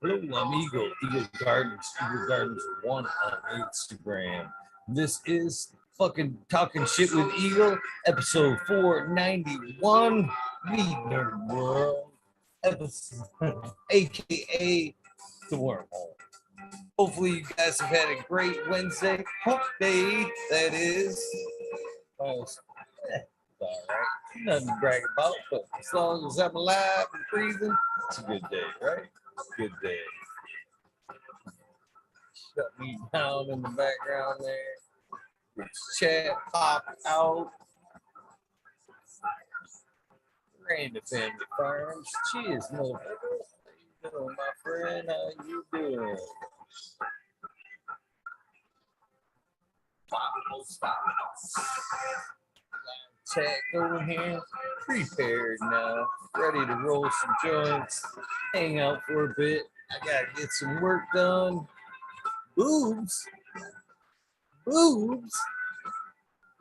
Hello, I'm Eagle, Eagle Gardens 1 on Instagram. This is fucking Talking Shit with Eagle, episode 491. The Nerd World, episode, aka the Wormhole. Hopefully, you guys have had a great Wednesday, hump day, that is. It's all right. Nothing to brag about, but as long as I'm alive and breathing, it's a good day, right? Good day. Shut me down in the background there. Chat pop out. Random Family Farms. Cheers, motherfucker. How you doing, my friend? How you doing? Stop. Chat going here. Prepared now. Ready to roll some joints. Hang out for a bit. I gotta get some work done. Boobs. Boobs.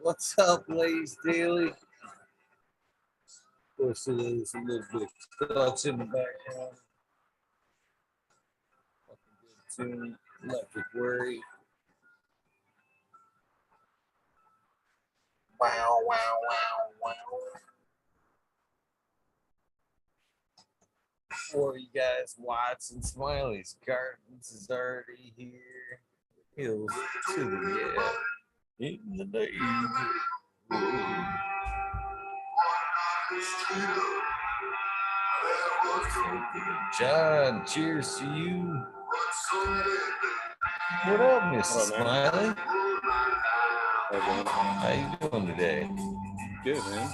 What's up, Blaze Daily? Of course, there's a little bit of thoughts in the background. Fucking good tune. Electric Worry. Wow, wow, wow, wow. For you guys, Watson Smiley's Gardens is already here. Hills to the yeah. In the neighborhood. John, cheers to you. What up, Mrs. Smiley? How you doing today? Good, man.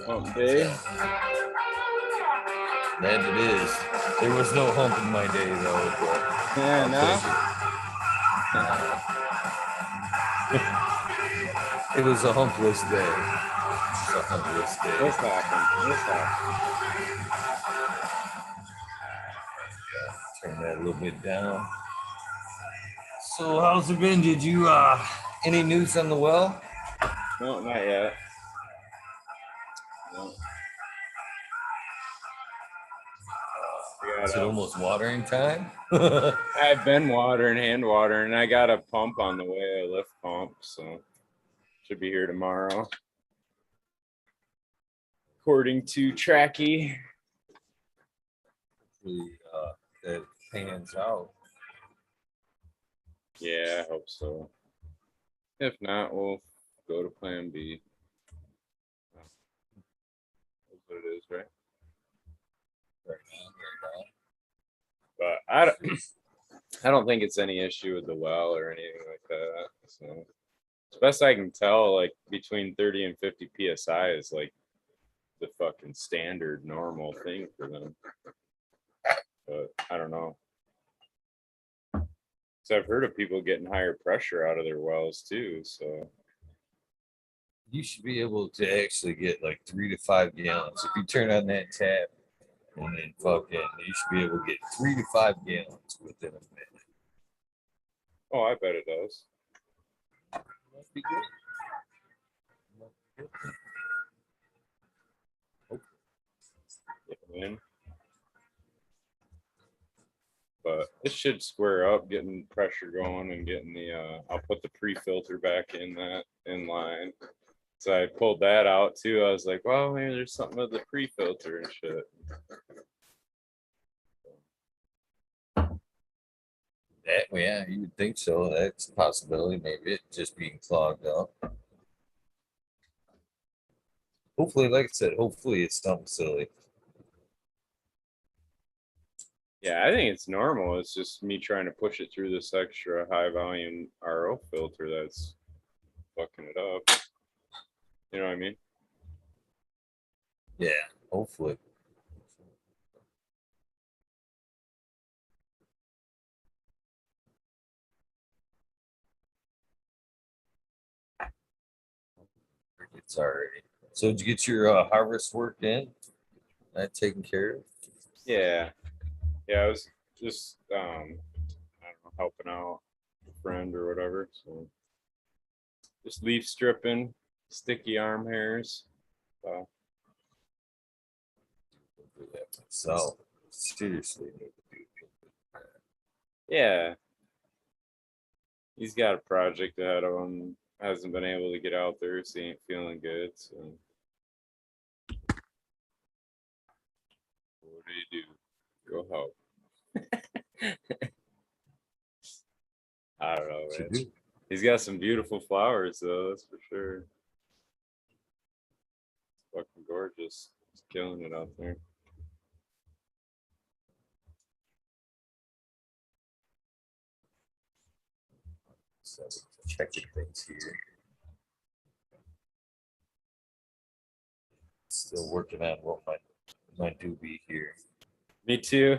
Hump day. That it is. There was no hump in my day, though. Yeah, It was a humpless day. It's a humpless day. What's happening? Turn that a little bit down. So how's it been? Did you any news on the well? No, not yet. No. Is it almost watering time? I've been hand watering. I got a pump on the way, a lift pump, so should be here tomorrow. According to Tracky. That pans out. Yeah, I hope so. If not, we'll go to plan B. That's what it is, right? But I don't think it's any issue with the well or anything like that. So as best I can tell, like between 30 and 50 psi is like the fucking standard normal thing for them. But I don't know. So I've heard of people getting higher pressure out of their wells too. So you should be able to actually get like 3 to 5 gallons if you turn on that tap. And then fucking, you should be able to get 3 to 5 gallons within a minute. Oh, I bet it does. Must be good. Yeah, man. But it should square up, getting pressure going and getting the. I'll put the pre-filter back in that in line. So I pulled that out too. I was like, well, maybe there's something with the pre-filter and shit. Yeah, you would think so. That's a possibility. Maybe it just being clogged up. Hopefully, like I said, hopefully it's something silly. Yeah, I think it's normal. It's just me trying to push it through this extra high volume RO filter that's fucking it up. You know what I mean? Yeah, hopefully. It's already. So did you get your harvest work in? That taken care of? Yeah. Yeah, I was just I don't know, helping out a friend or whatever. So just leaf stripping, sticky arm hairs. So seriously need to do. Yeah. He's got a project ahead of him. Hasn't been able to get out there, so he ain't feeling good. So what do? Go help. I don't know, man. He's got some beautiful flowers, though. That's for sure. It's fucking gorgeous. He's killing it out there. So checking things here. Still working on what my doobie here. Me too.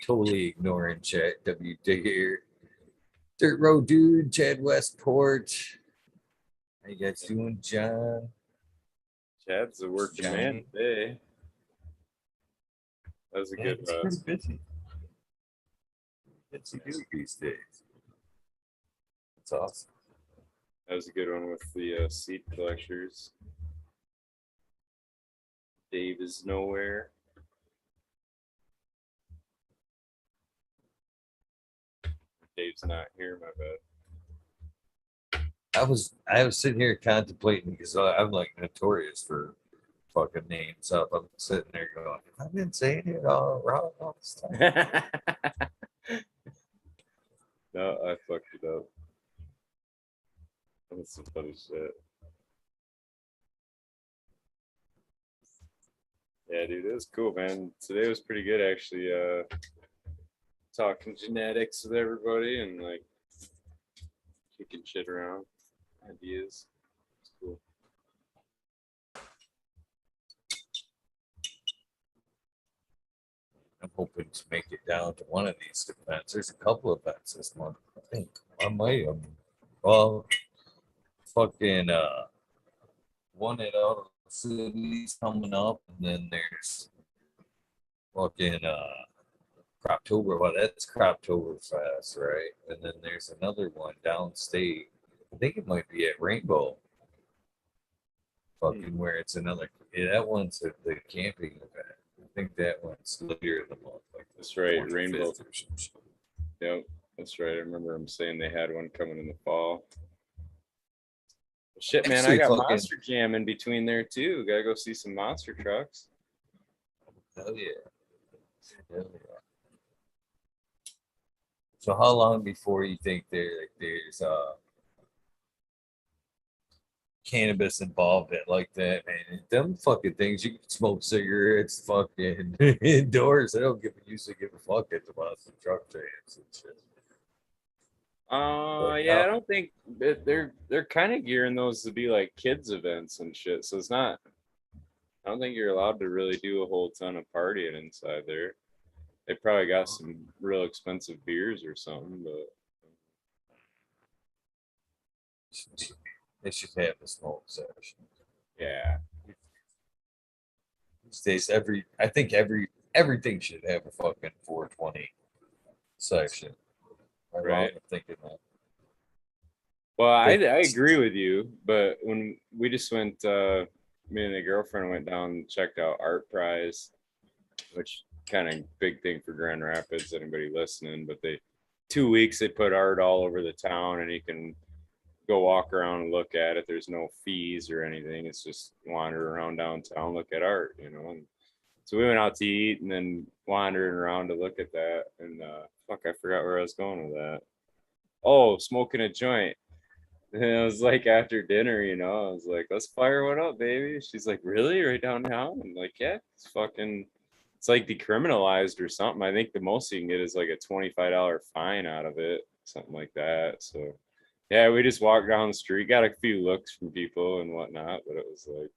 Totally ignoring Chad WD here. Dirt Road Dude, Chad Westport. How you guys doing, John? Chad's a working man today. That was a good It's pretty busy. It's a good these days. It's awesome. That was a good one with the seed collectors. Dave is nowhere. Dave's not here, my bad. I was sitting here contemplating because I'm like notorious for fucking names up. I'm sitting there going, I've been saying it all wrong all this time. No, I fucked it up. That's some funny shit. Yeah, dude, it was cool, man. Today was pretty good, actually. Talking genetics with everybody and like kicking shit around, ideas. It's cool. I'm hoping to make it down to one of these events. There's a couple of events this month. I think I might have. Well, fucking one at out of the city's coming up, and then there's fucking Croptober. Well, that's Croptober Fest, right? And then there's another one downstate. I think it might be at Rainbow. Fucking where it's another. Yeah, that one's at the camping event. I think that one's later in the month. Like that's right, Rainbow. Yep, that's right. I remember him saying they had one coming in the fall. Shit, man, I got Monster Jam in between there too. Gotta go see some monster trucks. Hell yeah. Hell yeah. So how long before you think there's cannabis involved in like that, man? Them fucking things, you can smoke cigarettes fucking indoors. They don't usually give a fuck at the monster truck jams and shit. Yeah, I don't think they're kind of gearing those to be like kids events and shit. So it's not. I don't think you're allowed to really do a whole ton of partying inside there. They probably got some real expensive beers or something, but they should have a smoke session. Yeah. These days, everything should have a fucking 420 section. Right. I'm thinking that. Well, I agree with you, but when we just went, me and the girlfriend went down and checked out Art Prize, which kind of big thing for Grand Rapids, anybody listening, but 2 weeks they put art all over the town and you can go walk around and look at it. There's no fees or anything. It's just wander around downtown, look at art, And so we went out to eat and then wandering around to look at that. And fuck, I forgot where I was going with that. Oh, smoking a joint. And it was like after dinner, I was like, let's fire one up, baby. She's like, really? Right downtown? I'm like, yeah, it's like decriminalized or something. I think the most you can get is like a $25 fine out of it, something like that. So yeah, we just walked down the street, got a few looks from people and whatnot, but it was like,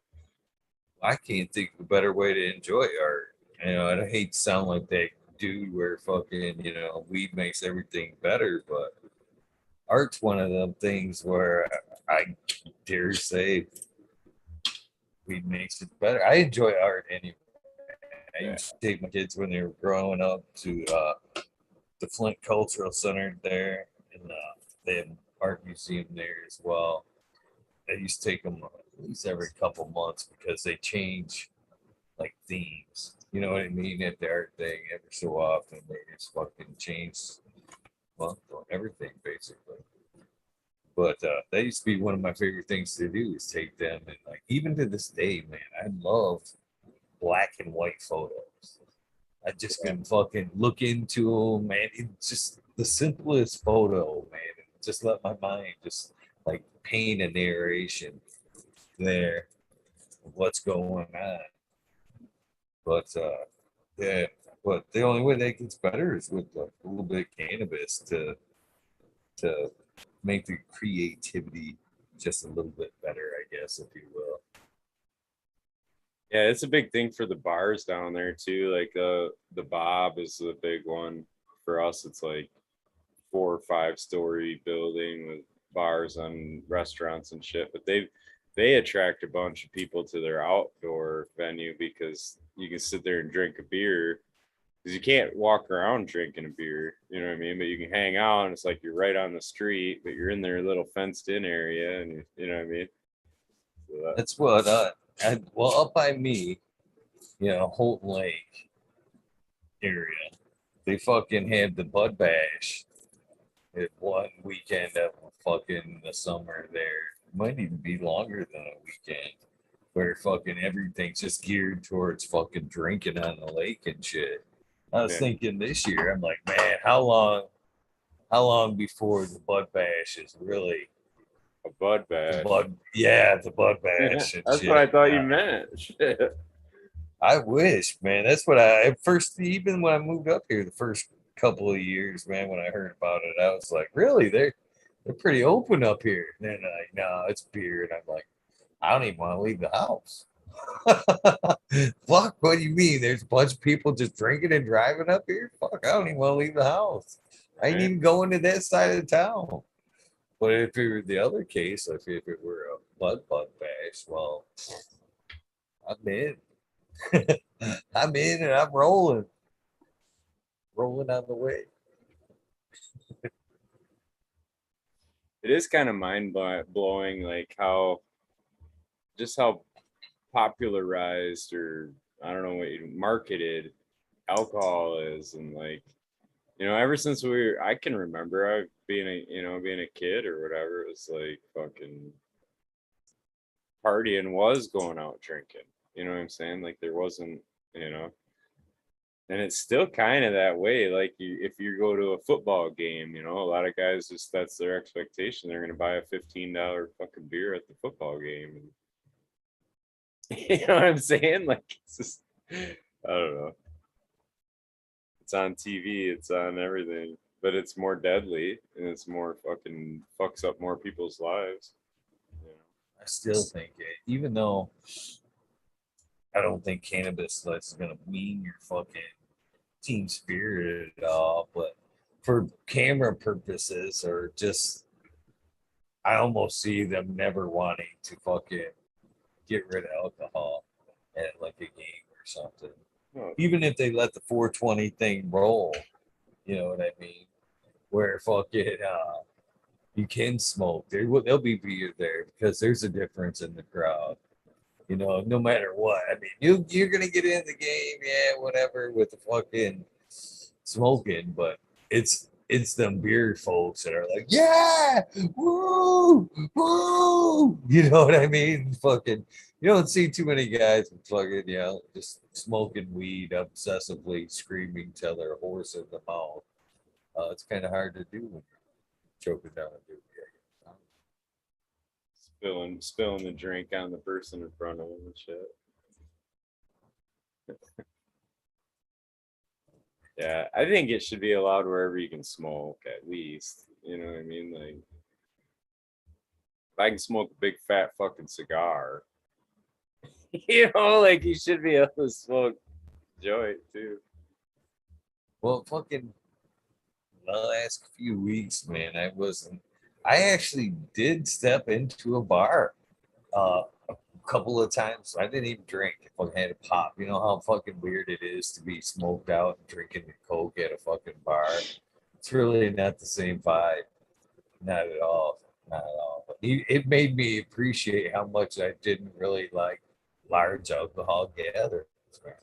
I can't think of a better way to enjoy art. I hate to sound like that dude where fucking, weed makes everything better, but art's one of them things where I dare say weed makes it better. I enjoy art anyway. I used to take my kids when they were growing up to the Flint Cultural Center there, and they have an art museum there as well. I used to take them at least every couple months because they change like themes. You know what I mean? At their thing, every so often they just fucking change, well, everything basically. But that used to be one of my favorite things to do is take them and like even to this day, man, I love black and white photos. I just can fucking look into them, man. It's just the simplest photo, man. And just let my mind just like paint a narration there of what's going on. But yeah, but the only way that gets better is with like a little bit of cannabis to make the creativity just a little bit better, I guess, if you will. Yeah, it's a big thing for the bars down there too. Like the Bob is the big one for us. It's like 4 or 5 story building with bars and restaurants and shit. But they attract a bunch of people to their outdoor venue because you can sit there and drink a beer because you can't walk around drinking a beer, you know what I mean? But you can hang out and it's like you're right on the street, but you're in their little fenced in area, and you know what I mean? So That's what well up by me, Holton Lake area, they fucking had the Bud Bash at one weekend of fucking the summer there. Might even be longer than a weekend where fucking everything's just geared towards fucking drinking on the lake and shit. I was yeah, thinking this year, I'm like, man, how long before the Bud Bash is really a Bud the Bash. Bud, yeah, the Bud Bash and That's what I shit. thought you meant. Shit. I wish, man. That's what I at first, even when I moved up here, the first couple of years, man, when I heard about it, I was like, really? They're pretty open up here. And then like, no, it's beer. And I'm like, I don't even want to leave the house. Fuck, what do you mean? There's a bunch of people just drinking and driving up here? Fuck, I don't even want to leave the house. I ain't Right? even going to that side of town. But if it were the other case, if it were a Bud Bash, well, I'm in. I'm in and I'm rolling on the way. It is kind of mind blowing, like how popularized, or I don't know what you marketed alcohol is, and like ever since I can remember I being a kid or whatever, it was like fucking partying was going out drinking. You know what I'm saying? Like there wasn't, you know, and it's still kind of that way. Like if you go to a football game, a lot of guys just that's their expectation. They're gonna buy a $15 fucking beer at the football game. You know what I'm saying? Like it's just, I don't know. It's on TV, it's on everything, but it's more deadly and it's more fucking fucks up more people's lives. You know? I still think it, even though I don't think cannabis is gonna mean your fucking team spirit at all, but for camera purposes or just I almost see them never wanting to fucking get rid of alcohol at like a game or something. Oh, Even if they let the 420 thing roll, you know what I mean? Where fucking you can smoke. There'll be beer there because there's a difference in the crowd. No matter what. I mean, you're gonna get in the game, yeah, whatever, with the fucking smoking, but it's them beer folks that are like, yeah, woo, woo. You know what I mean? Fucking, you don't see too many guys with fucking, just smoking weed obsessively, screaming till they're hoarse in the mouth. It's kind of hard to do when you're choking down a doobie. spilling the drink on the person in front of them and shit. Yeah, I think it should be allowed wherever you can smoke, at least. You know what I mean? Like, if I can smoke a big fat fucking cigar, like you should be able to smoke joint too. Well, fucking the last few weeks, man, I actually did step into a bar a couple of times. I didn't even drink. If I had a pop, you know how fucking weird it is to be smoked out and drinking a Coke at a fucking bar. It's really not the same vibe, not at all. Not at all. But it made me appreciate how much I didn't really like large alcohol gatherings. Man.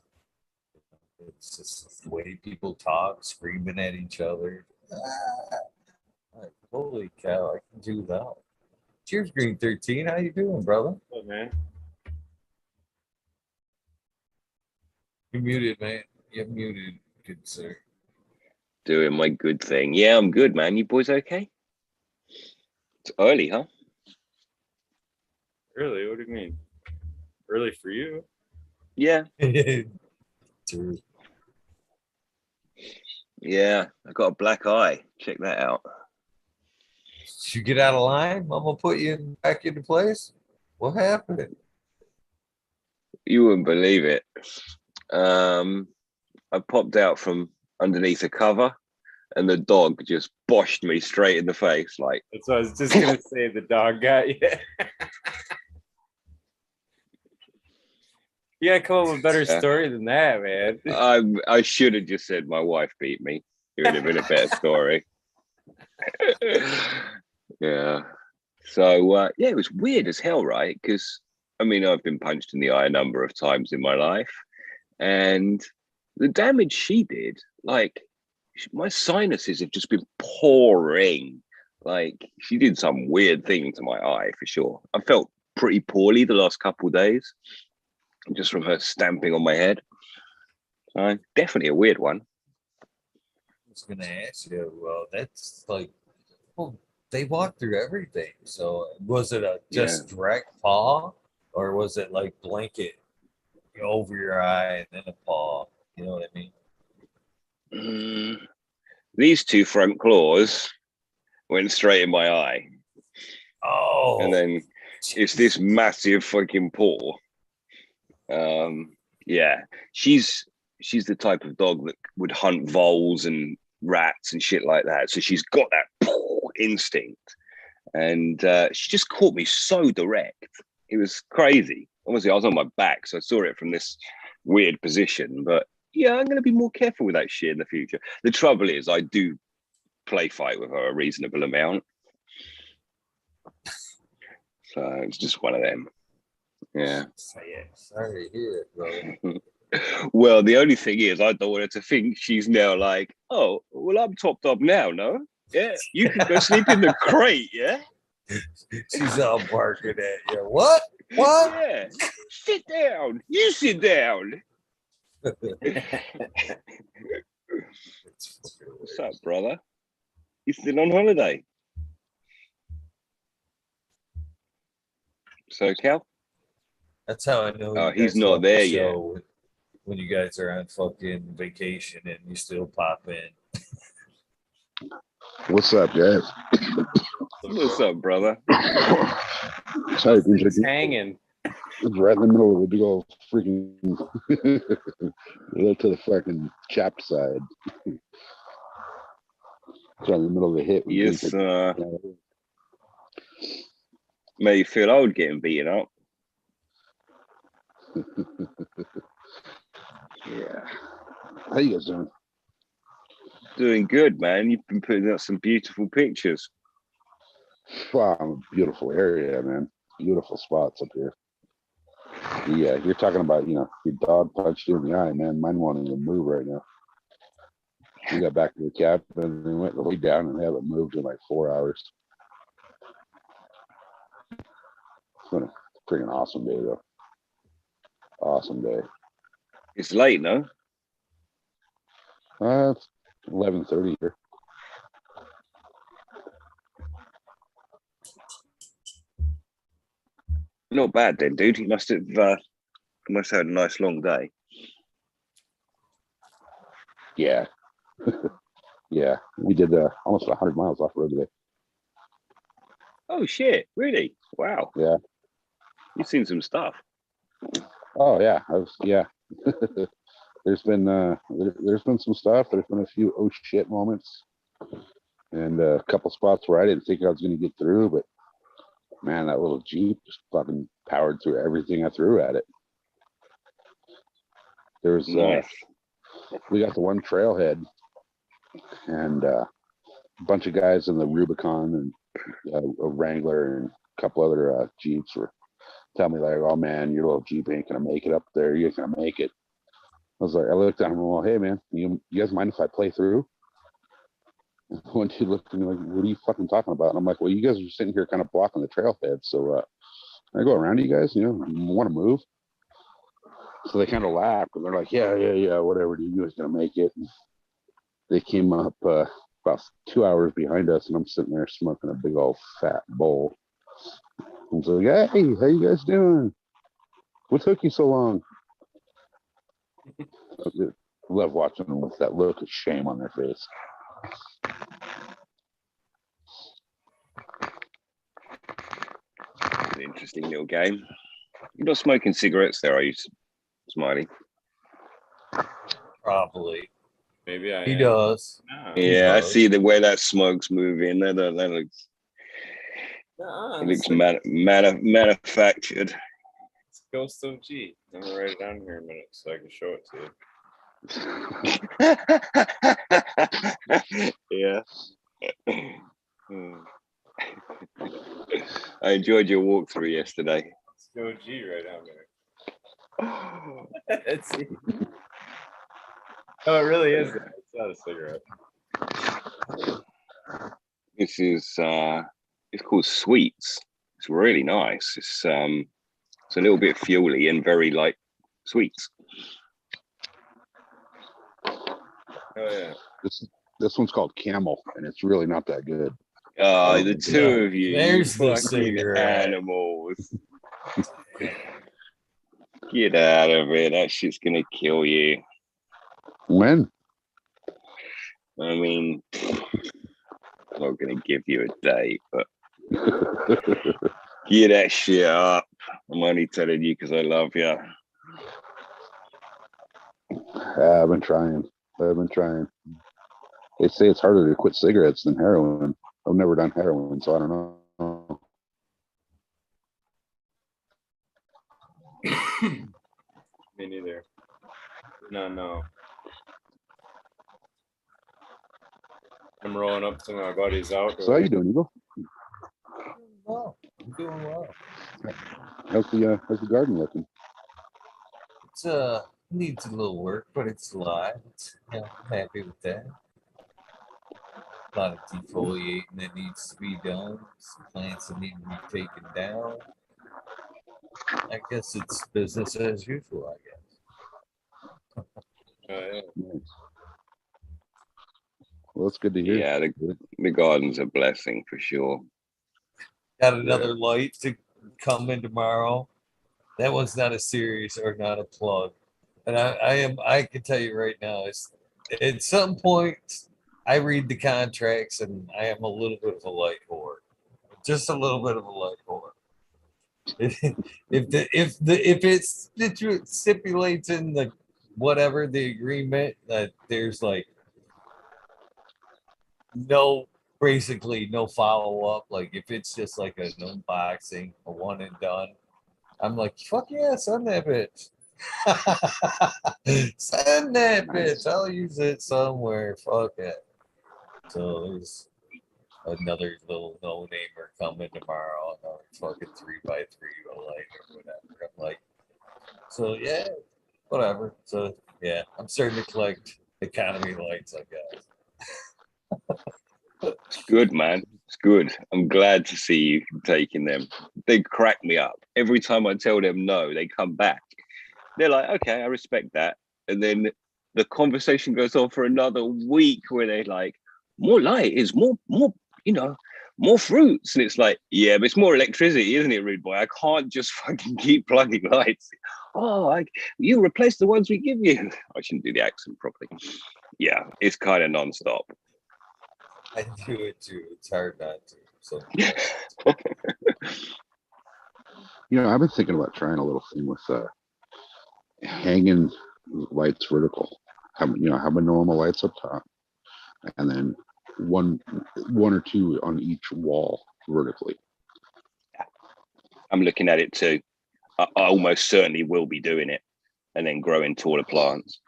It's just the way people talk, screaming at each other. Ah, like, holy cow, I can do that. Cheers, Green 13. How you doing, brother? Oh, man. You're muted, man. You're muted, good sir. Doing my good thing. Yeah, I'm good, man. You boys okay? It's early, huh? Really? What do you mean? Early for you? Yeah. True. Yeah, I got a black eye. Check that out. Did you get out of line? I'm gonna put you back into place. What happened? You wouldn't believe it. I popped out from underneath a cover and the dog just boshed me straight in the face. Like, That's what I was just gonna say. The dog got you. You gotta come up with a better story than that, man. I should have just said my wife beat me. It would have been a better story. Yeah. So, yeah, it was weird as hell, right? Because, I mean, I've been punched in the eye a number of times in my life. And the damage she did, like, my sinuses have just been pouring. Like, she did some weird thing to my eye for sure. I felt pretty poorly the last couple of days just from her stamping on my head. Definitely a weird one. I was gonna ask you. Well, that's like, well, they walk through everything. So was it a just direct paw, or was it like blanket over your eye and then a paw? You know what I mean? These two front claws went straight in my eye. Oh, and then it's this massive fucking paw. Yeah, she's the type of dog that would hunt voles and rats and shit like that. So she's got that paw instinct, and she just caught me so direct. It was crazy. Obviously, I was on my back, so I saw it from this weird position. But yeah, I'm going to be more careful with that shit in the future. The trouble is, I do play fight with her a reasonable amount. So it's just one of them. Yeah. Sorry to hear it, bro. Well, the only thing is, I don't want her to think she's now like, oh, well, I'm topped up now, no? Yeah, you can go sleep in the crate, yeah? She's all barking at you. What? What? Yeah. Sit down. You sit down. What's up, brother? You still on holiday? So, Cal? That's how I know. Oh, he's not there yet. When you guys are on fucking vacation and you still pop in. What's up, guys? What's up, brother? Sorry, He's hanging. It's right in the middle of a big old freaking to the fucking chapped side. It's right in the middle of the hit. Yes, made you feel old getting beaten up. Yeah. How you guys doing? Doing good, man. You've been putting out some beautiful pictures. Wow, beautiful area, man. Beautiful spots up here. Yeah, you're talking about, your dog punched you in the eye, man. Mine won't even move right now. We got back to the cabin and we went to lay down and haven't moved in like 4 hours. It's been a freaking awesome day, though. Awesome day. It's late, no? It's 11:30 here. Not bad then, dude. You must have had a nice long day. Yeah. Yeah. We did almost 100 miles off road today. Oh shit! Really? Wow. Yeah. You've seen some stuff. Oh yeah. There's been some stuff. There's been a few oh shit moments, and a couple spots where I didn't think I was going to get through, but man, that little Jeep just fucking powered through everything I threw at it. There's nice. We got the one trailhead, and a bunch of guys in the Rubicon and a Wrangler and a couple other Jeeps were telling me like, "Oh man, your little Jeep ain't gonna make it up there. You ain't gonna make it." I was like, I looked at him, well, hey man, you guys mind if I play through? And one dude looked at me like, what are you fucking talking about? And I'm like, well, you guys are sitting here kind of blocking the trailhead, so can I go around you guys? You want to move? So they kind of laughed, and they're like, yeah, whatever, dude, you guys gonna make it. And they came up about 2 hours behind us, and I'm sitting there smoking a big old fat bowl. And so, hey, how you guys doing? What took you so long? I love watching them with that look of shame on their face. An interesting little game. You're not smoking cigarettes there, are you, Smiley? Probably. Maybe I He am. does. No. Yeah, I does. see the way that smoke's moving. That looks, No, it looks manufactured. It's Ghost of G. I'm gonna write it down here in a minute so I can show it to you. Yeah. I enjoyed your walkthrough yesterday. It's Go G right down there. Let's see. Oh, it really is. It's not a cigarette. This is it's called Sweets. It's really nice. It's a little bit fuely and very light sweets. Oh yeah. This one's called Camel, and it's really not that good. The two of you, There's you the fucking cigarette. animals. Get out of it. That shit's gonna kill you. When? I mean, I'm not gonna give you a date, but get that shit up. I'm only telling you because I love you. I've been trying. They say it's harder to quit cigarettes than heroin. I've never done heroin, so I don't know. Me neither. No. I'm rolling up to my buddy's outdoor. So how you doing, Eagle? Well, I'm doing well. How's the garden looking? It's needs a little work, but it's alive. I'm happy with that. A lot of defoliating that needs to be done. Some plants that need to be taken down. I guess it's business as usual, I guess. Yeah. Nice. Well, that's good to hear. Yeah, the garden's a blessing for sure. Got another light to come in tomorrow. That one's not a serious or not a plug. And I can tell you right now, it's at some point I read the contracts and I am a little bit of a light whore. Just a little bit of a light whore. If it stipulates in the whatever the agreement that there's like basically no follow-up, like if it's just like an unboxing, a one and done, I'm like, fuck yeah, send that bitch. Send that bitch. I'll use it somewhere. Fuck it. So there's another little no-namer coming tomorrow, another fucking 3x3 light or whatever. I'm like, so yeah, whatever. So yeah, I'm starting to collect economy lights, I guess. It's good, man. It's good. I'm glad to see you taking them. They crack me up. Every time I tell them no, they come back. They're like, okay, I respect that. And then the conversation goes on for another week where they're like, more light is more, more fruits. And it's like, yeah, but it's more electricity, isn't it, rude boy? I can't just fucking keep plugging lights. Oh, you replace the ones we give you. I shouldn't do the accent properly. Yeah, it's kind of nonstop. I do it too. It's hard not to. So I've been thinking about trying a little thing with hanging lights vertical. Having normal lights up top, and then one or two on each wall vertically. I'm looking at it too. I almost certainly will be doing it, and then growing taller plants.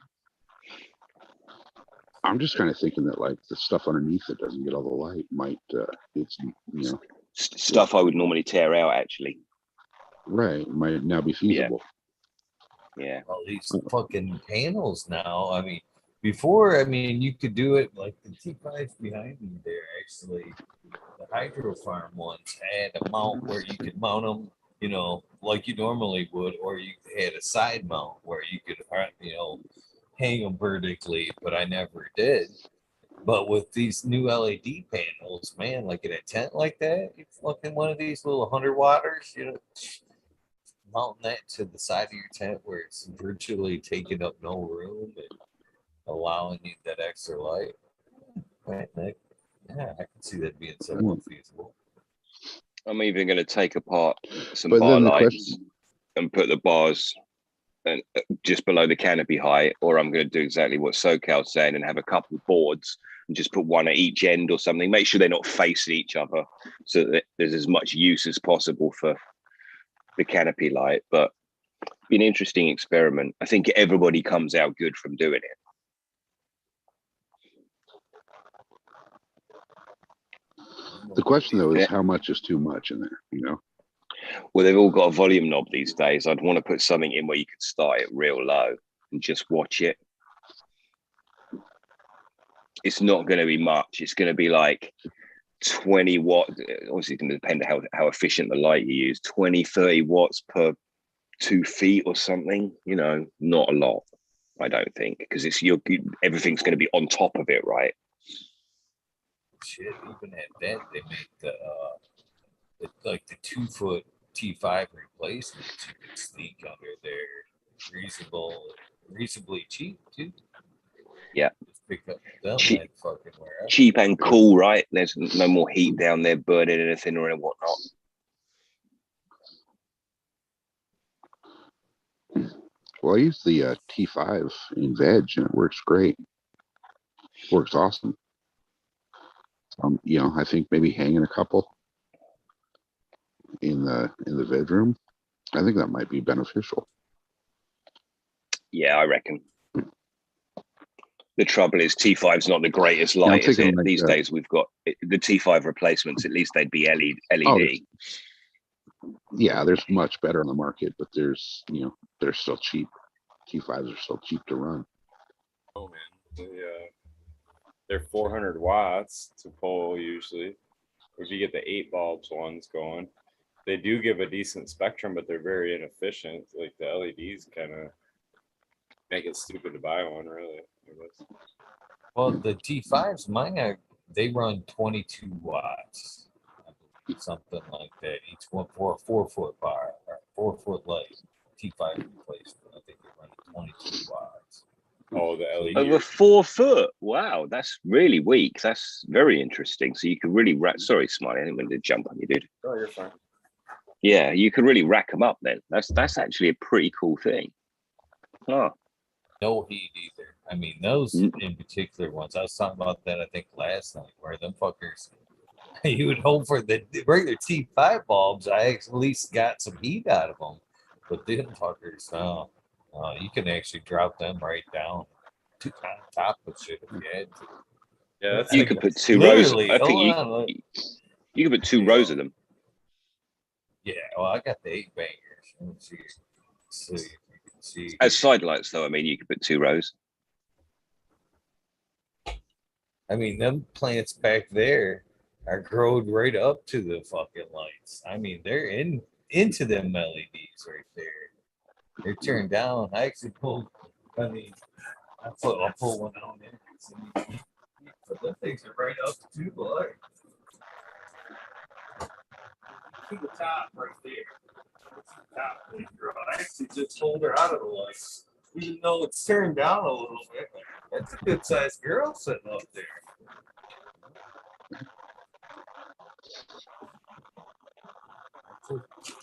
I'm just kind of thinking that like the stuff underneath that doesn't get all the light might, it's, you know, Stuff I would normally tear out, actually. right, might now be feasible. Yeah. All these fucking panels now. I mean, before, I mean, you could do it like the T5s behind me there. Actually, the hydro farm ones had a mount where you could mount them, you know, like you normally would, or you had a side mount where you could, you know, hang them vertically. But I never did. But with these new LED panels, man, like in a tent like that, you fucking one of these little 100 watters, you know, mounting that to the side of your tent where it's virtually taking up no room and allowing you that extra light. Right, Nick? Yeah, I can see that being somewhat feasible. I'm even going to take apart some But bar then the lights question, and put the bars and just below the canopy height, or I'm going to do exactly what SoCal's saying and have a couple of boards and just put one at each end or something. Make sure they're not facing each other so that there's as much use as possible for the canopy light. But be an interesting experiment. I think everybody comes out good from doing it. the question though is how much is too much in there, you know? Well, they've all got a volume knob these days. I'd want to put something in where you could start it real low and just watch it. It's not going to be much. It's going to be like 20 watt. Obviously, it's going to depend on how efficient the light you use. 20, 30 watts per 2 feet or something. You know, not a lot, I don't think, because everything's going to be on top of it, right? Shit, even at that, they make the 2-foot T5 replacements you can sneak under there, reasonably cheap too. Yeah. Just pick up them Cheap, and fucking wherever. cheap and cool, right? There's no more heat down there burning anything or whatnot. Well, I use the T5 in veg and it works great. Works awesome. You know, I think maybe hanging a couple in the bedroom, I think that might be beneficial. Yeah, I reckon. The trouble is T5's not the greatest light, is it? Like, These days we've got the T5 replacements. At least they'd be LED. Oh, yeah, there's much better on the market, but there's, you know, they're still cheap. T5s are still cheap to run. Oh man, they're 400 watts to pull usually. If you get the 8 bulbs ones going, they do give a decent spectrum, but they're very inefficient. Like the LEDs kind of make it stupid to buy one, really. I guess. Well, the T5s, they run 22 watts, something like that. Each one for a 4-foot bar or 4-foot light. T5 replacement, I think they run 22 watts. Oh, the LED. Over 4 foot. Wow, that's really weak. That's very interesting. So you could really sorry, Smiley, I didn't mean to jump on you, dude. Oh, you're fine. Yeah, you could really rack them up then. That's actually a pretty cool thing. Oh. No heat either. I mean, those in particular ones. I was talking about that, I think, last night, where them fuckers, you would hope for the regular T5 bulbs, I at least got some heat out of them. But them fuckers, no. You can actually drop them right down to on top of shit if you had to. Yeah, that's you like could put 2 rows. I think you could put 2 rows of them. Yeah, well, I got the 8 bangers. Let's see if you can see. As side lights, though, I mean, you could put 2 rows. I mean, them plants back there are growed right up to the fucking lights. I mean, they're into them LEDs right there. They're turned down. I actually pulled. I mean, I'll pull one out there. But the things are right up to the light. To the top right there. I actually just pulled her out of the light, even though it's turned down a little bit. That's a good sized girl sitting up there.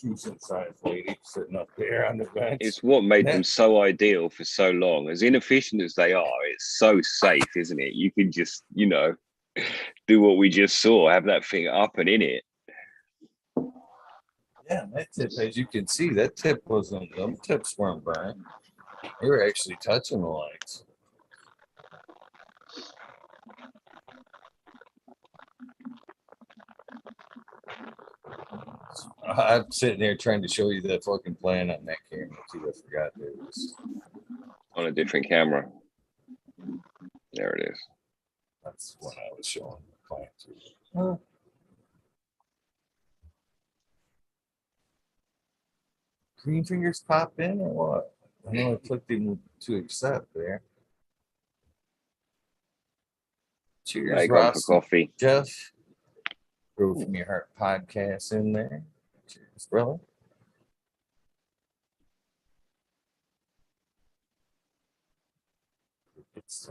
Decent sized lady sitting up there on the bench. It's what made them so ideal for so long. As inefficient as they are, it's so safe, isn't it? You can just, you know, do what we just saw, have that thing up and in it. Yeah, that tip, as you can see, that tip wasn't, them tips weren't burned. They were actually touching the lights. I'm sitting there trying to show you the fucking plan on that camera. See, I forgot there was. On a different camera. There it is. That's what I was showing the plan to. Huh. Green fingers pop in or what? I know I clicked in to accept there. Cheers, Hey, going for Ross. coffee. Jeff. Grow From Your Heart podcast in there. Cheers, brother. It's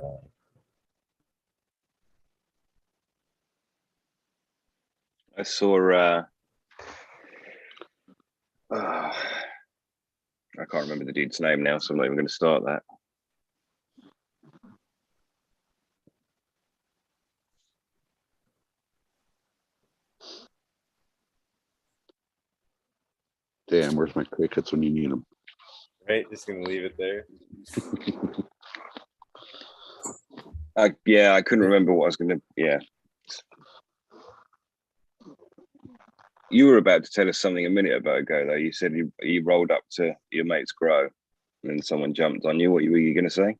I saw I can't remember the dude's name now, so I'm not even going to start that. Damn, where's my crickets when you need them? Right, just gonna leave it there. Yeah, I couldn't remember what I was going to. Yeah. You were about to tell us something a minute ago, though. You said you rolled up to your mate's grow, and then someone jumped on you. What were you going to say?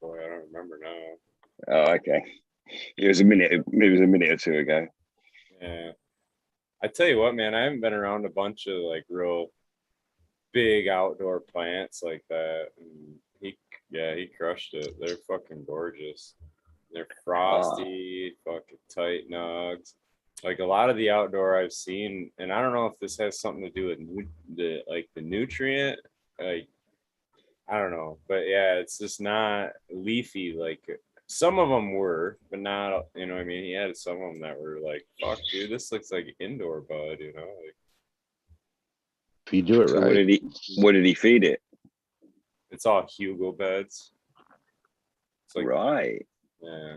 Boy, I don't remember now. Oh, okay. It was a minute or two ago. Yeah. I tell you what, man, I haven't been around a bunch of like real big outdoor plants like that. And he crushed it. They're fucking gorgeous. They're frosty, fucking tight nugs. Like a lot of the outdoor I've seen, and I don't know if this has something to do with the nutrient, like I don't know, but yeah, it's just not leafy. Like some of them were, but not. You know what I mean? He had some of them that were like, "Fuck, dude, this looks like indoor bud." You know, like If you do it So right. what did he feed it? it's all Hugo beds. It's like Right. yeah.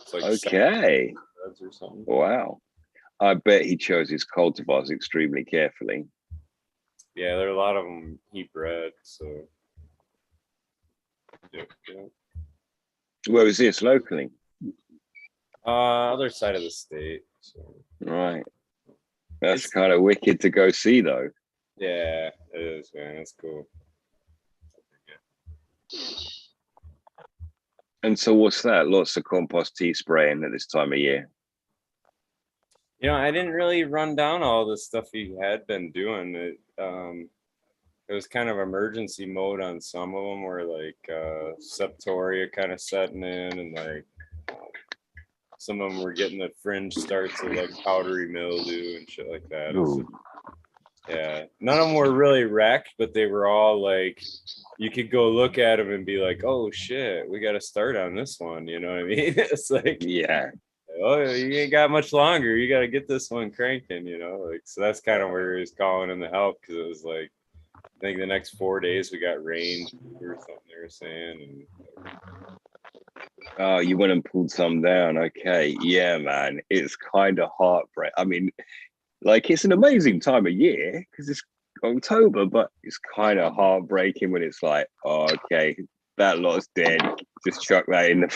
So it's like Okay. beds or something. Wow. I bet he chose his cultivars extremely carefully. Yeah, there are a lot of them he bred. So yeah. Where was this locally? Other side of the state. So Right. That's It's- kind of wicked to go see, though. yeah, it is, man. It's cool. And so, what's that? Lots of compost tea spraying at this time of year. You know, I didn't really run down all the stuff he had been doing. It was kind of emergency mode on some of them, where like septoria kind of setting in, and like some of them were getting the fringe starts of like powdery mildew and shit like that. Ooh. Yeah, none of them were really wrecked, but they were all like, you could go look at them and be like, oh shit, we got to start on this one. You know what I mean? It's like, Yeah. oh, you ain't got much longer. You got to get this one cranking, you know? Like, so that's kind of where he was calling in the help, because it was like, I think the next 4 days we got rain or something they were saying. And Oh, you went and pulled some down. Okay. Yeah, man. It's kind of heartbreak. I mean, like, it's an amazing time of year because it's October, but it's kind of heartbreaking when it's like, oh, okay, that lot's dead. Just chuck that in the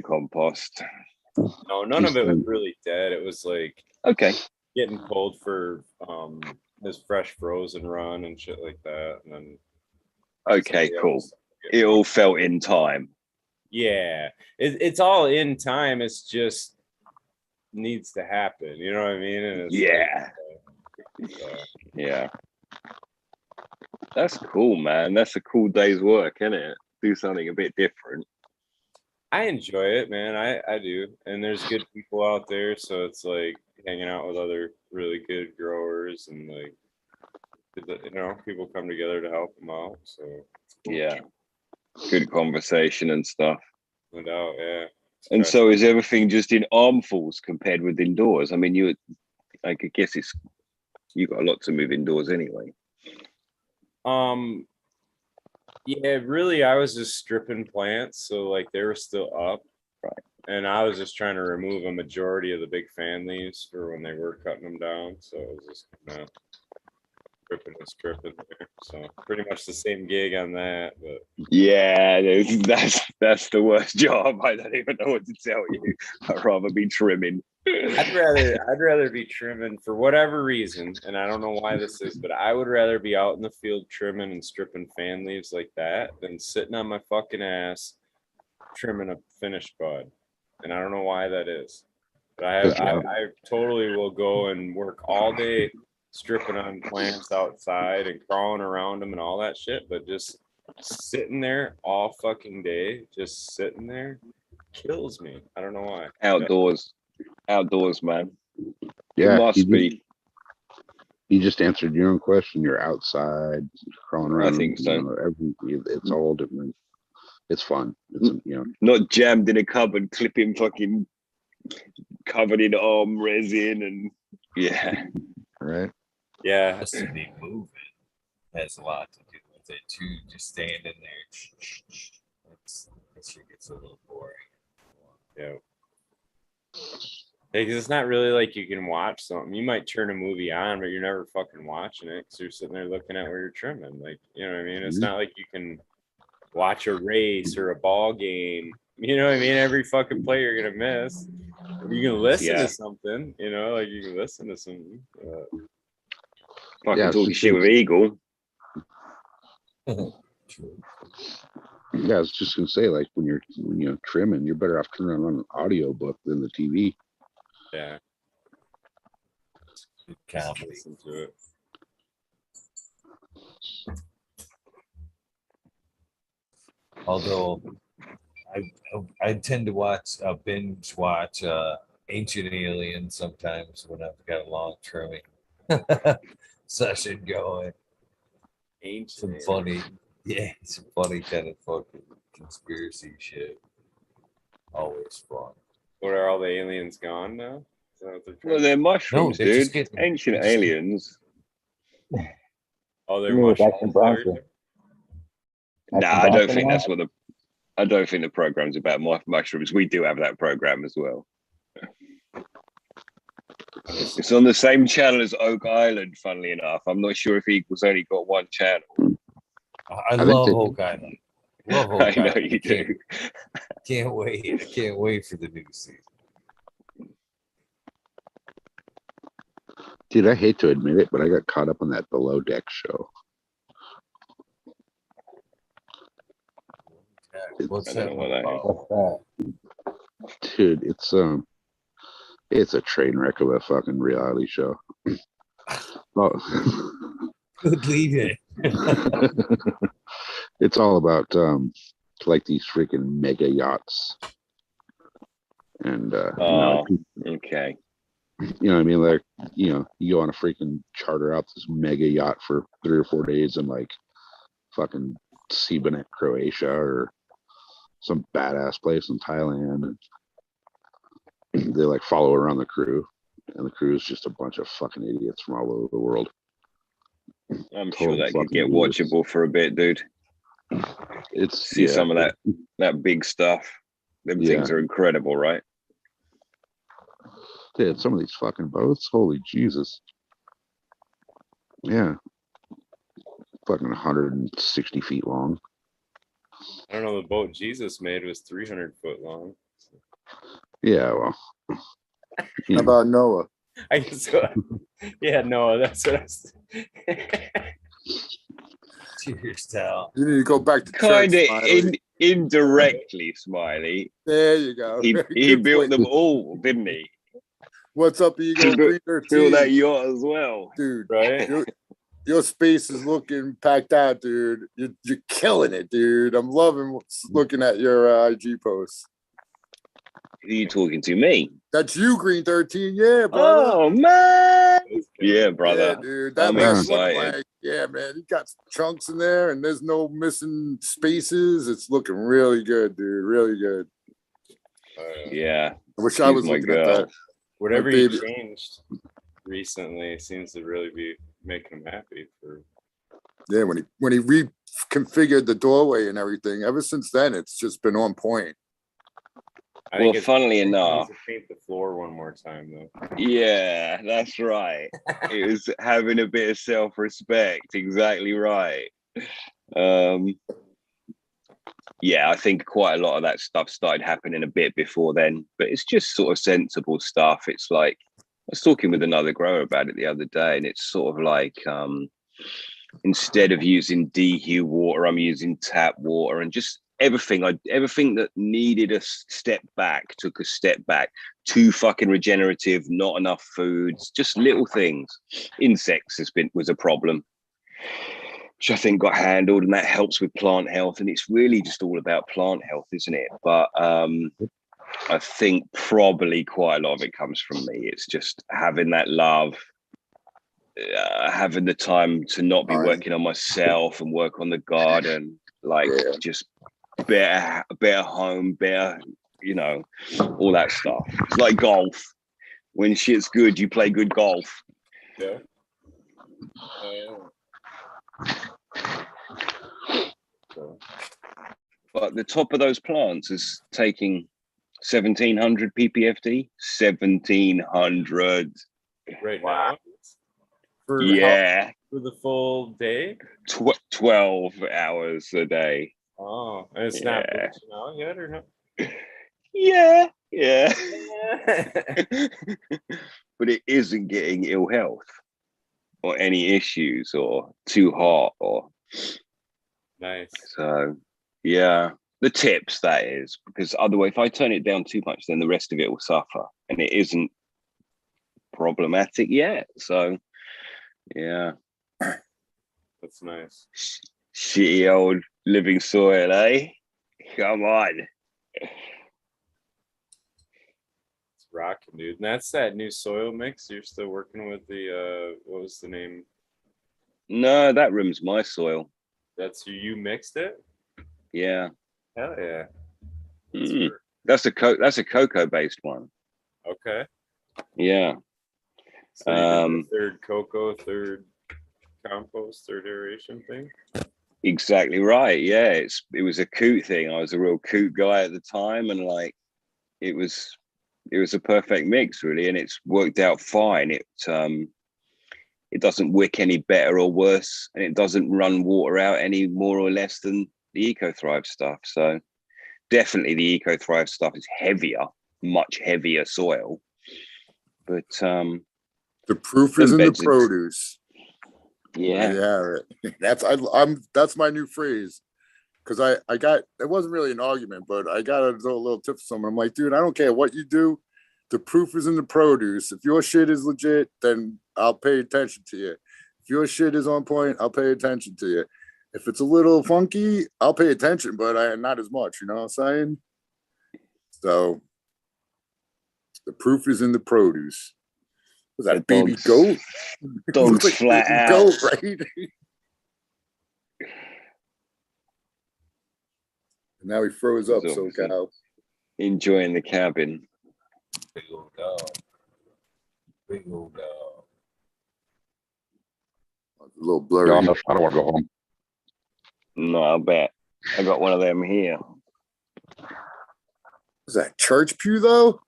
compost. no, none of it was really dead. It was like Okay. getting pulled for this fresh frozen run and shit like that. And then Okay, cool. It all felt in time. Yeah, it's all in time. It's just needs to happen. You know what I mean? And it's Yeah. Yeah. That's cool, man. That's a cool day's work, isn't it? Do something a bit different. I enjoy it, man. I do. And there's good people out there. So it's like hanging out with other really good growers and like, you know, people come together to help them out. So it's cool. Yeah. Good conversation and stuff. No doubt. Yeah. And so is everything just in armfuls compared with indoors? I mean, I could guess you got a lot to move indoors anyway. Yeah, really, I was just stripping plants, so like they were still up, right? And I was just trying to remove a majority of the big fan leaves for when they were cutting them down. So it was just kind of Ripping and stripping there. So pretty much the same gig on that. But Yeah, that's the worst job. I don't even know what to tell you. I'd rather be trimming. I'd rather be trimming for whatever reason, and I don't know why this is, but I would rather be out in the field trimming and stripping fan leaves like that than sitting on my fucking ass trimming a finished bud. And I don't know why that is. But I totally will go and work all day stripping on plants outside and crawling around them and all that shit, but just sitting there all fucking day, just sitting there kills me. I don't know why. Outdoors, man. Yeah, it must be. You just answered your own question. You're outside, crawling around. I think so. It's all different. It's fun. It's, not jammed in a cupboard, clipping fucking covered in arm resin and yeah. Right. Yeah. Just to be moving has a lot to do with it too. Just standing there. That shit gets a little boring. Yeah. Because it's not really like you can watch something. You might turn a movie on, but you're never fucking watching it because you're sitting there looking at where you're trimming. Like, you know what I mean? It's not like you can watch a race or a ball game. You know what I mean? Every fucking play you're gonna miss. You can listen to something, like you can listen to some fucking talking shit with Eagle. Yeah, I was just gonna say, like when you're trimming, you're better off turning on an audio book than the TV. Yeah. Can't listen to it. Although I tend to binge watch Ancient Aliens sometimes when I've got a long trimming session going. Some funny kind of fucking conspiracy shit. Always fun. What, are all the aliens gone now? Well, they're mushrooms, no, they're dude. Ancient aliens. Oh, they're mushrooms. Nah, I don't think that's what I don't think the program's about mushrooms. We do have that program as well. It's on the same channel as Oak Island, funnily enough. I'm not sure if Eagle's only got one channel. I love Oak Island. Love Oak I know Island. you do. Can't wait. I can't wait for the new season. Dude, I hate to admit it, but I got caught up on that Below Deck show. What's that about? Dude, it's a train wreck of a fucking reality show. Good lead in. It's all about like these freaking mega yachts. And okay. You know what I mean? Like, you go on a freaking charter out this mega yacht for 3 or 4 days in like fucking Siebenet, Croatia, or some badass place in Thailand. And they like follow around the crew, and the crew is just a bunch of fucking idiots from all over the world. I'm sure that could get watchable for a bit, dude. See some of that big stuff. Them things are incredible, right? Dude, some of these fucking boats, holy Jesus. Yeah. Fucking 160 feet long. I don't know, the boat Jesus made was 300 foot long. Yeah, well. How about Noah? I guess so. Yeah, Noah, that's what I was. Cheers, Tal. You need to go back to kind church, of indirectly, Smiley. There you go. He built them all, didn't he? What's up, Eagle? Built that yacht as well, dude. Right? Your space is looking packed out, dude. You're killing it, dude. I'm loving looking at your IG posts. Who are you talking to? Me? That's you, Green 13. Yeah, brother. Oh man. Yeah, brother. Yeah, dude. That I'm mess look excited. like, yeah, man. You got chunks in there, and there's no missing spaces. It's looking really good, dude. Really good. Yeah. I wish I was looking at that. Whatever you changed recently seems to really be making him happy. Yeah, when he reconfigured the doorway and everything, ever since then it's just been on point. I Well, think it's funnily it needs enough, to paint the floor one more time though. yeah, that's right. It was having a bit of self-respect. Exactly right. Um, yeah, I think quite a lot of that stuff started happening a bit before then, but it's just sort of sensible stuff. It's like I was talking with another grower about it the other day, and it's sort of like instead of using dehu water, I'm using tap water, and just everything that needed a step back took a step back. Too fucking regenerative, not enough foods, just little things. Insects was a problem, which I think got handled, and that helps with plant health. And it's really just all about plant health, isn't it? But I think probably quite a lot of it comes from me. It's just having that love, having the time to not be working on myself and work on the garden, like just better home, better, you know, all that stuff. It's like golf. When shit's good, you play good golf. Yeah. But the top of those plants is taking 1700 ppfd. 1700 Right now. For for the full day. 12 hours a day. Oh, and it's not bleaching out yet, or no? Yeah. But it isn't getting ill health or any issues or too hot or nice. So yeah, the tips, that is, because otherwise if I turn it down too much, then the rest of it will suffer, and it isn't problematic yet. So yeah, that's nice. Shitty old living soil, eh? Come on. Rocking, dude. And that's that new soil mix. You're still working with the what was the name? No, that room's my soil. That's you mixed it? Yeah. Hell yeah. That's a cocoa based one. Okay. Yeah. So you did the third cocoa, third compost, third aeration thing? Exactly right. Yeah. It was a coot thing. I was a real coot guy at the time, and like it was a perfect mix, really, and it's worked out fine. It doesn't wick any better or worse, and it doesn't run water out any more or less than the EcoThrive stuff. So definitely the EcoThrive stuff is heavier, much heavier soil. But the proof is in the produce. Yeah. That's my new phrase. Because I got, it wasn't really an argument, but I got a little tip from someone. I'm like, dude, I don't care what you do. The proof is in the produce. If your shit is legit, then I'll pay attention to you. If your shit is on point, I'll pay attention to you. If it's a little funky, I'll pay attention, but not as much, you know what I'm saying? So the proof is in the produce. Was that a baby goat? Dog's like flat out. Goat, right? And now he froze up, SoCal. Enjoying the cabin. Big old dog. Big old dog. A little blurry. I don't want to go home. No, I bet. I got one of them here. Is that church pew, though?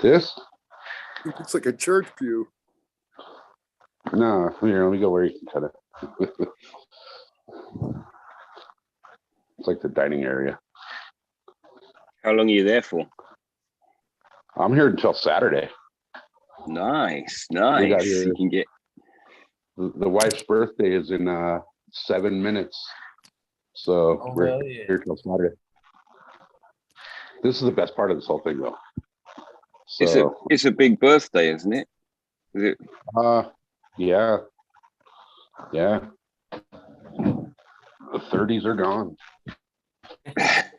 This? It's like a church pew. No, here, let me go where you can cut it. It's like the dining area. How long are you there for? I'm here until Saturday. Nice. You can get the wife's birthday is in 7 minutes, so we're here till Saturday. This is the best part of this whole thing, though. So, it's a big birthday, isn't it? Is it? Yeah. The 30s are gone.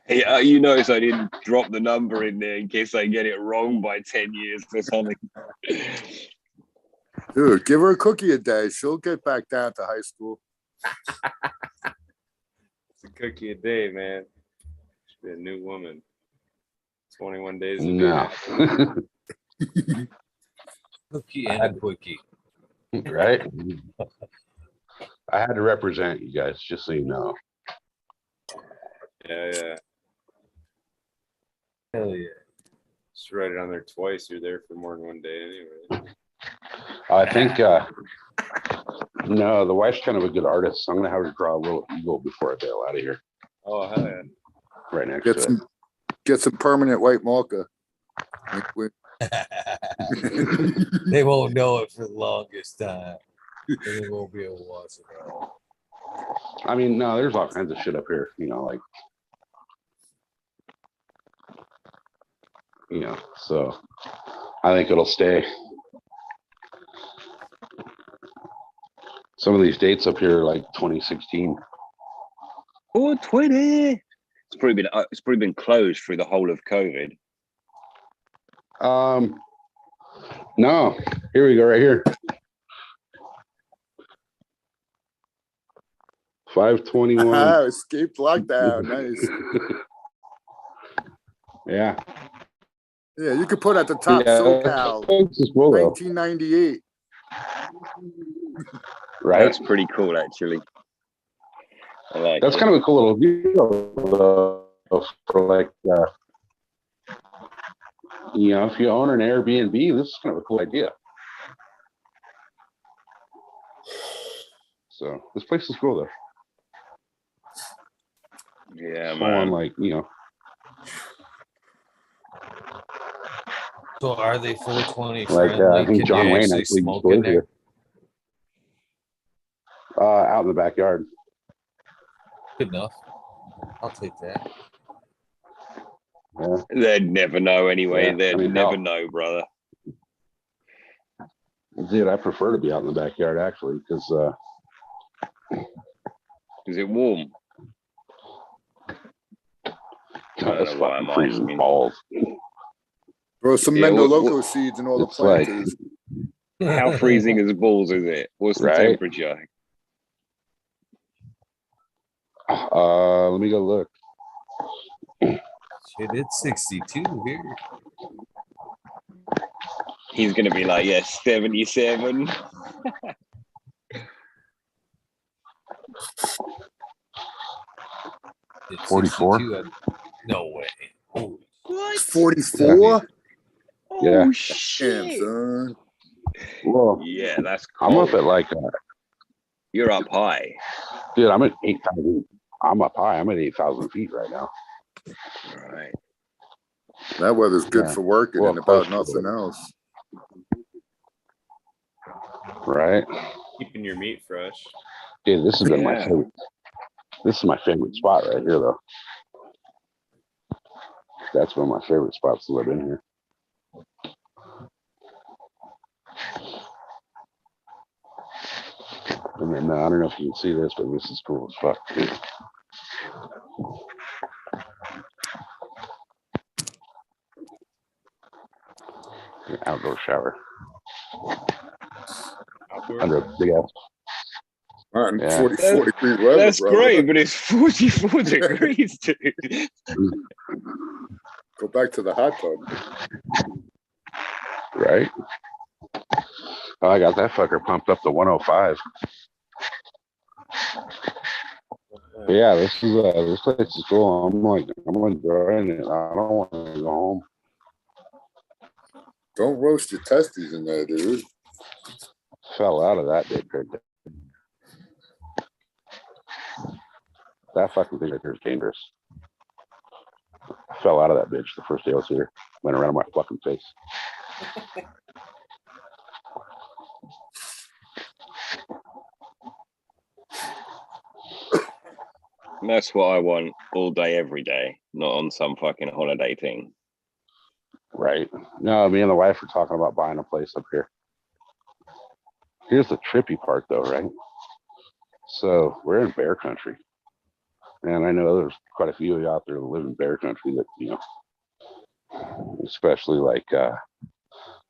Yeah, you notice I didn't drop the number in there in case I get it wrong by 10 years or something. Dude, give her a cookie a day. She'll get back down to high school. It's a cookie a day, man. She'll be a new woman. 21 days a day. No. Cookie and a quickie. Right? I had to represent you guys, just so you know. Yeah. Hell yeah. Just write it on there twice. You're there for more than one day anyway. I think no, the wife's kind of a good artist, so I'm gonna have her draw a little eagle before I bail out of here. Oh hell yeah! Right next Get to some get some permanent white marker. They won't know it for the longest time. And they won't be able to watch it all. I mean, no, there's all kinds of shit up here, like, so I think it'll stay. Some of these dates up here are like 2016. Oh, 20. It's probably been closed through the whole of COVID. No, here we go, right here. 5/21. Escaped lockdown. Nice. Yeah. Yeah, you could put at the top SoCal, Cool, 1998. Right. That's pretty cool, actually. I like That's it. kind of a cool little deal for like, if you own an Airbnb, this is kind of a cool idea. So this place is cool though. Yeah, Full man. on, like, So are they 420 like friendly? I think Can John you Wayne actually actually used smoke to in live there? here. Out in the backyard. Good enough. I'll take that. Yeah. They'd never know anyway. Yeah, They'd I mean, never hell. know, brother. Dude, I prefer to be out in the backyard actually, because Is it warm? it's know why I'm fucking freezing asking. balls. Throw some Yeah, Mendo what- Loco seeds in all the It's like- planters. How freezing is balls is it? What's the Right? temperature? Let me go look. Shit, it's 62 here. He's gonna be like, yeah, 77. It's 44? 62. No way. Holy What? 44? Yeah. Oh Damn, shit! son. Well, Yeah, that's I'm cold. up at like, You're up high. dude, I'm at 8,000. I'm up high. I'm at 8,000 feet right now. Right. That weather's good Yeah. for working Well, and about close to nothing else. Right? Keeping your meat fresh. Dude, this has been my Yeah. favorite. This is my favorite spot right here, though. That's one of my favorite spots to live in here. And then I don't know if you can see this, but this is cool as fuck. An outdoor shower Outdoor. under a big ass. Man, Yeah. 44 degree weather, That's brother. great, but it's 44 degrees, dude. Go back to the hot tub. Right? Oh, I got that fucker pumped up to 105. But yeah, this place is cool. I'm enjoying it. I don't want to go home. Don't roast your testes in there, dude. Fell out of that bitch right there. That fucking thing right there is dangerous. I fell out of that bitch the first day I was here. Went around my fucking face. And that's what I want all day, every day, not on some fucking holiday thing. Right. No, me and the wife were talking about buying a place up here. Here's the trippy part though, right? So we're in bear country. And I know there's quite a few of you out there that live in bear country that, especially like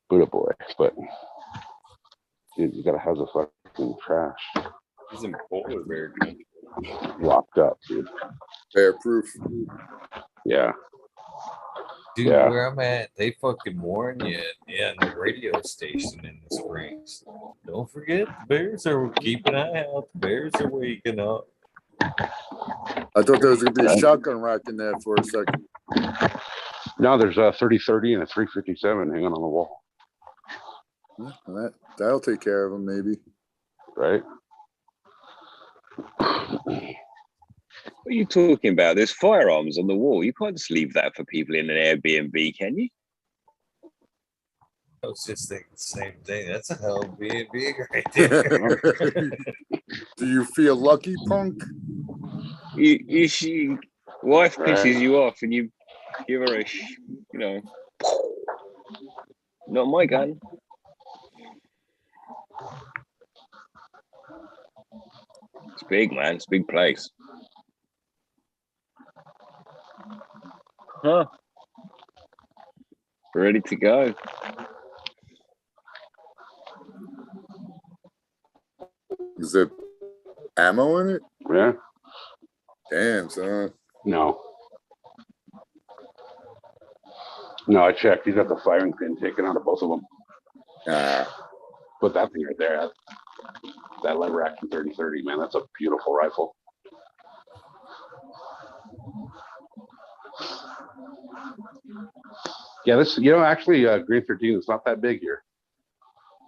Buddha Boy, but dude, you gotta have the fucking trash He's in polar bear country. locked up, dude. Bear proof. Yeah. Dude, Yeah. where I'm at, they fucking warn you in the radio station in the springs. Don't forget, the bears are keep an eye out. The bears are waking up. I thought there was gonna be a shotgun rack in there for a second. No, there's a 3030 and a 357 hanging on the wall. That'll take care of them, maybe. Right? What are you talking about? There's firearms on the wall. You can't just leave that for people in an Airbnb, can you? I was just thinking the same thing. That's a hell of a B&B right there. Do you feel lucky, punk? She wife pisses you off and you give her a, not my gun. It's big, man. It's a big place. Huh? Ready to go. Is there ammo in it? Yeah. Damn, son. No. No, I checked. He's got the firing pin taken out of both of them. Put that thing right there. That lever action 3030, man. That's a beautiful rifle. Yeah, this, actually, Green 13 is not that big here.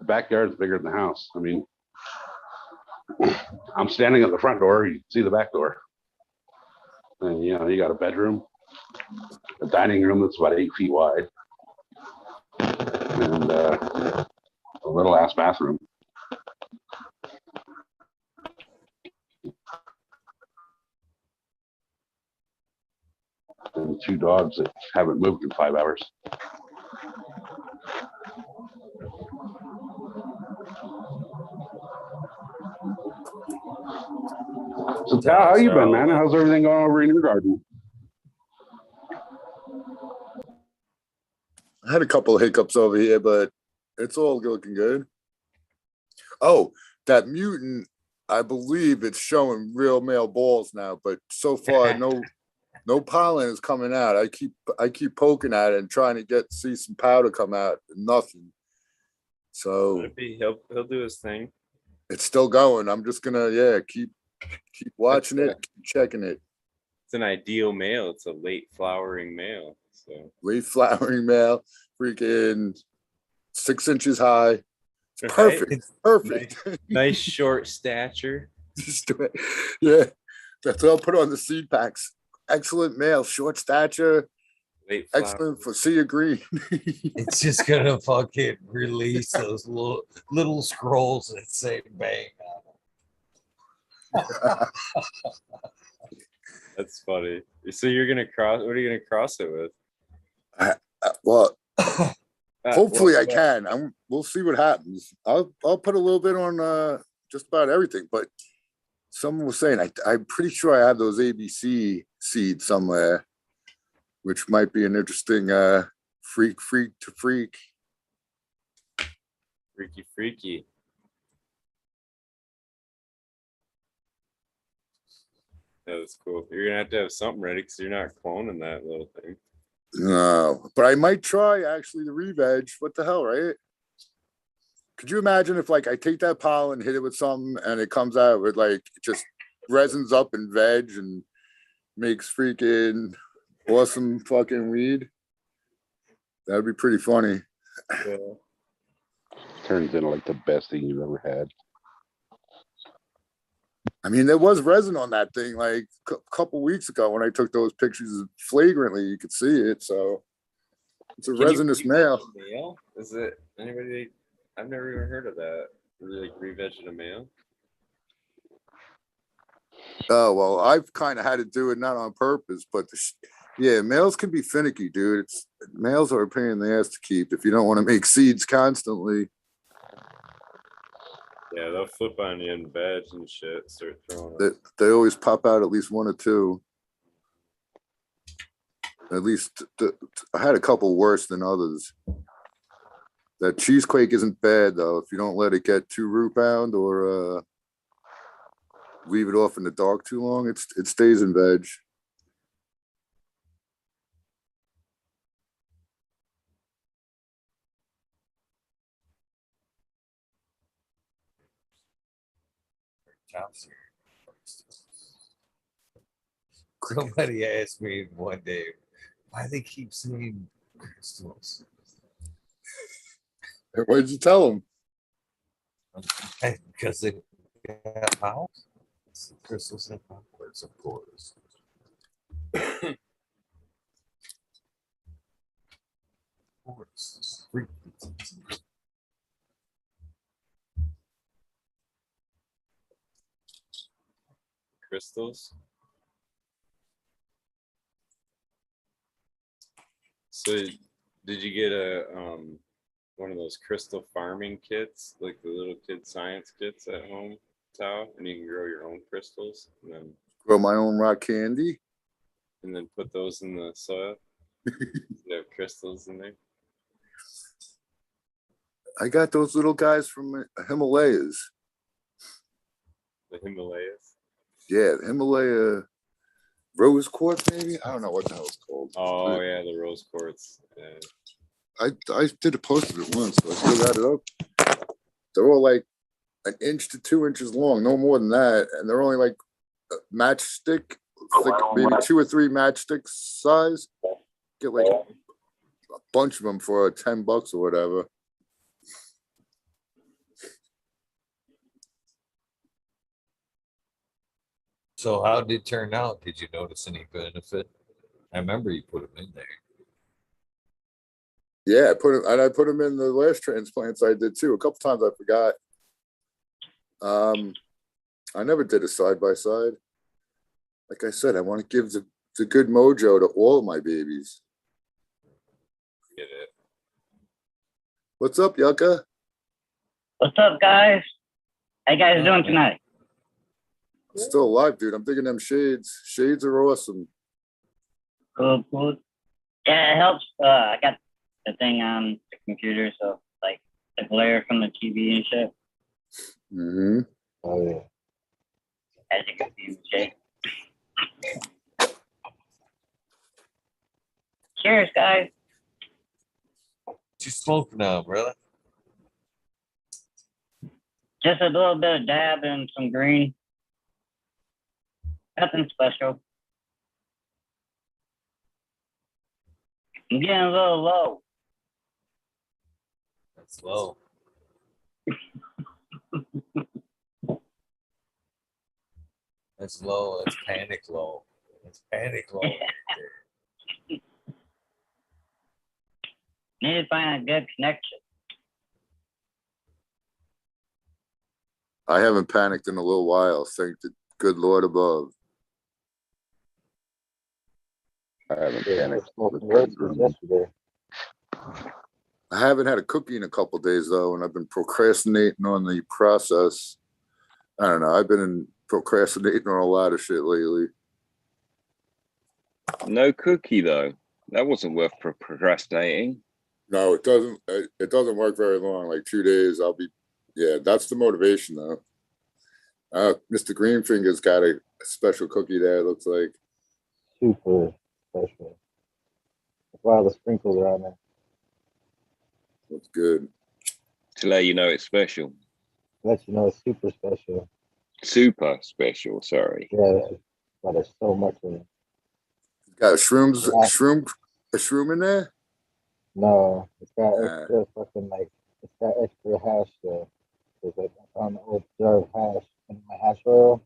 The backyard is bigger than the house. I mean, I'm standing at the front door. You can see the back door. And, you got a bedroom, a dining room that's about 8 feet wide, and a little ass bathroom. And 2 dogs that haven't moved in 5 hours. So, Tal, how you been, man? How's everything going over in your garden? I had a couple of hiccups over here, but it's all looking good. Oh, that mutant, I believe it's showing real male balls now, but so far no pollen is coming out. I keep poking at it and trying to see some powder come out. Nothing. So he'll do his thing. It's still going. I'm just gonna keep watching it, keep checking it. It's an ideal male. It's a late flowering male. So late flowering male, freaking 6 inches high. It's perfect. It's perfect. Nice short stature. Yeah, that's what I'll put on the seed packs. Excellent male, short stature. Excellent for sea of green. It's just gonna fucking release those little scrolls that say bang on them. That's funny. So you're gonna cross? What are you gonna cross it with? Hopefully I can. We'll see what happens. I'll put a little bit on just about everything. But someone was saying I'm pretty sure I have those ABC seeds somewhere, which might be an interesting freak to freak. Freaky. That's cool. You're gonna have to have something ready because you're not cloning that little thing. No, but I might try actually the re-veg. What the hell, right? Could you imagine if I take that pollen, hit it with something, and it comes out with just resins up in veg and makes freaking awesome fucking weed? That'd be pretty funny. Yeah. Turns into the best thing you've ever had. I mean, there was resin on that thing a couple weeks ago when I took those pictures flagrantly. You could see it. So it's a resinous male. Is it anybody? I've never even heard of that. Re-vegging a male. Oh, well, I've kind of had to do it not on purpose, but males can be finicky, dude. Males are a pain in the ass to keep if you don't want to make seeds constantly. Yeah, they'll flip on you in veg and shit. Start throwing. They always pop out at least 1 or 2. At least I had a couple worse than others. That cheesequake isn't bad though if you don't let it get too root bound or leave it off in the dark too long. It stays in veg. Somebody asked me one day, Why they keep saying crystals? What did you tell him? Because they got house. Crystals and powers, of course. Of course. Crystals. So did you get a one of those crystal farming kits, like the little kid science kits at home, Tao? And you can grow your own crystals Grow my own rock candy. and then put those in the soil. You have crystals in there. I got those little guys from Himalayas. The Himalayas. Yeah, the Himalaya rose quartz, maybe. I don't know what the hell it's called. Oh yeah, the rose quartz. I did a post of it once, so I still got it up. They're all like 1 inch to 2 inches long, no more than that, and they're only like a matchstick, like maybe 2 or 3 matchsticks size. Get like a bunch of them for $10 or whatever. So how did it turn out? Did you notice any benefit? I remember you put them in there. Yeah, I put them in the last transplants I did too. A couple times I forgot. I never did a side by side. Like I said, I want to give the good mojo to all of my babies. Get it. What's up, Yucca? What's up, guys? How you guys doing tonight? Still alive, dude. I'm digging them shades. Shades are awesome. Cool, cool. Yeah, it helps. I got the thing on the computer, so like the glare from the TV and shit. Mm-hmm. Oh yeah. As you can see in the shade. Cheers, guys. What you smoking now, brother? Just a little bit of dab and some green. Nothing special. I'm getting a little low. That's low. That's low. That's panic low. That's panic low. Need to find a good connection. I haven't panicked in a little while. Thank the good Lord above. I haven't Yeah, panicked. yesterday. I haven't had a cookie in a couple days though, and I've been procrastinating on the process. I don't know. I've been procrastinating on a lot of shit lately. No cookie though. That wasn't worth procrastinating. No, it doesn't. It doesn't work very long. Like 2 days, I'll be. Yeah, that's the motivation though. Mr. Greenfinger's got a special cookie there. It looks like. Super special. That's why all the sprinkles are on there. Looks good. To let you know it's special. Let you know it's super special. Super special, sorry. Yeah, but there's so much in it. Got a shroom in there. No, it's got extra fucking like it's got extra hash there. There's like I found an old jar of hash in my hash oil.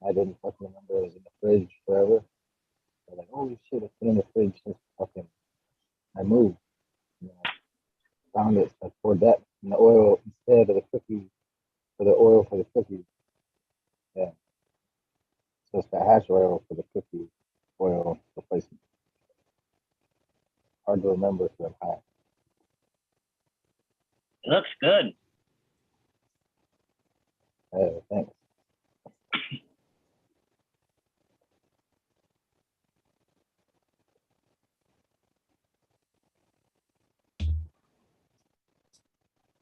I didn't fucking remember it was in the fridge forever. I was like, holy shit, it's been in the fridge since fucking I moved. You know, found it. I poured that in the oil instead of the cookies for the oil for the cookies. Yeah. So it's got hash oil for the cookie oil replacement. Hard to remember if I'm high. It looks good. Hey, thanks.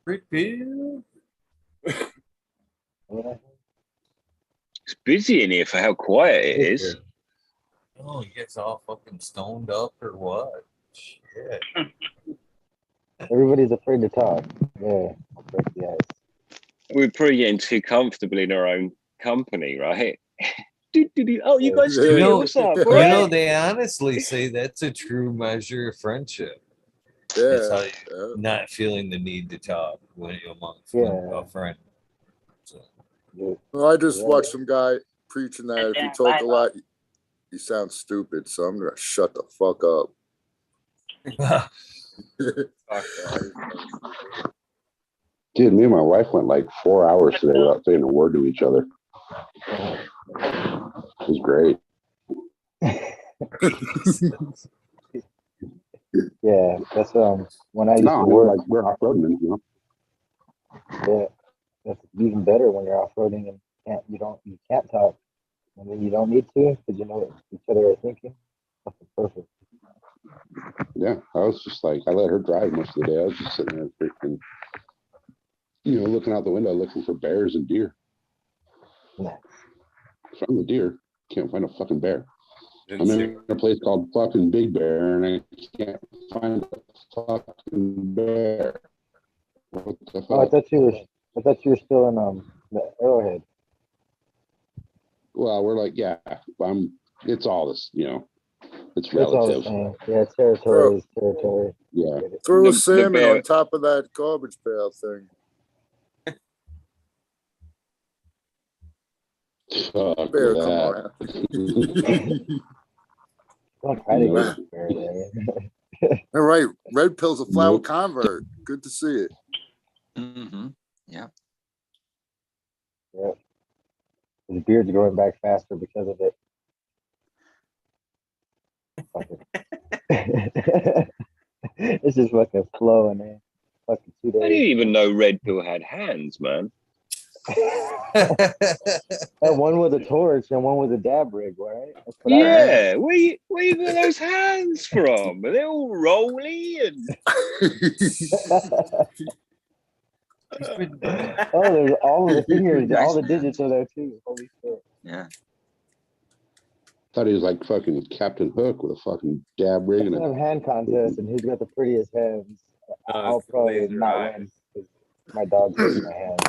Repeal. It's busy in here for how quiet it is. Oh, you guys all fucking stoned up or what? Shit. Everybody's afraid to talk. Yeah, break the ice. We're probably getting too comfortable in our own company, right? Oh, you guys still You here? know- What's up? You All right? know, they honestly say that's a true measure of friendship. It's how Yeah. you not feeling the need to talk when you're amongst Yeah. a friend. So. Yeah. Well, I just Yeah. watched some guy preaching that if you talk a lot, you sound stupid. So I'm gonna shut the fuck up. Fuck that. Dude, me and my wife went like 4 hours today without saying a word to each other. It was great. Yeah, that's when I used No, to I mean, work. like we're off-roading, you know. Yeah, that's even better when you're off-roading and you can't talk, and then you don't need to because you know what each other are thinking. That's perfect. Yeah, I was just like, I let her drive most of the day. I was just sitting there freaking, you know, looking out the window, looking for bears and deer. Nice. Found the deer, can't find a fucking bear. Didn't I'm see in a place called fucking Big Bear, and I can't find a fucking bear. What the Oh, I fuck? thought you were still in the Arrowhead. Well, we're like, yeah, it's all this, you know, it's It's all the relative. same. Yeah, territory is territory. Yeah. Get it. Throw a The salmon bear- on top of that garbage pail thing. Fuck Bear, come that. on. Don't try to Nope. get it there. All right, Red Pill's a flower Nope. convert. Good to see it. Mm-hmm. Yeah. Yeah. His beard's growing back faster because of it. It's just fucking flowing, man. Fucking 2 I didn't days. even know Red Pill had hands, man. And one with a torch and one with a dab rig, right? That's what I heard. Yeah, where you got those hands from? Are they all rolly and Oh, there's all of the fingers, all the digits are there too. Holy shit. Yeah. Thought he was like fucking Captain Hook with a fucking dab rig and Let's have a. hand contest, and who's got the prettiest hands? I'll it's the probably laser not eye. win because my dog hates my hands.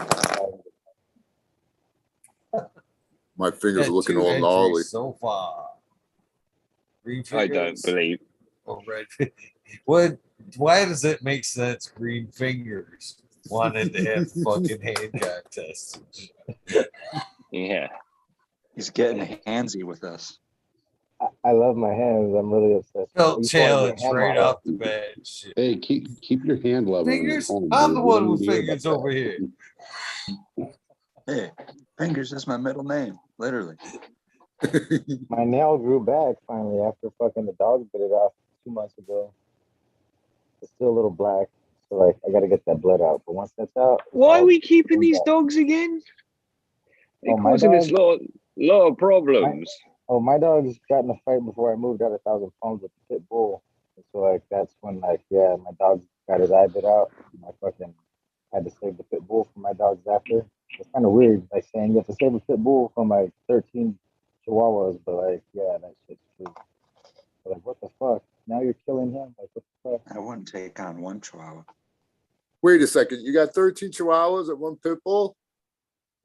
My fingers are looking 2 all entries gnarly. so far. Green I don't fingers believe. or red. What? Why does it make sense? Green fingers wanted to have fucking hand contests. Yeah. He's getting handsy with us. I love my hands. I'm really obsessed. I Felt used to wanna be a challenge hand right model. off the bat. Shit. Hey, keep your hand leveling at Fingers? home. I'm dude. the We one don't with need to hear fingers about over that. here. Hey, Fingers is my middle name, literally. My nail grew back finally after fucking the dog bit it off 2 months ago. It's still a little black, so like I gotta get that blood out. But once that's out, it's Why are all we keeping cleaned these up. dogs again? They're Oh, my causing us dog? lot of problems. Oh, my dog's got in a fight before I moved out 1,000 pounds with the pit bull. And so like that's when like yeah, my dog got his eye bit out. And I fucking had to save the pit bull for my dogs after. It's kind of weird, like saying you have to save a pit bull from like 13 chihuahuas, but like yeah, that shit's true. But like what the fuck? Now you're killing him? Like what the fuck? I wouldn't take on one chihuahua. Wait a second. You got 13 chihuahuas at one pit bull?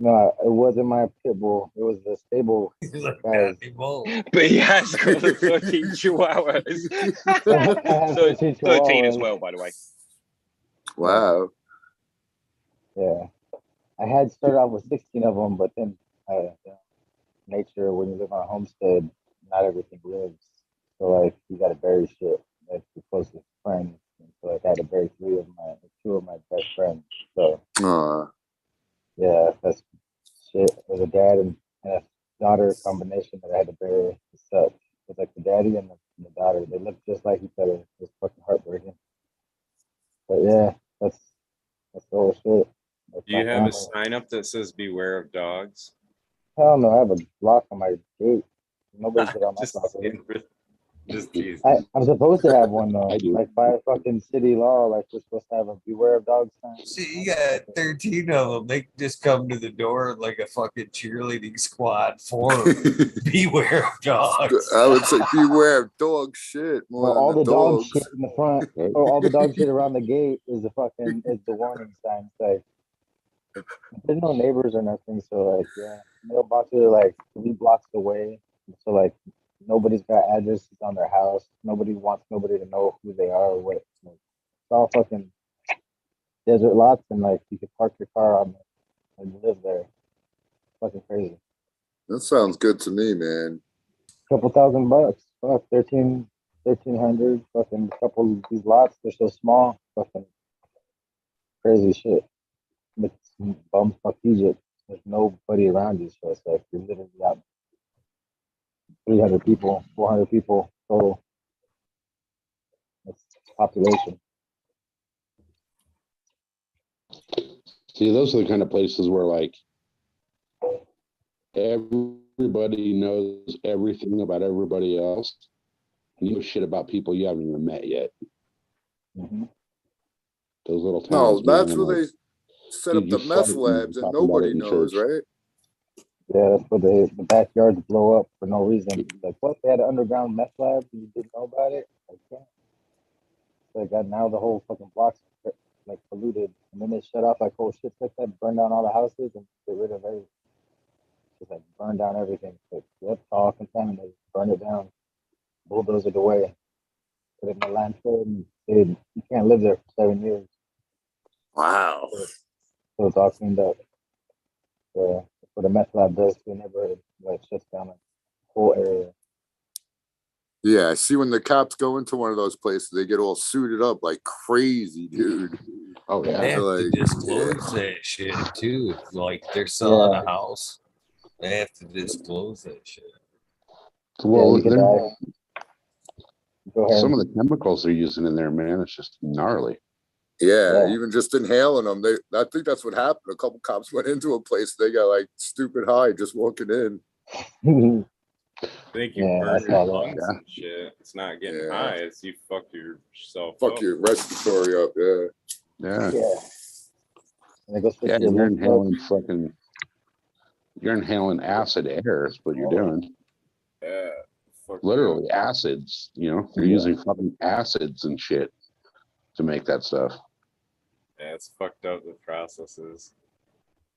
No, it wasn't my pit bull. It was the stable. He's like, Guys. "Daddy bull." But he has got the 13 chihuahuas. I have 13 13 as chihuahuas. well, by the way. Wow. Yeah, I had started off with 16 of them, but then nature, when you live on a homestead, not everything lives. So like you got to bury shit. Like your closest friends. And so like I had to bury two of my best friends. So yeah, that's shit. There's a dad and a daughter combination that I had to bury. It sucked. It's like the daddy and the daughter. They look just like each other. It's fucking heartbreaking. But yeah, that's the whole shit. That's Do you my have a family. sign up that says "Beware of dogs"? Hell no, I have a block on my gate. Nobody's been on my Just property. just teasing. I'm supposed to have one though. I do. Like by fucking city law, like we're supposed to have a beware of dogs sign. See, you got 13 of them. They just come to the door like a fucking cheerleading squad for 'em. Beware of dogs. I would say beware of dog shit more Well, than all the dog dogs. shit in the front, Right? or all the dog shit around the gate is the warning sign. It's like there's no neighbors or nothing, so like yeah, mailboxes are like 3 blocks away. So like nobody's got addresses on their house. Nobody wants nobody to know who they are or what. Like, it's all fucking desert lots, and like you could park your car on them and live there. Fucking crazy. That sounds good to me, man. Couple $1,000. Fuck, 1,300. Fucking couple of these lots, they're so small. Fucking crazy shit. It's bumfuck Egypt. There's nobody around you, so it's like you're literally out 300 people, 400 people total. That's population. See, those are the kind of places where like everybody knows everything about everybody else. And you know shit about people you haven't even met yet. Mm-hmm. Those little towns. No, that's man, where like, they set dude, up the you meth fight and labs talk and about nobody it in knows, church. right? Yeah, that's where the backyards blow up for no reason. Like, what? They had an underground meth lab and you didn't know about it? Like, yeah. So like, now the whole fucking block's like polluted. And then they shut off like whole shit like that, burn down all the houses and get rid of everything. Just like burn down everything. Like, yep, all contaminated. Burn it down. Bulldoze it away. Put it in the landfill and dude, you can't live there for 7 years. Wow. So it's all cleaned up. So what the meth lab does to the neighborhood, like shuts down the whole area. Yeah, I see when the cops go into one of those places, they get all suited up like crazy, dude. Oh They yeah. have to Like, disclose that shit too. If like they're selling Yeah. a house, they have to disclose that shit. Well, you could die. Go ahead. some of the chemicals they're using in there, man, it's just gnarly. Yeah, Yeah. even just inhaling them. I think that's what happened. A couple cops went into a place, they got like stupid high just walking in. I think you Yeah, burn I your saw that. lungs and shit. It's not getting Yeah. high. It's you fuck yourself Fuck up. your respiratory up, yeah. Yeah. Yeah. And it goes Yeah, to your you're lymph nodes. you're inhaling acid air is what you're doing. Yeah. Fuck Literally acids, you know, they're Yeah. using fucking acids and shit to make that stuff. Yeah, it's fucked up, the processes.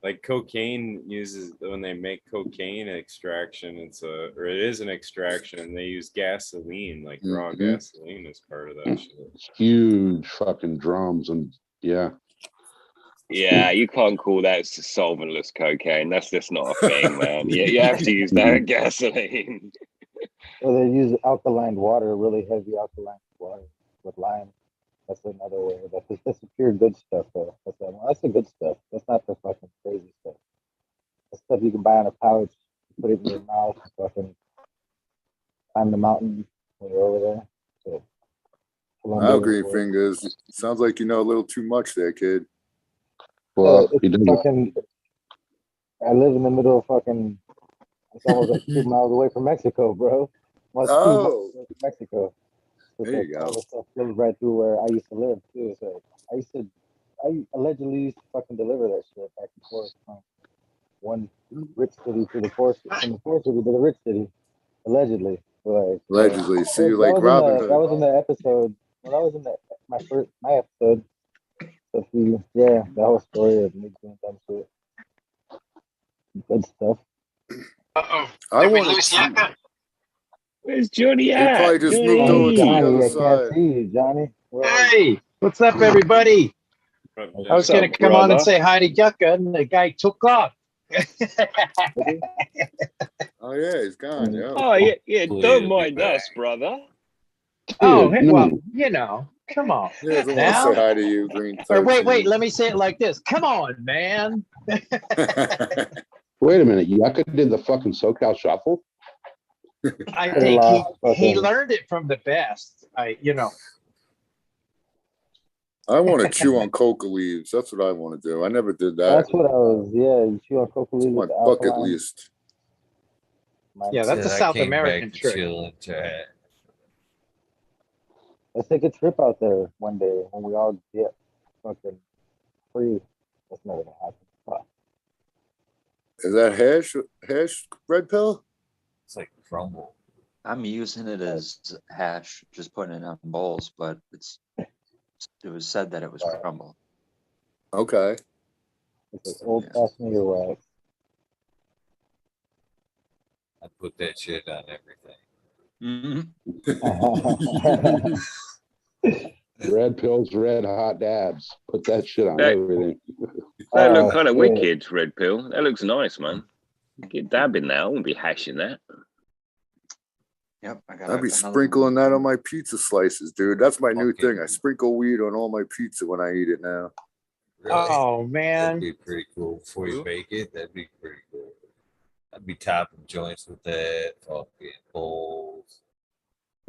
Like cocaine uses, when they make cocaine extraction, it is an extraction. They use gasoline, like raw Mhm. gasoline as part of that shit. Huge fucking drums and yeah. Yeah, you can't call that solventless cocaine. That's just not a thing, man. You have to use that gasoline. Or they use alkaline water, really heavy alkaline water with lime. That's another way. That's the pure good stuff, though. That's the good stuff. That's not the fucking crazy stuff. The stuff you can buy in a pouch, put it in your mouth, fucking climb the mountain when you're over there. So, Wow, Green Fingers. Sounds like you know a little too much there, kid. Well, it's he doesn't. fucking. I live in the middle of fucking. It's almost like 2 miles away from Mexico, bro. Well, it's 2 miles Oh, away from Mexico. So there you all go. this stuff goes right through where I used to live too. So I allegedly used to fucking deliver that shit back and forth from one rich city to the poor, from the poor city to the rich city, allegedly. Like, Allegedly. See, that like was Robin that Hood. was in the episode. Well, that was in my episode. So the whole story of me doing dumb shit, good stuff. Uh-oh. I Did we want lose to. Yakka? Where's Johnny He at? probably just moved Oh, over to the Johnny, other I can't side. see you, Johnny. Where are you? Hey, what's up, everybody? I was What's going up, to come on and brother? say hi to Yucca, and the guy took off. Oh, yeah, he's gone. Yeah. Oh, yeah, Hopefully don't he'll be mind back. us, brother. Oh, Dude, hey, no. well, you know, come on. He doesn't want to Now? say hi to you, Green Or 13. wait, let me say it like this. Come on, man. Wait a minute, Yucca did the fucking SoCal Shuffle? I Get a think lot, he fucking- learned it from the best. I want to chew on coca leaves. That's what I want to do. I never did that. That's what I was. Yeah, you chew on coca It's leaves my with the bucket alkaline. list. Yeah, that's a Said I South came American back to trick. chill and chat. Let's take a trip out there one day when we all get fucking free. That's never gonna happen. Fuck. Is that hash red pill? It's like crumble. I'm using it as hash, just putting it on bowls, but it was said that it was crumble. Okay. It's like old fashioned earwax. I put that shit on everything. Red pills, red hot dabs. Put that shit on That- everything. That Oh, look kind of shit. wicked, red pill. That looks nice, man. Get dabbing that. I won't be hashing that. Yep, I got. I'd be sprinkling that on my pizza slices, dude. That's my new thing. I sprinkle weed on all my pizza when I eat it now. Really? Oh That'd man. be pretty cool before you bake it. That'd be pretty cool. I'd be topping joints with that. Fucking bowls.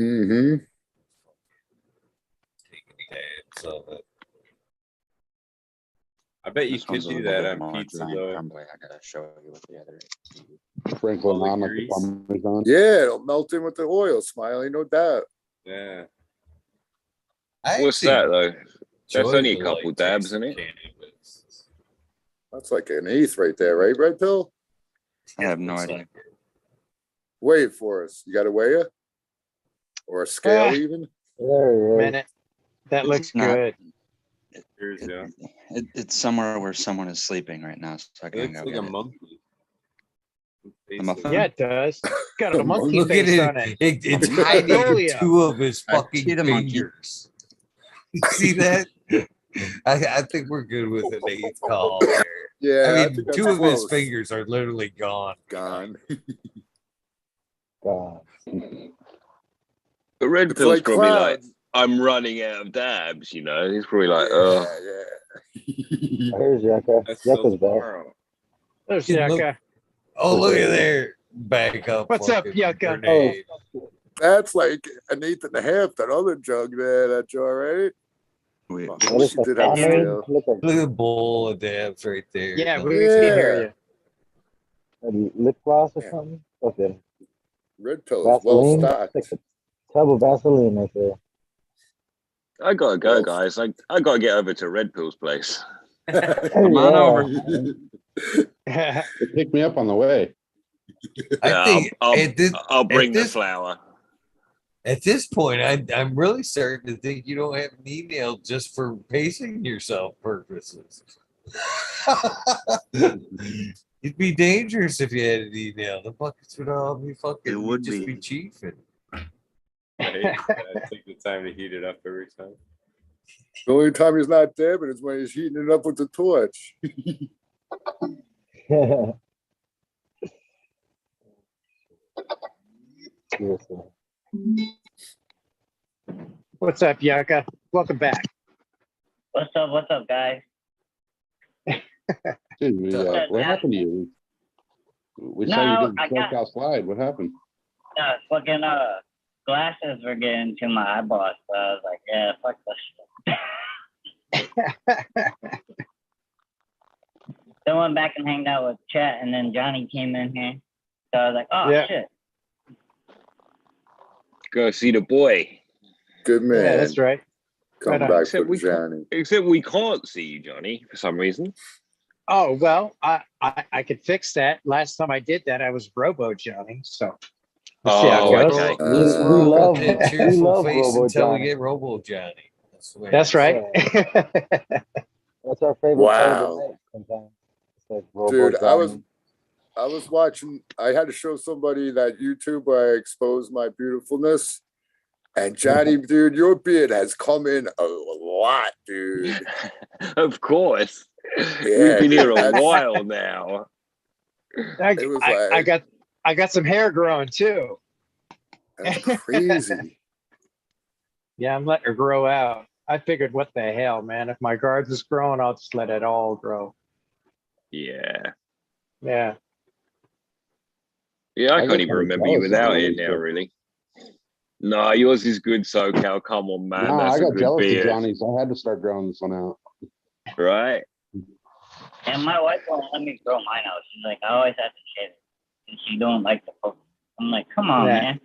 Mm-hmm. Taking tabs of it. I bet you This could one's a do little that bit on more pizza giant though. crumbly. I gotta show you what the other. Sprinkling All the on like the grease. Parmesan. Yeah, it'll melt in with the oil, Smiley, no doubt. Yeah. I What's actually that though? That's enjoy only a the, couple like, dabs, taste isn't of it? cannabis. That's like an eighth right there, right, Red Pill? I have no Looks idea. like it. Weigh it for us. You got to weigh it? Or a scale Ah. even? There he is. Minute. That looks It's not- good. Here's yeah. It's somewhere where someone is sleeping right now, so I It can't looks go like a get it. monkey. muffin? Yeah, it does. Got a monkey Look at face it. on it. It's Yeah. hiding Magnolia. two of his I fucking see the monkey. fingers. You see that? I think we're good with an eighth call there. Yeah, I think mean, that's two of his close. fingers are literally gone. Gone. God. But red It's pill's like probably like, clouds. I'm running out of dabs, you know. He's probably like, Yeah, oh, yeah. Here's Yucca. That's still Yucca's back. tomorrow. There's Look- Yucca. Oh, look at there. Back up. What's up, fucking Yucca? grenade. That's like an eighth and a half, that other jug there, that jar, right? We, Oh, What is she the did have a family? scale. Look at Look at the bowl of dabs right there. Yeah, Look. we can hear you. a lip gloss or Yeah. something. Fucking Red pill is well Vaseline. stocked. Like a tub of Vaseline right there. I gotta go, Well, guys. I gotta get over to Red Pill's place. Come on over. Pick me up on the way. I Yeah, think I'll bring the this- flour. at this point, I'm really starting to think you don't have an email just for pacing yourself purposes. It'd be dangerous if you had an email. The buckets would all be fucking. It would you'd just be. be chiefing. I hate that. I take the time to heat it up every time. The only time he's not dabbing is when he's heating it up with the torch. Seriously. What's up, Yucca? Welcome back. What's up, guys? Dude, what happened to you? We saw No, you did I the got- smokehouse slide. What happened? Fucking glasses were getting to my eyeballs, so I was like, yeah, fuck this shit. Then went back and hanged out with Chet, and then Johnny came in here. So I was like, oh Yeah. shit. Go see the boy. Good man. Yeah, that's right. Come Right on. back Except for we Johnny. Except we can't see you, Johnny, for some reason. Oh well, I could fix that. Last time I did that, I was Robo Johnny. So we'll see how Oh, it goes. okay. Let's We roll love- with that we cheerful love face Robo until we Johnny. get Robo Johnny. That's, the way That's it is. right. That's our favorite part of Wow. the night sometimes. It's like Robo Dude, Johnny. I was watching, I had to show somebody that YouTube where I exposed my beautifulness. And Johnny, dude, your beard has come in a lot, dude. Of course. Yeah, We've been here a that's- while now. It was I got some hair growing too. That's crazy. Yeah, I'm letting her grow out. I figured, what the hell, man? If my guards is growing, I'll just let it all grow. Yeah. Yeah. Yeah, I I can't get even kinda remember you jealous of without Johnny, it now, so- really. No, yours is good, SoCal. Come on, man. Nah, That's I a got good jealous of beard. Johnny, so I had to start growing this one out. Right? And my wife won't let me grow mine out. She's like, I always have to shave it. And she don't like the focus. I'm like, come on, Yeah. man.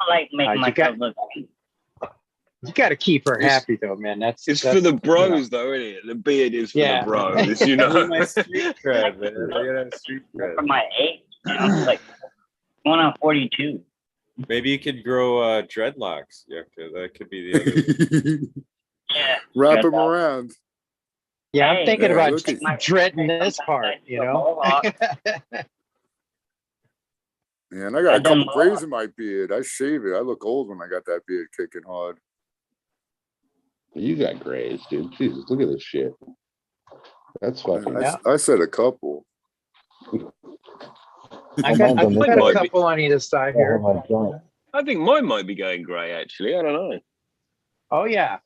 I like making You myself got- look You got to keep her It's- happy though, man. That's It's that's, for the you know. bros, though, isn't it? The beard is for Yeah. the bros, you know? Look at my street cred, man. Look at that street for cred. my age. I'm like going on 42. Maybe you could grow dreadlocks. Yeah, that could be the other. Yeah. Wrap him Dreadlocks. around. Yeah, I'm Hey, thinking yeah, about look at- Like, my- dreading this sometimes part, I you do a know? mohawk. Man, I got a I've done couple more. grays in my beard. I shave it. I look old when I got that beard kicking hard. You got grays, dude. Jesus, look at this shit. That's fucking. I said a couple. I got Mine's on this a side. couple on either side Yeah, here. my joint. I think mine might be going grey, actually. I don't know. Oh yeah.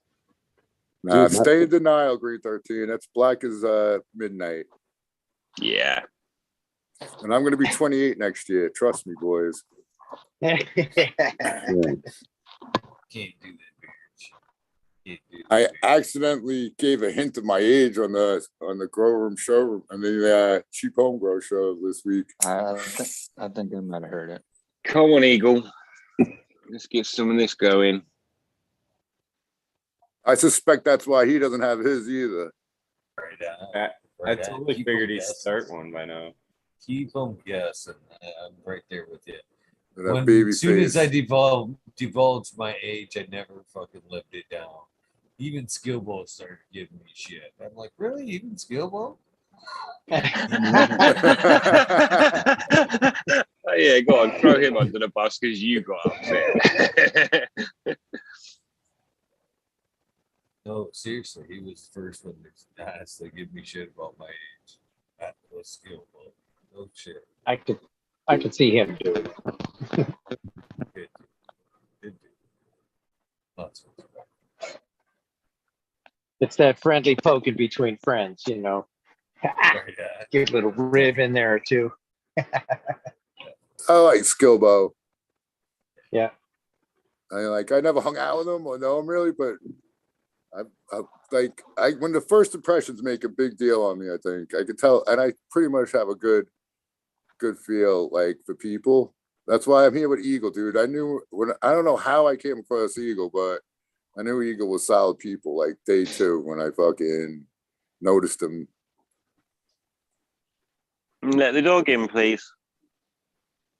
Nah, Dude, my- stay in denial, Green 13. That's black as midnight. Yeah. And I'm gonna be 28 next year. Trust me, boys. Yeah. Can't do that, bitch. Can't do that, I bitch. accidentally gave a hint of my age on the grow room showroom and the cheap home grow show this week. I think I might have heard it. Come on, Eagle. Let's get some of this going. I suspect that's why he doesn't have his either. Right on. I Right on. totally Keep figured 'em he'd guessing. start one by now. Keep them guessing. I'm right there with you. And that When, baby as soon face. as I divulged my age, I never fucking lived it down. Even Skillbo started giving me shit. I'm like, really? Even Skillbo? Oh, yeah, go on, throw him under the bus because you got upset. No, seriously, he was the first one to honestly give me shit about my age. That was Skillbo. No shit. I could see him do it. Good dude. Good dude. Lots of respect. It's that friendly poking between friends, you know. Right, Give a little rib in there too. I like Skillbo. Yeah. I never hung out with him or know him really, but when the first impressions make a big deal on me, I think I could tell, and I pretty much have a good feel like for people. That's why I'm here with Eagle, dude. I don't know how I came across Eagle, but I knew Eagle was solid people like day two when I fucking noticed him. Let the dog in, please.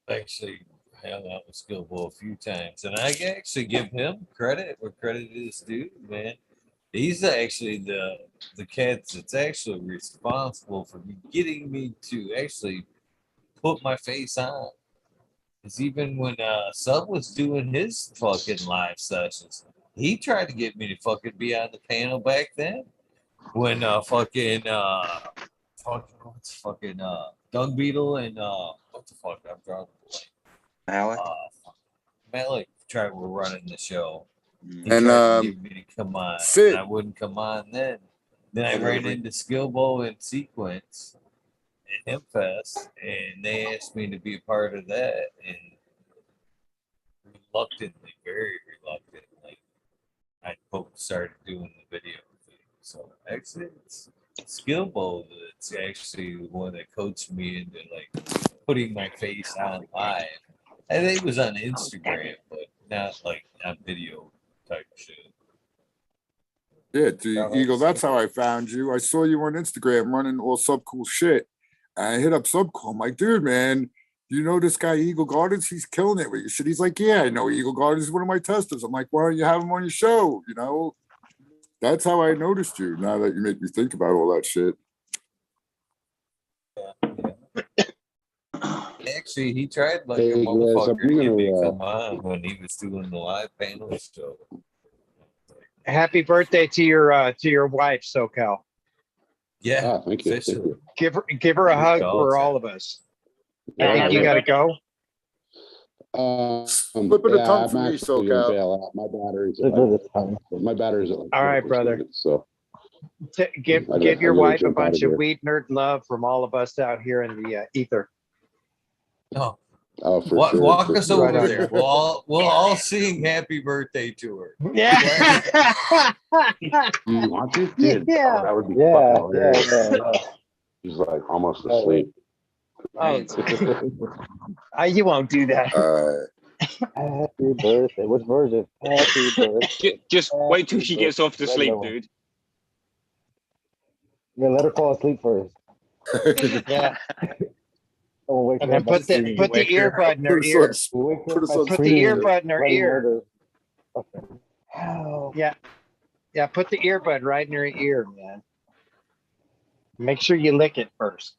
actually hung out with Skillbo a few times, and I can actually give him credit where credit is due, man. He's actually the cat that's actually responsible for getting me to actually put my face on. Because even when Sub was doing his fucking live sessions, he tried to get me to fucking be on the panel back then. When Dung Beetle and what the fuck, I'm drawing a blank. Alec? Malik were running the show. He And, tried to get me to come on. Sid. And I wouldn't come on then. Then I ran into Skillbo and Sequence at Hempfest, and they asked me to be a part of that. And reluctantly, very reluctantly, I started doing the video thing. So actually, it's Skillbo that's actually the one that coached me into like putting my face on live. I think it was on Instagram, but not like on video type shit. Yeah, dude, Eagle, that's how I found you. I saw you on Instagram running all sub cool shit. And I hit up sub cool. I'm like, dude, man, you know this guy Eagle Gardens? He's killing it with your shit. He's like, yeah, I know Eagle Gardens is one of my testers. I'm like, why don't you have him on your show? You know, that's how I noticed you. Now that you make me think about all that shit. Actually, he tried like Hey, a guys, motherfucker to get me to gonna, come on when he was doing the live panel show. Happy birthday to your wife, SoCal. Yeah, thank you. Thank officially. you. Give her a hug Good for call, all of us. Yeah, I think you gotta go. Flip of the tongue I'm for me, actually gonna SoCal. bail out. My battery's This is the time. at like All right, 4%, brother. So Give I gotta your wife a jump out bunch of of here. weed nerd love from all of us out here in the ether. No, for walk, sure. walk for us sure. Right over on there. We'll all sing happy birthday to her. Yeah. You want to? Dude, Yeah. that would be Yeah, fucking hilarious. yeah. He's like almost asleep. Oh, you won't do that. Happy birthday. Which version? Happy birthday. Just wait till she gets off to sleep, dude. Yeah, let her fall asleep first. Yeah. Oh, wake And her then up by put the screaming. earbud in her Put us ear. on- We'll wake her put up us by on Put the screaming, earbud in her bloody ear. murder. Okay. Ow. Yeah, put the earbud right in her ear, man. Make sure you lick it first.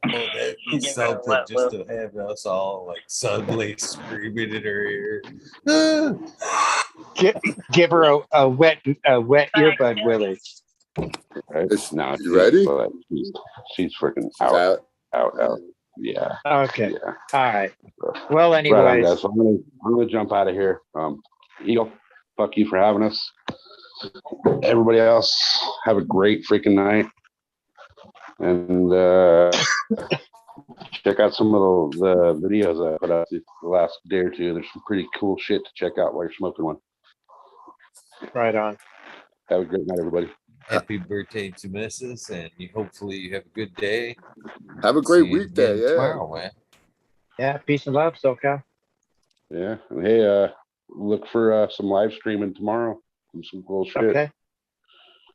Oh, that'd be Give it a something wet just lip. to have us all like suddenly screaming in her ear. Ah! Give her a wet earbud, Willie. Right? Is- No, you ready? but she's freaking She's out. out. Yeah. Okay. Yeah. All right. Well, Right on, anyways, guys. So I'm gonna jump out of here. Eagle, fuck you for having us. Everybody else, have a great freaking night. And check out some of the videos I put out the last day or two. There's some pretty cool shit to check out while you're smoking one. right on. Have a great night, everybody. Happy birthday to Mrs. And hopefully you have a good day. Have a See great you weekday. again Yeah. tomorrow, man. Yeah, peace and love, SoCal. Yeah. And hey, look for some live streaming tomorrow. Some cool shit. Okay.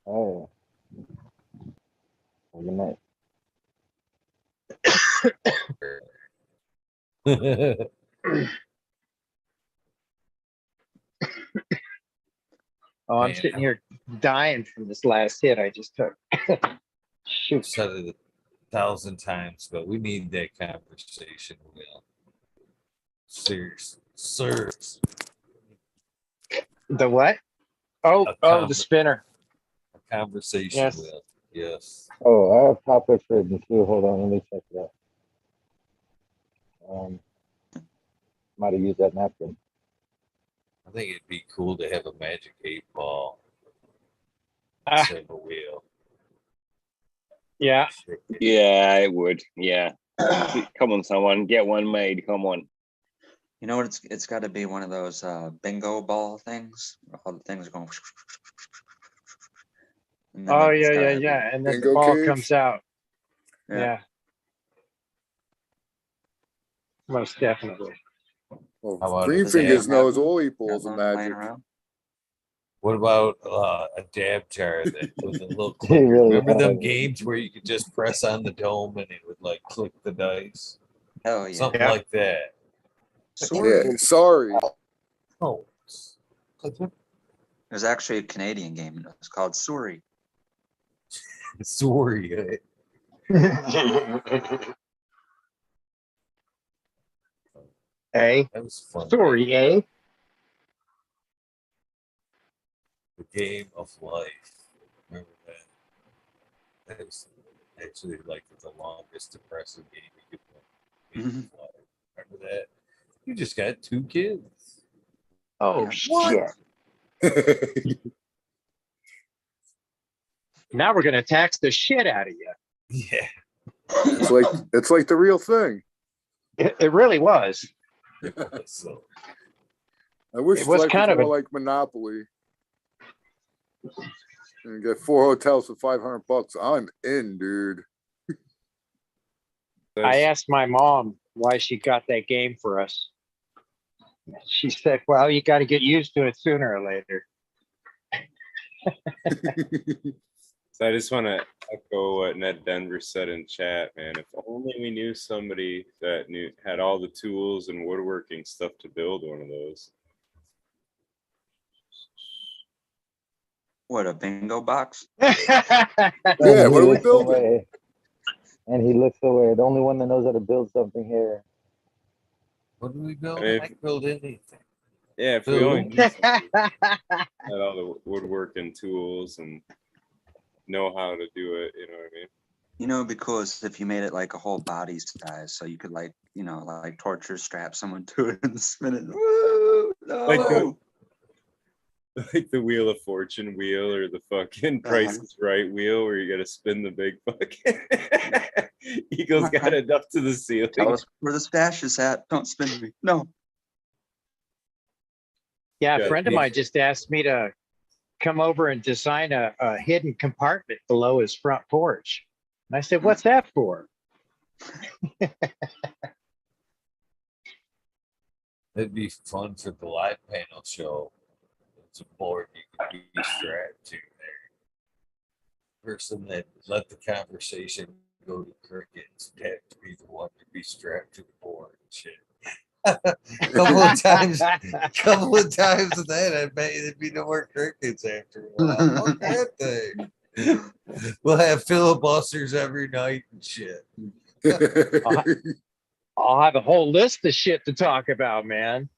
Oh. Good night. Oh, I'm Man. sitting here dying from this last hit I just took. Shoot. Said it 1,000 times, but we need that conversation, Will. Serious. The what? Oh, the spinner. A conversation, Yes. Will. Yes. Oh, I have topics written too. Hold on, let me check it out. Might have used that napkin. I think it'd be cool to have a magic 8-ball Ah, instead of a wheel. yeah. Yeah, it would. Yeah. Come on, someone, get one made. Come on. You know what? It's got to be one of those bingo ball things. All the things are going. And then Oh, it's yeah, gotta be- And then the Bingo ball cage? comes out. Yeah. Yeah. Most definitely. Well, How about Green a Fingers dab? knows all Got equals of one laying magic. around? What about a dab jar that with a little He clicker? really Remember them has. games where you could just press on the dome and it would like click the dice? Hell yeah. Something Yeah. like that. Sorry. Yeah, sorry. Oh. It was actually a Canadian game. It was called Sorry. Sorry. Hey, That was fun. sorry, eh? The game of life. Remember that? That was actually like the longest depressive game you could play. Game of life. Remember that? You just got 2 kids. Oh, Yeah. shit. Now we're going to tax the shit out of you. Yeah. It's like the real thing. It really was. So I wish It was life kind was of more like Monopoly. And get 4 hotels for $500. I'm in, dude. I asked my mom why she got that game for us. She said, well, you got to get used to it sooner or later. So I just want to echo what Ned Denver said in chat, man. If only we knew somebody that had all the tools and woodworking stuff to build one of those. What, a bingo box? Yeah, what are we building? Away. And he looks away. The only one that knows how to build something here. what do we build? I mean, I build anything. Yeah, if we Boom. only knew somebody that had all the woodworking tools and know how to do it, you know what I mean? You know, because if you made it like a whole body size, so you could like, you know, like torture strap someone to it and spin it. Woo, no. Like the Wheel of Fortune wheel or the fucking Price is Right wheel where you got to spin the big fucking. Eagle's got it up to the ceiling. Tell us where the stash is at. Don't spin me. No. Yeah, a Yeah, friend of yeah. mine just asked me to come over and design a hidden compartment below his front porch. And I said, what's that for? It'd be fun for the live panel show. It's a board you could be strapped to there. Person that let the conversation go to crickets would have to be the one to be strapped to the board and shit. couple of times of that, I bet there'd be no more crickets after a while. Fuck that thing. We'll have filibusters every night and shit. I'll have a whole list of shit to talk about, man.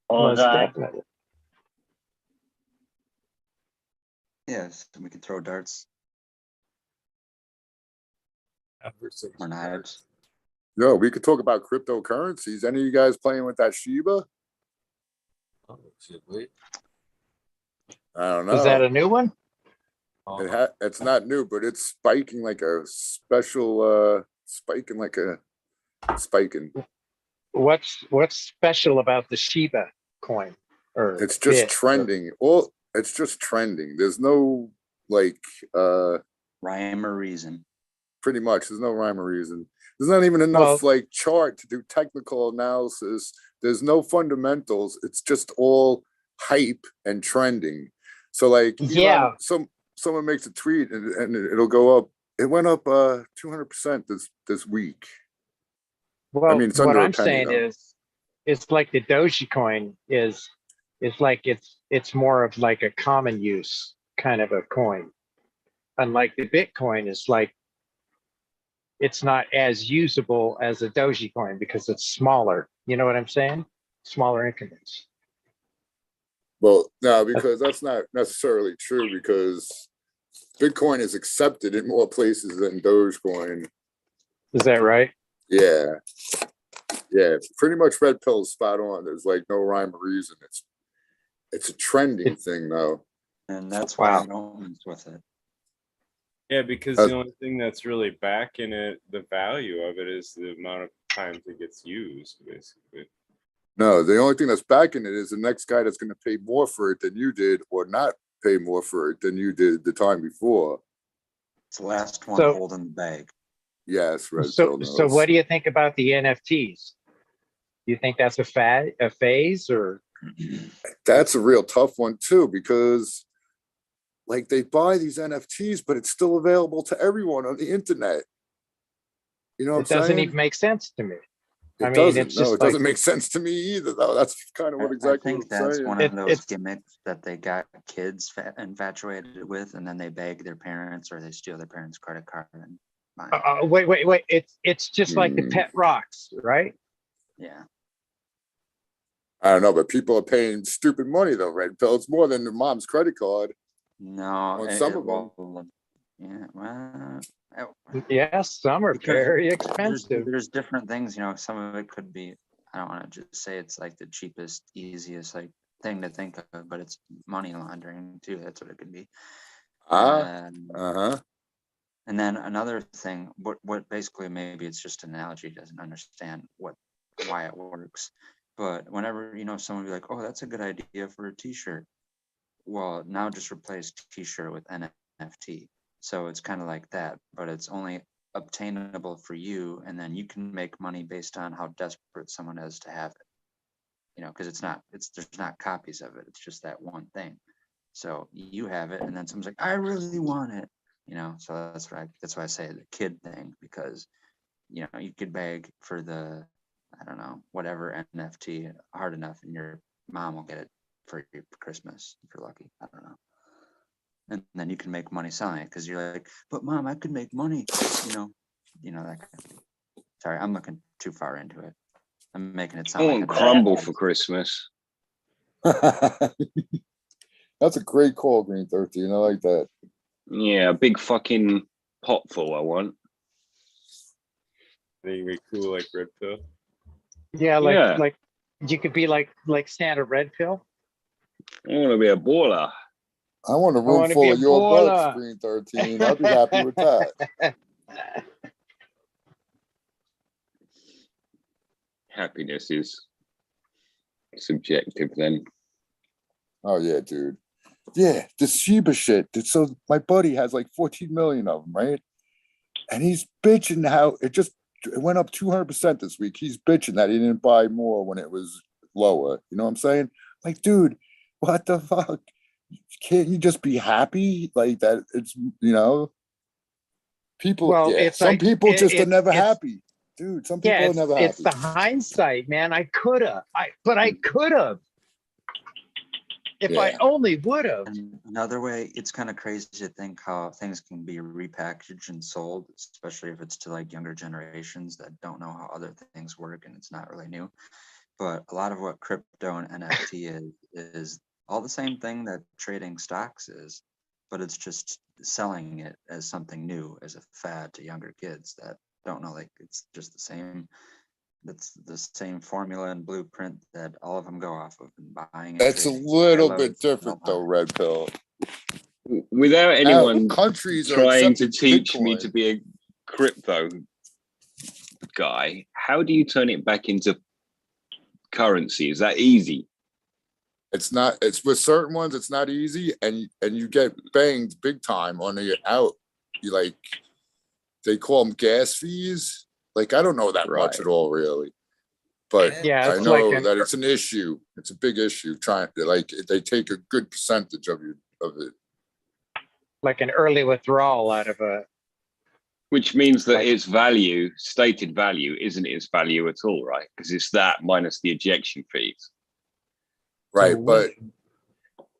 Most definitely. Yes, we can throw darts or knives. Yo, we could talk about cryptocurrencies. Any of you guys playing with that Shiba? Oh, shit, wait. I don't know. Is that a new one? It's not new, but it's spiking like a special spiking. What's special about the Shiba coin? Or It's just bit? trending. It's just trending. There's no like Rhyme or reason. pretty much there's no rhyme or reason. There's not even enough like chart to do technical analysis. There's no fundamentals. It's just all hype and trending. So like someone makes a tweet and it'll go up. It went up 200% this week. Well, I mean, it's what under a I'm penny, saying though. is, it's like the Dogecoin is like it's more of like a common use kind of a coin, unlike the Bitcoin is like it's not as usable as a Dogecoin because it's smaller. You know what I'm saying? Smaller increments. Well, no, because that's not necessarily true because Bitcoin is accepted in more places than Dogecoin. Is that right? Yeah. Yeah, pretty much red pill's spot on. There's like no rhyme or reason. It's a trending thing though. And that's why I don't mess with it. Yeah, because the only thing that's really backing it, the value of it, is the amount of times it gets used, basically. No, the only thing that's backing it is the next guy that's going to pay more for it than you did, or not pay more for it than you did the time before. It's the last one holding the bag. Yes, red So pill knows. what do you think about the NFTs? Do you think that's a phase, or? That's a real tough one too, because like they buy these NFTs, but it's still available to everyone on the internet. You know what I'm saying? It doesn't even make sense to me. It doesn't make sense to me either, though. That's kind of what exactly I think what I'm that's saying. one of those gimmicks that they got kids infatuated with, and then they beg their parents or they steal their parents' credit card and buy it. Wait. It's just like the pet rocks, right? Yeah. I don't know, but people are paying stupid money though, red pill. It's more than their mom's credit card. No, on some of them. Yeah, well, yes, some are very expensive. There's different things, you know. Some of it could be, I don't want to just say it's like the cheapest, easiest like thing to think of, but it's money laundering too. That's what it could be. And then another thing, what basically maybe it's just an analogy, doesn't understand why it works. But whenever, you know, someone be like, oh, that's a good idea for a t-shirt. Well, now just replace t-shirt with NFT. So it's kind of like that, but it's only obtainable for you. And then you can make money based on how desperate someone is to have it. You know, because there's not copies of it. It's just that one thing. So you have it, and then someone's like, I really want it. You know, so that's why I say the kid thing, because, you know, you could beg for the, I don't know, whatever NFT hard enough, and your mom will get it for you for Christmas if you're lucky. I don't know. And then you can make money selling it because you're like, but mom, I could make money. You know that kind of thing. Sorry, I'm looking too far into it. I'm making it sound I want crumble for Christmas. That's a great call, Green 13. I like that. Yeah, a big fucking pot full I want. Think it'd be cool like red pill. Yeah, like you could be like Santa Red Pill. I want to be a baller. I want a room full of your buds, Green 13. I'd be happy with that. Happiness is subjective then. Oh yeah, dude. Yeah, this Shiba shit. So my buddy has like 14 million of them, right? And he's bitching how it went up 200% this week. He's bitching that he didn't buy more when it was lower. You know what I'm saying? Like, dude, what the fuck? Can't you just be happy like that? It's, you know, people. Well, yeah, it's some like, people just are never happy, dude. Some people are never happy. It's the hindsight, man. I could have. If I only would have. And another way, it's kind of crazy to think how things can be repackaged and sold, especially if it's to like younger generations that don't know how other things work and it's not really new. But a lot of what crypto and NFT is all the same thing that trading stocks is, but it's just selling it as something new, as a fad to younger kids that don't know, like it's just the same. That's the same formula and blueprint that all of them go off of and buying. And That's a trading. little bit different though, Red Pill. Without anyone countries are trying to accepting teach me Bitcoin. to be a crypto guy, how do you turn it back into currency? Is that easy? It's not. It's with certain ones. It's not easy, and you get banged big time on the out. You like, they call them gas fees. Like, I don't know that much at all, really, but Yeah, I it's know like that it's an issue. It's a big issue. Trying to, like, they take a good percentage of it. like an early withdrawal out of a. Which means that Like- its value, stated value, isn't its value at all, right? Because it's that minus the ejection fees. Right, So but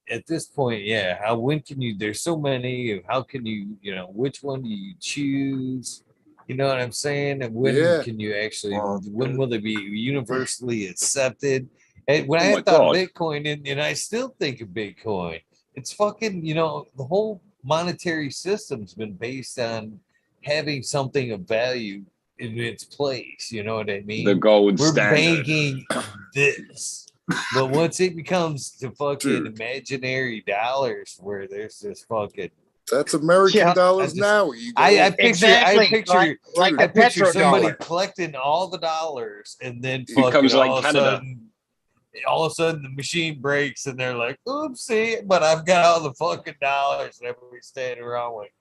at this point, yeah, when can you, there's so many, how can you, which one do you choose? You know what I'm saying? And when Yeah. can you actually, Well, when will they be universally accepted? And when Oh I my thought of God. Bitcoin, and I still think of Bitcoin, it's fucking, the whole monetary system's been based on having something of value in its place. You know what I mean? The gold We're standard. banking this. But once it becomes to fucking Dude. imaginary dollars where there's this fucking that's American Yeah, dollars I just- now. Eagle. I picture Exactly, like I the picture somebody petrodollar. collecting all the dollars and then It fucking becomes like all of a Canada. sudden the machine breaks and they're like, oopsie, but I've got all the fucking dollars and everybody's standing around like,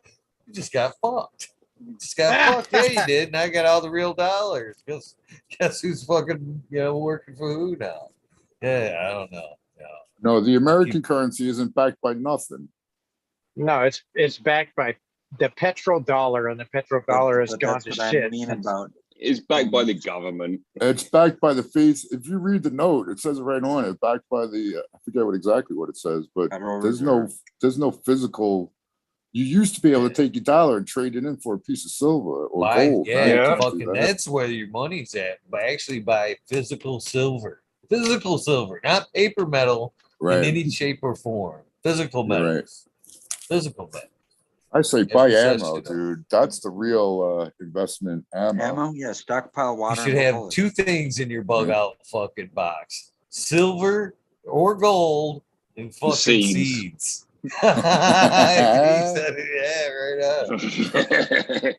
you just got fucked. You just got fucked. Yeah, you did, and I got all the real dollars. Guess who's fucking working for who now? Yeah, I don't know. No, the American currency isn't backed by nothing. No, it's backed by the petrodollar, and the petrodollar has But gone that's to what I shit. mean since- about It's backed by the government. It's backed by the face. If you read the note, it says it right on it. Backed by the I forget exactly what it says, but Federal there's Reserve. no physical. You used to be able to take your dollar and trade it in for a piece of silver or Buy, gold. Now yeah, you can't do fucking that. that's where your money's at. But actually buy physical silver. Physical silver, not paper metal in Right. any shape or form. Physical You're metal. right. Physical metal. I say As buy we said, ammo, you know. dude. That's the real investment ammo. ammo. Yeah, stockpile You water. should and have bullets. two things in your bug Yeah. out fucking box. Silver or gold and fucking Seeds. seeds. He said it, yeah, right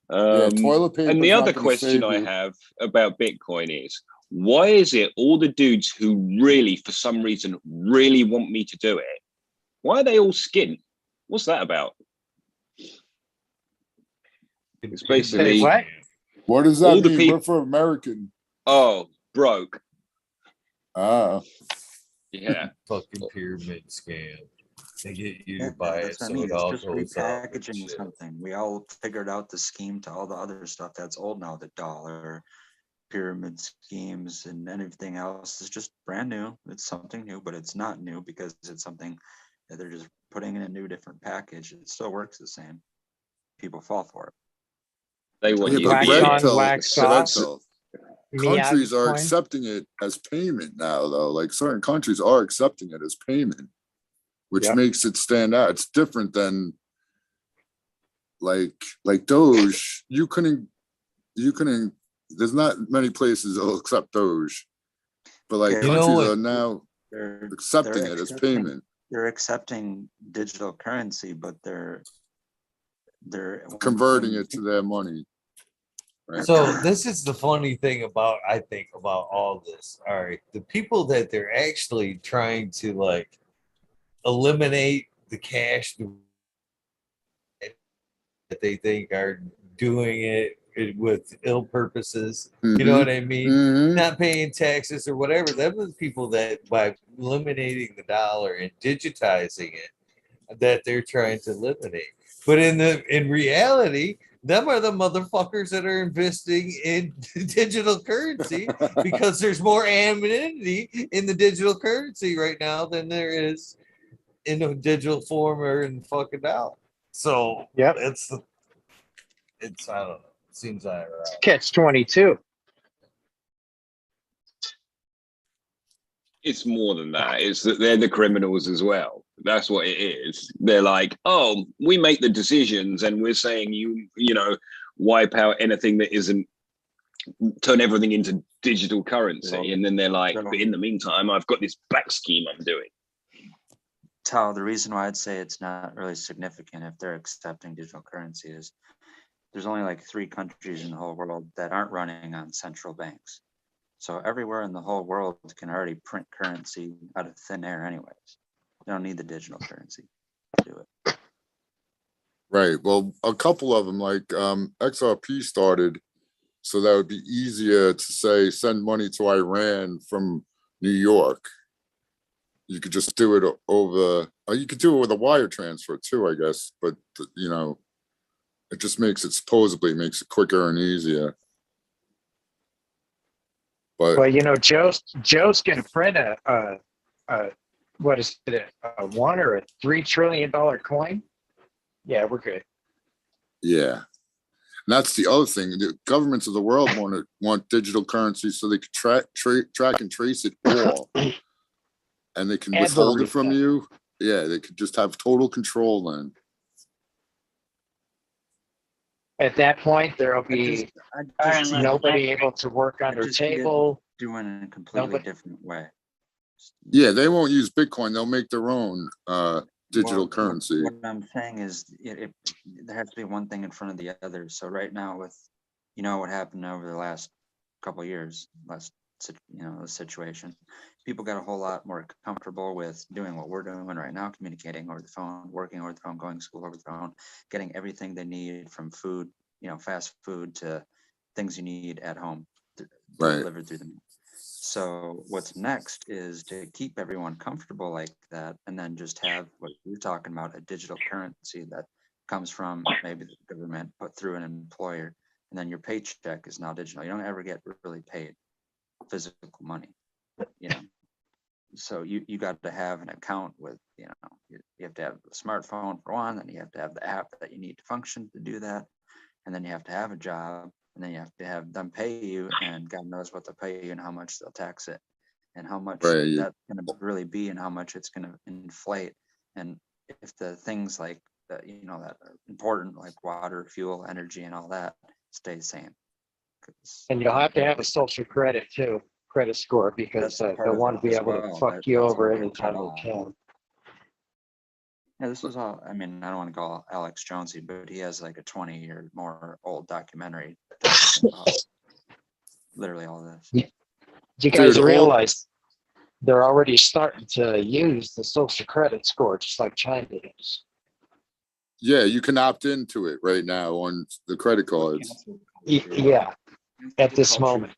up. Toilet paper. And the other question I have about Bitcoin is, why is it all the dudes who really, for some reason, really want me to do it, why are they all skint? What's that about? It's basically, What? What does all that the mean? peop- We're for American. oh, broke. Ah, Yeah. Fucking pyramid scam. They get you Yeah, to buy it that's what I so mean. it It's all just goes up. and repackaging shit. something. We all figured out the scheme to all the other stuff that's old now. The dollar, pyramid schemes, and anything else is just brand new. It's something new, but it's not new because it's something that they're just putting in a new, different package. It still works the same. People fall for it. They want yeah, you to but Black be red on, pill, black red sauce. pill. Miata Countries are coin. accepting it as payment now, though. Like certain countries are accepting it as payment, which Yep. makes it stand out. It's different than like Doge. You couldn't. There's not many places that'll accept Doge, but like Yeah, You know countries what? are now They're accepting they're it as accepting- payment. They're accepting digital currency, but they're Converting it to their money. Right. So this is the funny thing about, I think, about all this. All right, the people that they're actually trying to like eliminate the cash that they think are doing it with ill purposes. You know what I mean? Mhm. Not paying taxes or whatever. Them are the people that by eliminating the dollar and digitizing it, that they're trying to eliminate. But in reality, Them are the motherfuckers that are investing in digital currency because there's more anonymity in the digital currency right now than there is in a digital form or in fucking out. So Yep. it's I don't know. It seems I It's catch-22. It's more than that. It's that they're the criminals as well. That's what it is. They're like, oh, we make the decisions, and we're saying you know, wipe out anything that isn't, turn everything into digital currency. Well, and then they're like, so- but in the meantime, I've got this back scheme I'm doing. Tal, the reason why I'd say it's not really significant if they're accepting digital currency is there's only like 3 countries in the whole world that aren't running on central banks. So everywhere in the whole world can already print currency out of thin air anyways. You don't need the digital currency to do it. Right. Well, a couple of them, like XRP started, so that would be easier to say send money to Iran from New York. You could just do it over. You could do it with a wire transfer too, I guess. But you know, it just supposedly makes it quicker and easier. But Well, you know, Joe's going to print a what is it, a $1 or a $3 trillion coin? Yeah, we're good. yeah, and that's the other thing. The governments of the world want digital currency so they could track and trace it all, and they can withhold it from you. Yeah, they could just have total control then. At that point, there'll be nobody able to work under table. Doing it in a completely different way. Yeah, they won't use Bitcoin. They'll make their own digital currency. What I'm saying is there has to be one thing in front of the other. So right now with, you know, what happened over the last couple of years, the situation, people got a whole lot more comfortable with doing what we're doing right now, communicating over the phone, working over the phone, going to school over the phone, getting everything they need from food, you know, fast food to things you need at home delivered through them. So what's next is to keep everyone comfortable like that, and then just have what you're talking about, a digital currency that comes from maybe the government put through an employer, and then your paycheck is now digital. You don't ever get really paid physical money, you know. So you got to have an account with, you know, you have to have a smartphone for one, then you have to have the app that you need to function to do that, and then you have to have a job, and then you have to have them pay you, and God knows what they'll pay you and how much they'll tax it and how much that's going to really be and how much it's going to inflate. And if the things like that, you know, that are important, like water, fuel, energy, and all that, stay the same. And you'll have to have a social credit too, credit score, because they'll want to be able to fuck you over anytime they can. Yeah, this was all, I mean, I don't want to call Alex Jonesy, but he has like a 20 or more old documentary about literally all this. You guys realize they're already starting to use the social credit score just like China is. Yeah, you can opt into it right now on the credit cards. Yeah, at this moment.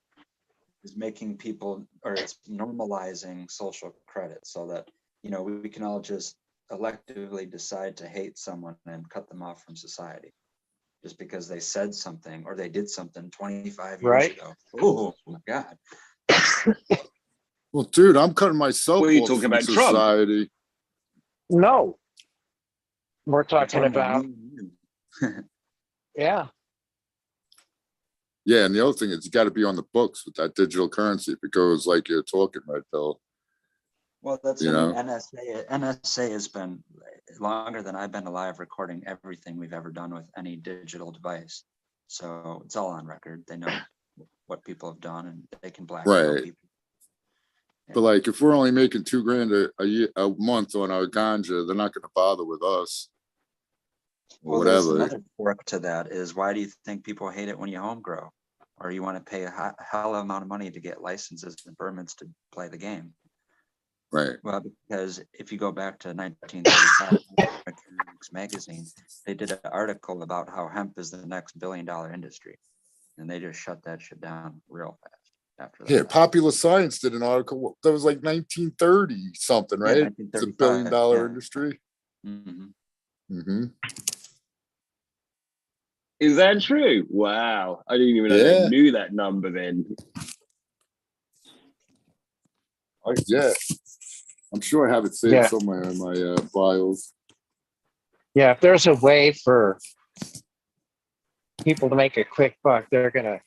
Is making people, or it's normalizing social credit so that, you know, we can all just electively decide to hate someone and cut them off from society just because they said something or they did something 25 years ago. Oh my God. Well, dude, I'm cutting myself What are you off talking from about, society. No. We're talking about yeah. Yeah, and the other thing is you got to be on the books with that digital currency if it goes like you're talking, right, Bill? Well, that's, you know, know, NSA has been longer than I've been alive recording everything we've ever done with any digital device. So it's all on record. They know what people have done and they can blackmail people. Yeah. But like, if we're only making $2,000 a month on our ganja, they're not going to bother with us. Well, whatever. Another fork to that is, why do you think people hate it when you home grow, or you want to pay a hell of amount of money to get licenses and permits to play the game? Right. Well, because if you go back to 1935, Economics magazine, they did an article about how hemp is the next billion-dollar industry, and they just shut that shit down real fast after that. Yeah, Popular Science did an article that was like 1930 something, right? Yeah, it's $1 billion industry. Mm-hmm. Mm-hmm. Is that true? Wow. I didn't even know Yeah. they knew that number then. Yeah. I'm sure I have it saved Yeah. somewhere in my files. Yeah, if there's a way for people to make a quick buck, they're gonna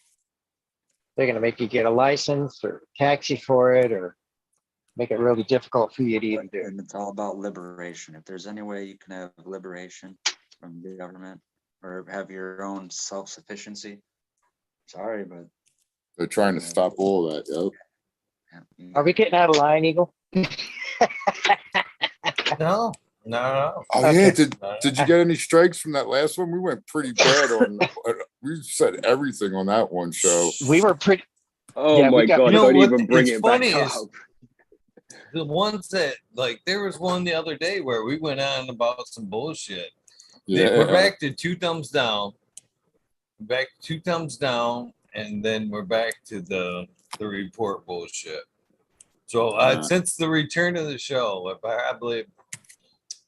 make you get a license or tax you for it, or make it really difficult for you to even do it. And it's all about liberation. If there's any way you can have liberation from the government or have your own self-sufficiency, sorry, but They're trying to stop all that, yo. Are we getting out of line, Eagle? No. Oh Okay. yeah, did you get any strikes from that last one? We went pretty bad on. We said everything on that one show. We were pretty. Oh Yeah, we my got- God, You know don't what? even bring It's it back funny is- up. The ones that, like, there was one the other day where we went on about some bullshit. Yeah, We're back to 2 thumbs down. Back to 2 thumbs down, and then we're back to the report bullshit. So since the return of the show, I believe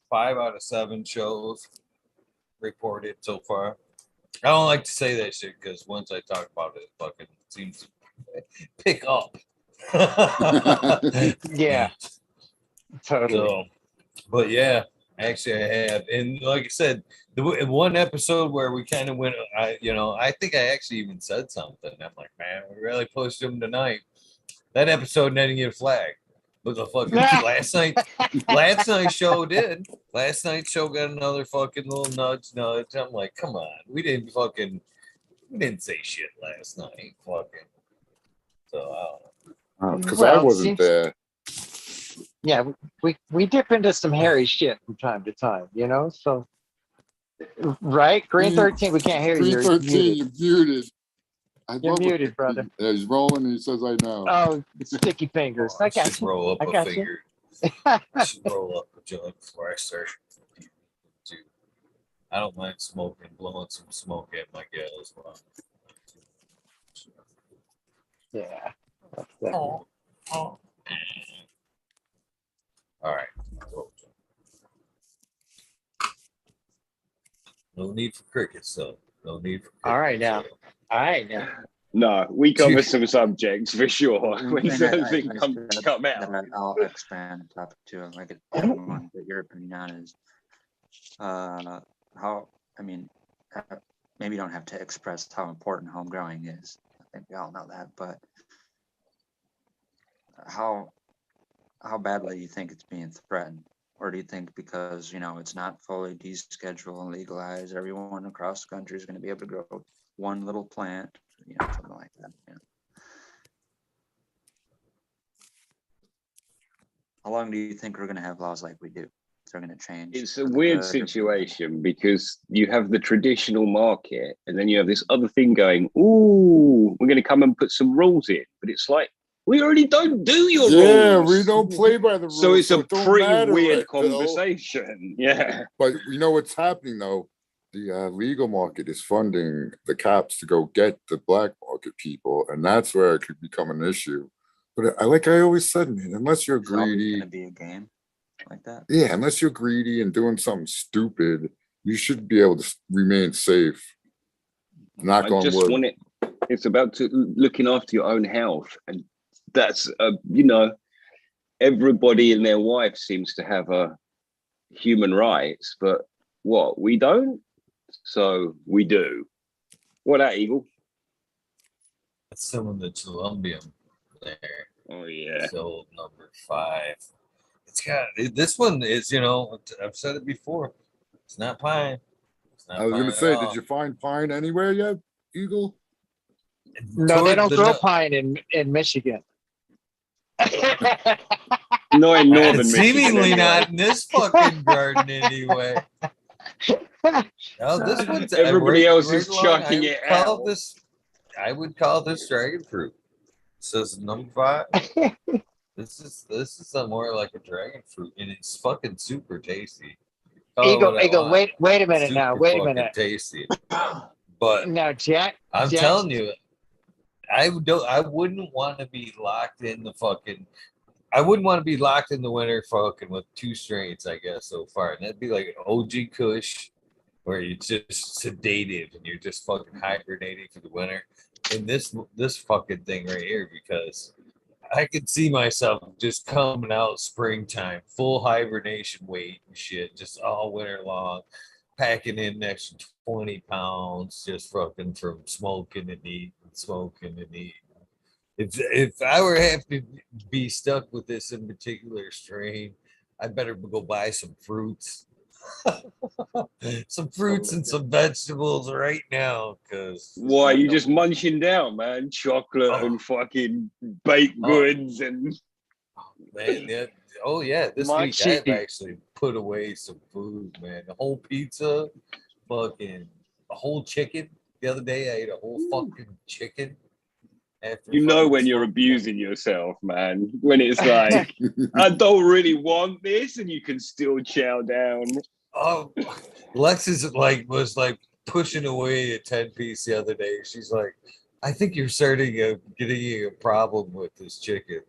5 out of 7 shows reported so far. I don't like to say that shit because once I talk about it, it fucking seems to pick up. Yeah. Totally. So, but yeah, actually I have, and like I said, the one episode where we kind of went, I think I actually even said something. I'm like, man, we really pushed him tonight. That episode didn't get a flag, but the fucking last night's show did. Last night's show got another fucking little nudge. I'm like, come on, we didn't say shit last night, fucking. So I don't know. because Well, I it wasn't seems- there. Yeah, we dip into some hairy shit from time to time, so right? Green 13, we can't hear you. Green You're 13, muted. you're muted. I You're love it. muted, brother. Yeah, he's rolling and he says, I know. Oh, sticky fingers. I I got should you. roll up I a got you. finger. I should roll up a joint before I start. Too. I don't mind smoking, blowing some smoke at my gal as well. Yeah. That's that. Oh. All right. No need for crickets, though. No need for crickets. All right now. All right now. No, we cover some subjects for sure when And certain I things come said out. that I'll expand on topic too. Like I want to get your opinion on is how, I mean, maybe you don't have to express how important home growing is. I think we all know that, but how badly do you think it's being threatened? Or do you think because, it's not fully descheduled and legalized, everyone across the country is going to be able to grow one little plant, something like that? How long do you think we're going to have laws like we do? They're going to change. It's a weird situation because you have the traditional market and then you have this other thing going, ooh, we're going to come and put some rules in. But it's like, we already don't do your rules. Yeah, we don't play by the rules. So it's a it don't pretty matter, weird right, Phil? conversation. Yeah. But you know what's happening though? The legal market is funding the cops to go get the black market people, and that's where it could become an issue. But I always said, man, unless you're It's always greedy, going to be a game like that. yeah, unless you're greedy and doing something stupid, you should be able to remain safe. Knock I on just wood. want it. It's about looking after your own health, and that's everybody and their wife seems to have a human rights, but what we don't, so we do. What that, Eagle? That's some of the Colombian there. Oh yeah. So number 5. It's got this one is, I've said it before. It's not pine. It's not I was pine gonna at say, all. did you find pine anywhere yet, Eagle? No, they Toward don't the grow no- pine in Michigan. No, in northern Michigan. Seemingly anyway. not in this fucking garden anyway. No, this one's Everybody else is along. chucking it out. I would call this dragon fruit. It says number 5. This is more like a dragon fruit, and it's fucking super tasty. Call it what I Eagle, want. wait a minute now. Super Wait a fucking minute. Tasty. But Now, Jack. I'm Jack- telling you, I wouldn't want to be locked in the fucking. I wouldn't want to be locked in the winter fucking with 2 strains, I guess, so far. And that'd be like OG Kush where you're just sedated and you're just fucking hibernating for the winter. And this fucking thing right here, because I could see myself just coming out springtime, full hibernation weight and shit, just all winter long, packing in an extra 20 pounds, just fucking from smoking and eating, smoking and eating. If I were have to be stuck with this in particular strain, I better go buy some fruits. Some fruits and some vegetables right now, because Why you just munching down, man? Chocolate Oh. and fucking baked Oh. goods and man, yeah. Oh yeah, this week I've actually put away some food, man. The whole pizza, fucking a whole chicken. The other day I ate a whole fucking chicken. After you know fucking when you're smoking abusing yourself, man. When it's like, I don't really want this, and you can still chow down. Oh, Lexus was pushing away a 10-piece the other day. She's like, I think you're getting a problem with this chicken.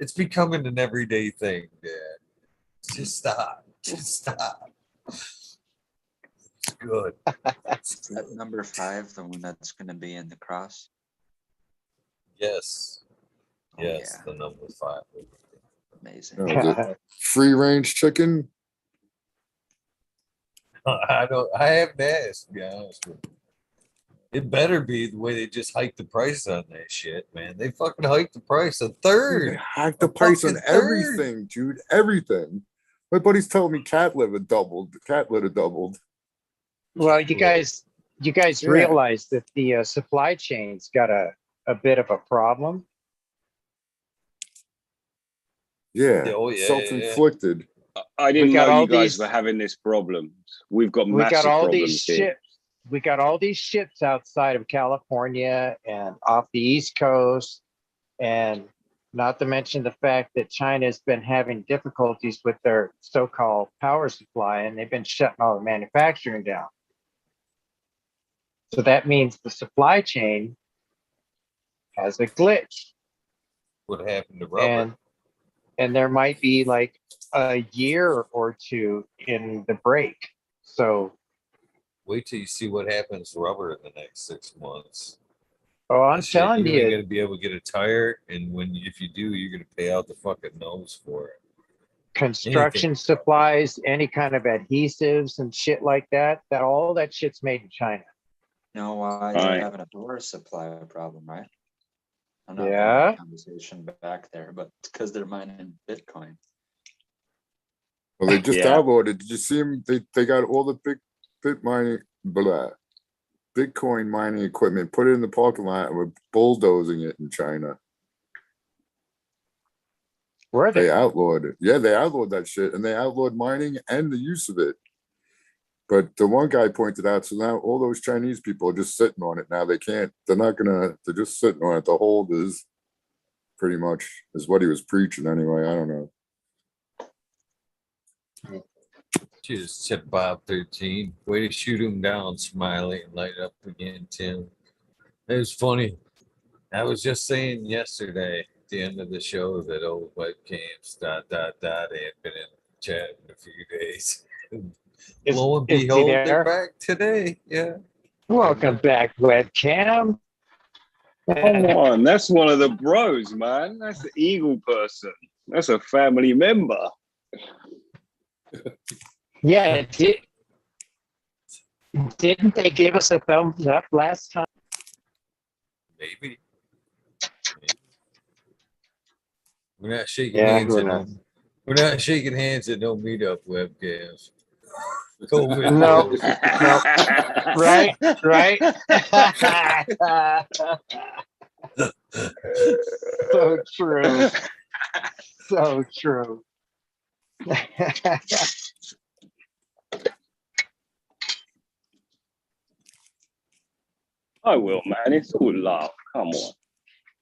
It's becoming an everyday thing, Dad. Just stop. Just stop. It's good. Is that number 5 the one that's going to be in the cross? Yes. Oh, Yes, yeah. the number 5. Amazing. The free range chicken. I haven't asked, to be honest with you. It better be the way they just hiked the price on that shit, man. They fucking hiked the price a They third. hacked the price on fucking third. everything, dude. Everything. My buddy's telling me cat litter doubled. The cat litter doubled. Well, you guys Yeah. realize that the supply chain's got a bit of a problem. Yeah. Oh, yeah, Self-inflicted. I didn't got know all you guys these- were having this problem. We've got We massive got all problems these here. ships. We got all these ships outside of California and off the East Coast, and not to mention the fact that China's been having difficulties with their so-called power supply, and they've been shutting all the manufacturing down. So that means the supply chain has a glitch, What happened to rubber? and there might be like a year or two in the break. So, Wait till you see what happens to rubber in the next 6 months. oh, I'm Shit, telling you ain't you, gonna be able to get a tire, and if you do, you're gonna pay out the fucking nose for it. construction supplies, any kind of adhesives and shit like that, all that shit's made in China. You know why Right. they're having a door supply problem, right? I'm not Yeah. bringing the conversation back there, but it's because they're mining Bitcoin. Well, they just Yeah. outlawed it. Did you see them? They got all the Bitcoin mining equipment, put it in the parking lot, and were bulldozing it in China. Were They they? outlawed it. Yeah, they outlawed that shit, and they outlawed mining and the use of it. But the one guy pointed out, so now all those Chinese people are just sitting on it now. They can't. They're not gonna. They're just sitting on it. The hold is pretty much is what he was preaching anyway. I don't know. Just said Bob 13. Way to shoot him down, Smiley, and light up again, Tim. It was funny. I was just saying yesterday at the end of the show that old webcams, they had been in chat in a few days. Lo and is he behold, there? they're back today. Yeah. Welcome back, webcam. Come on, that's one of the bros, man. That's the Eagle person. That's a family member. Yeah, didn't they give us a thumbs up last time? Maybe. We're not shaking Yeah, hands. We're not shaking hands at no meetup webcams. COVID. No. Right. So true. So true. I will, man. It's all love. Come on.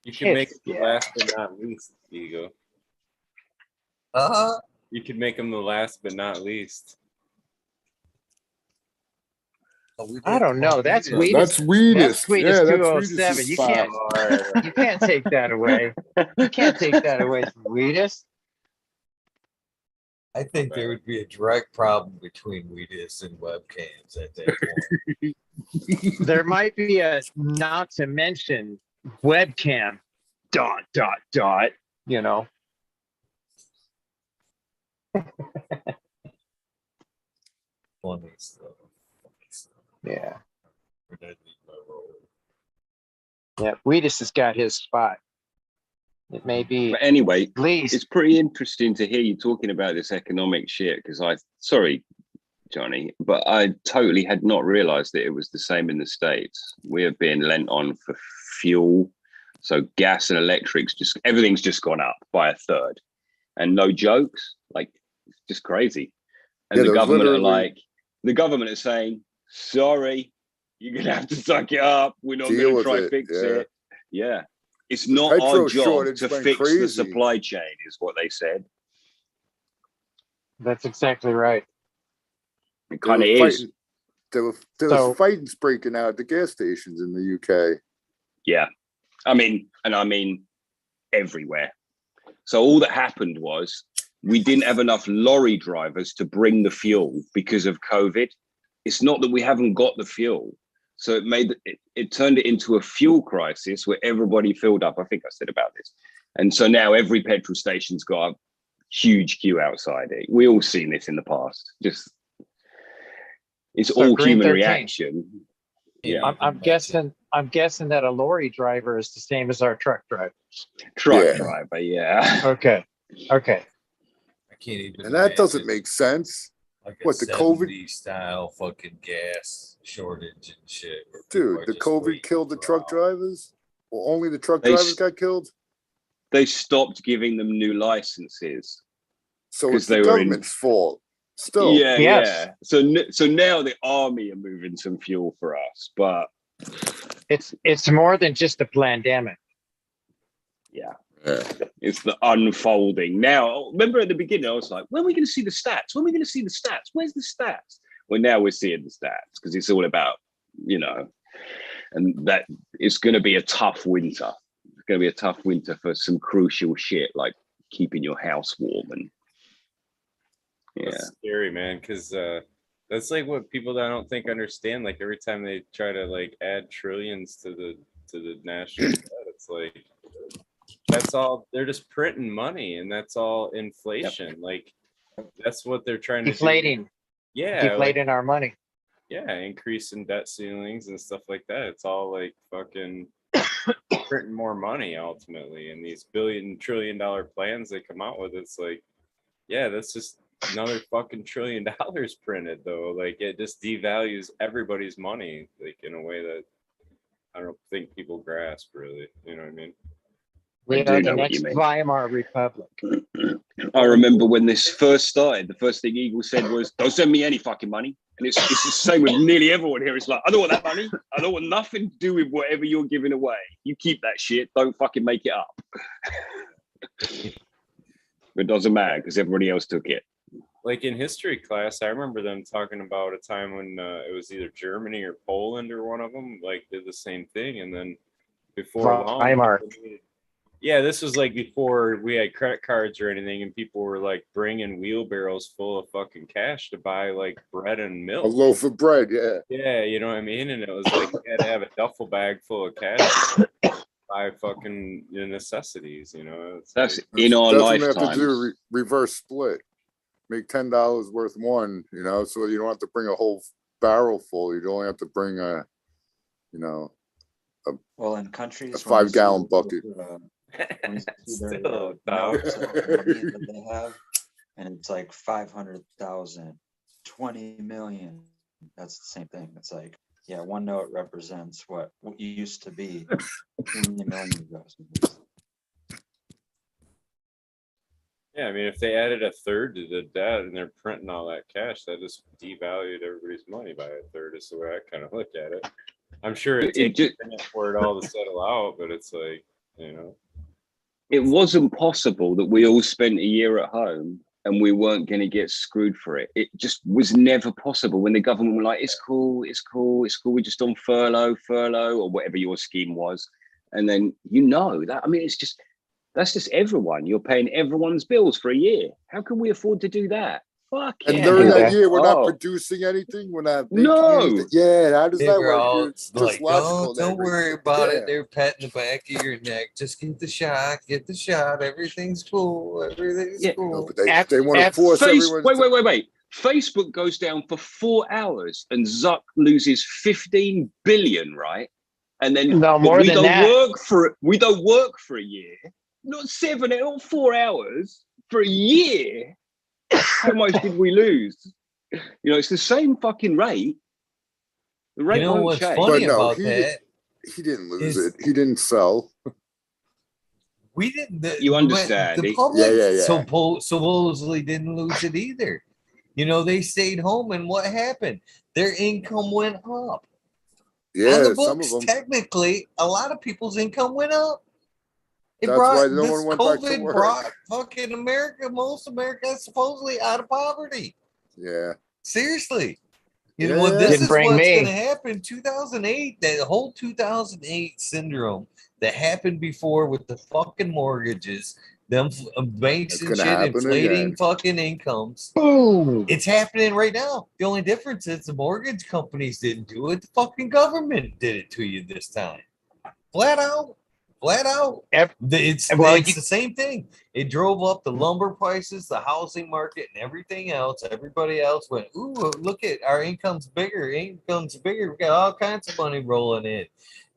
You can make it the Yeah. last but not least, Ego. You can make them the last but not least. I don't know. That's Yeah, Weedus. that's Weedus. That's Weedus Yeah, that's 207. Weedus' You spot. can't take that away. You can't take that away from Weedus. I think there would be a direct problem between Wheatus and webcams at that point. There might be a not to mention webcam ... you know. Funny stuff. Yeah. Where'd that leave my role? Yeah. Wheatus has got his spot. It may be But anyway, least. it's pretty interesting to hear you talking about this economic shit because sorry, Johnny, but I totally had not realized that it was the same in the States. We are being lent on for fuel. So gas and electrics, everything's just gone up by a third. And no jokes, like it's just crazy. And Yeah, the there was government are literally- like, the government is saying, sorry, you're gonna have to suck it up. We're not Deal gonna with try it, fix yeah. it. Yeah. It's not our petrol job shortage to went fix the crazy. supply chain, is what they said. That's exactly right. It kind of They were is. fighting- There was So- fights breaking out at the gas stations in the UK. Yeah. I mean everywhere. So all that happened was we didn't have enough lorry drivers to bring the fuel because of COVID. It's not that we haven't got the fuel. So it turned it into a fuel crisis where everybody filled up. I think I said about this. And so now every petrol station's got a huge queue outside it. We all seen this in the past. It's So all Green human 13. reaction. Yeah. I'm guessing that a lorry driver is the same as our truck drivers. Truck Yeah. driver, yeah. Okay. I can't even. And that doesn't imagine, make sense. like what, the COVID- 70s style fucking gas shortage and shit. where people Dude, are the just COVID waiting killed the for truck hours. drivers? Well, only the truck They drivers s- got killed? They stopped giving them new licenses. So 'Cause it's the they were in- government's fault. Still. Yeah, Yes. yeah. So now the army are moving some fuel for us, but It's more than just a pandemic. yeah, Yeah. it's the unfolding. Now, remember at the beginning, I was like, when are we going to see the stats? When are we going to see the stats? Where's the stats? Well, now we're seeing the stats because it's all about, and that it's going to be a tough winter. It's going to be a tough winter for some crucial shit like keeping your house warm and That's scary, man, because that's like what people I don't think understand. Like every time they try to like add trillions to the national debt, it's like that's all they're just printing money, and that's all inflation. Like that's what they're trying to do. Deflating. Yeah, Deflating our money. yeah, increase in debt ceilings and stuff like that. It's all like fucking printing more money ultimately, and these billion-trillion-dollar plans they come out with. It's like, yeah, that's just another fucking $1 trillion printed though. Like it just devalues everybody's money, like in a way that I don't think people grasp really. You know what I mean? We I do are the know what next you mean. Weimar Republic. I remember when this first started, the first thing Eagle said was, don't send me any fucking money. And it's the same with nearly everyone here. It's like, I don't want that money. I don't want nothing to do with whatever you're giving away. You keep that shit. Don't fucking make it up. It doesn't matter because everybody else took it. Like in history class, I remember them talking about a time when it was either Germany or Poland or one of them like did the same thing, and then before long, Weimar. yeah, this was like before we had credit cards or anything, and people were like bringing wheelbarrows full of fucking cash to buy like bread and milk. A loaf of bread, yeah. Yeah, you know what I mean? And it was like you had to have a duffel bag full of cash to buy fucking necessities, you know? It's That's like, in our That's when they have to lifetimes. do a reverse split. Make $10 worth one, so you don't have to bring a whole barrel full. You only have to bring Well, in countries, a 5-gallon bucket. when you see their Still, notes of money that they have, and it's like 500,000, 20 million. That's the same thing. It's like, yeah, one note represents what used to be 20 million ago. yeah, I mean, if they added a third to the debt and they're printing all that cash, that just devalued everybody's money by a third, is the way I kind of look at it. I'm sure it takes a minute for it all to settle out, but it's like, It wasn't possible that we all spent a year at home and we weren't going to get screwed for it. It just was never possible when the government were like, it's cool, we're just on furlough, or whatever your scheme was. And then, that, I mean, it's just, That's just everyone. You're paying everyone's bills for a year. How can we afford to do that? Fuck And yeah. during that Yeah. year, we're not Oh. producing anything. We're not making No. anything. Yeah, how does They that were work, all dude? It's just like, logical. don't then, worry right? about Yeah. it. They're patting the back of your neck. Just get the shot. Get the shot. Everything's cool. Everything's Yeah. No, cool. but they At- want to at force everyone. Wait. Facebook goes down for 4 hours and Zuck loses 15 billion, right? And then No, but more we than don't that. work for we don't work for a year. Not 4 hours for a year. How much did we lose? You know, it's the same fucking rate. The rate You know won't what's change. funny But no, about that? he didn't lose is- it. He didn't sell. We didn't. You understand. The public Yeah. supposedly didn't lose it either. You know, they stayed home, and what happened? Their income went up. On Yeah, the some of books, them. technically, a lot of people's income went up. That's why no one went back to COVID work. brought fucking most America supposedly out of poverty. Yeah. Seriously. You Yeah, know what? yeah. This Didn't is bring what's me. going to happen. 2008, that whole 2008 syndrome that happened before with the fucking mortgages, them banks It's and gonna shit happen inflating again. fucking incomes. Boom. It's happening right now. The only difference is the mortgage companies didn't do it. The fucking government did it to you this time. Flat out. It's the same thing. It drove up the lumber prices, the housing market, and everything else. Everybody else went, ooh, look at our income's bigger. We got all kinds of money rolling in.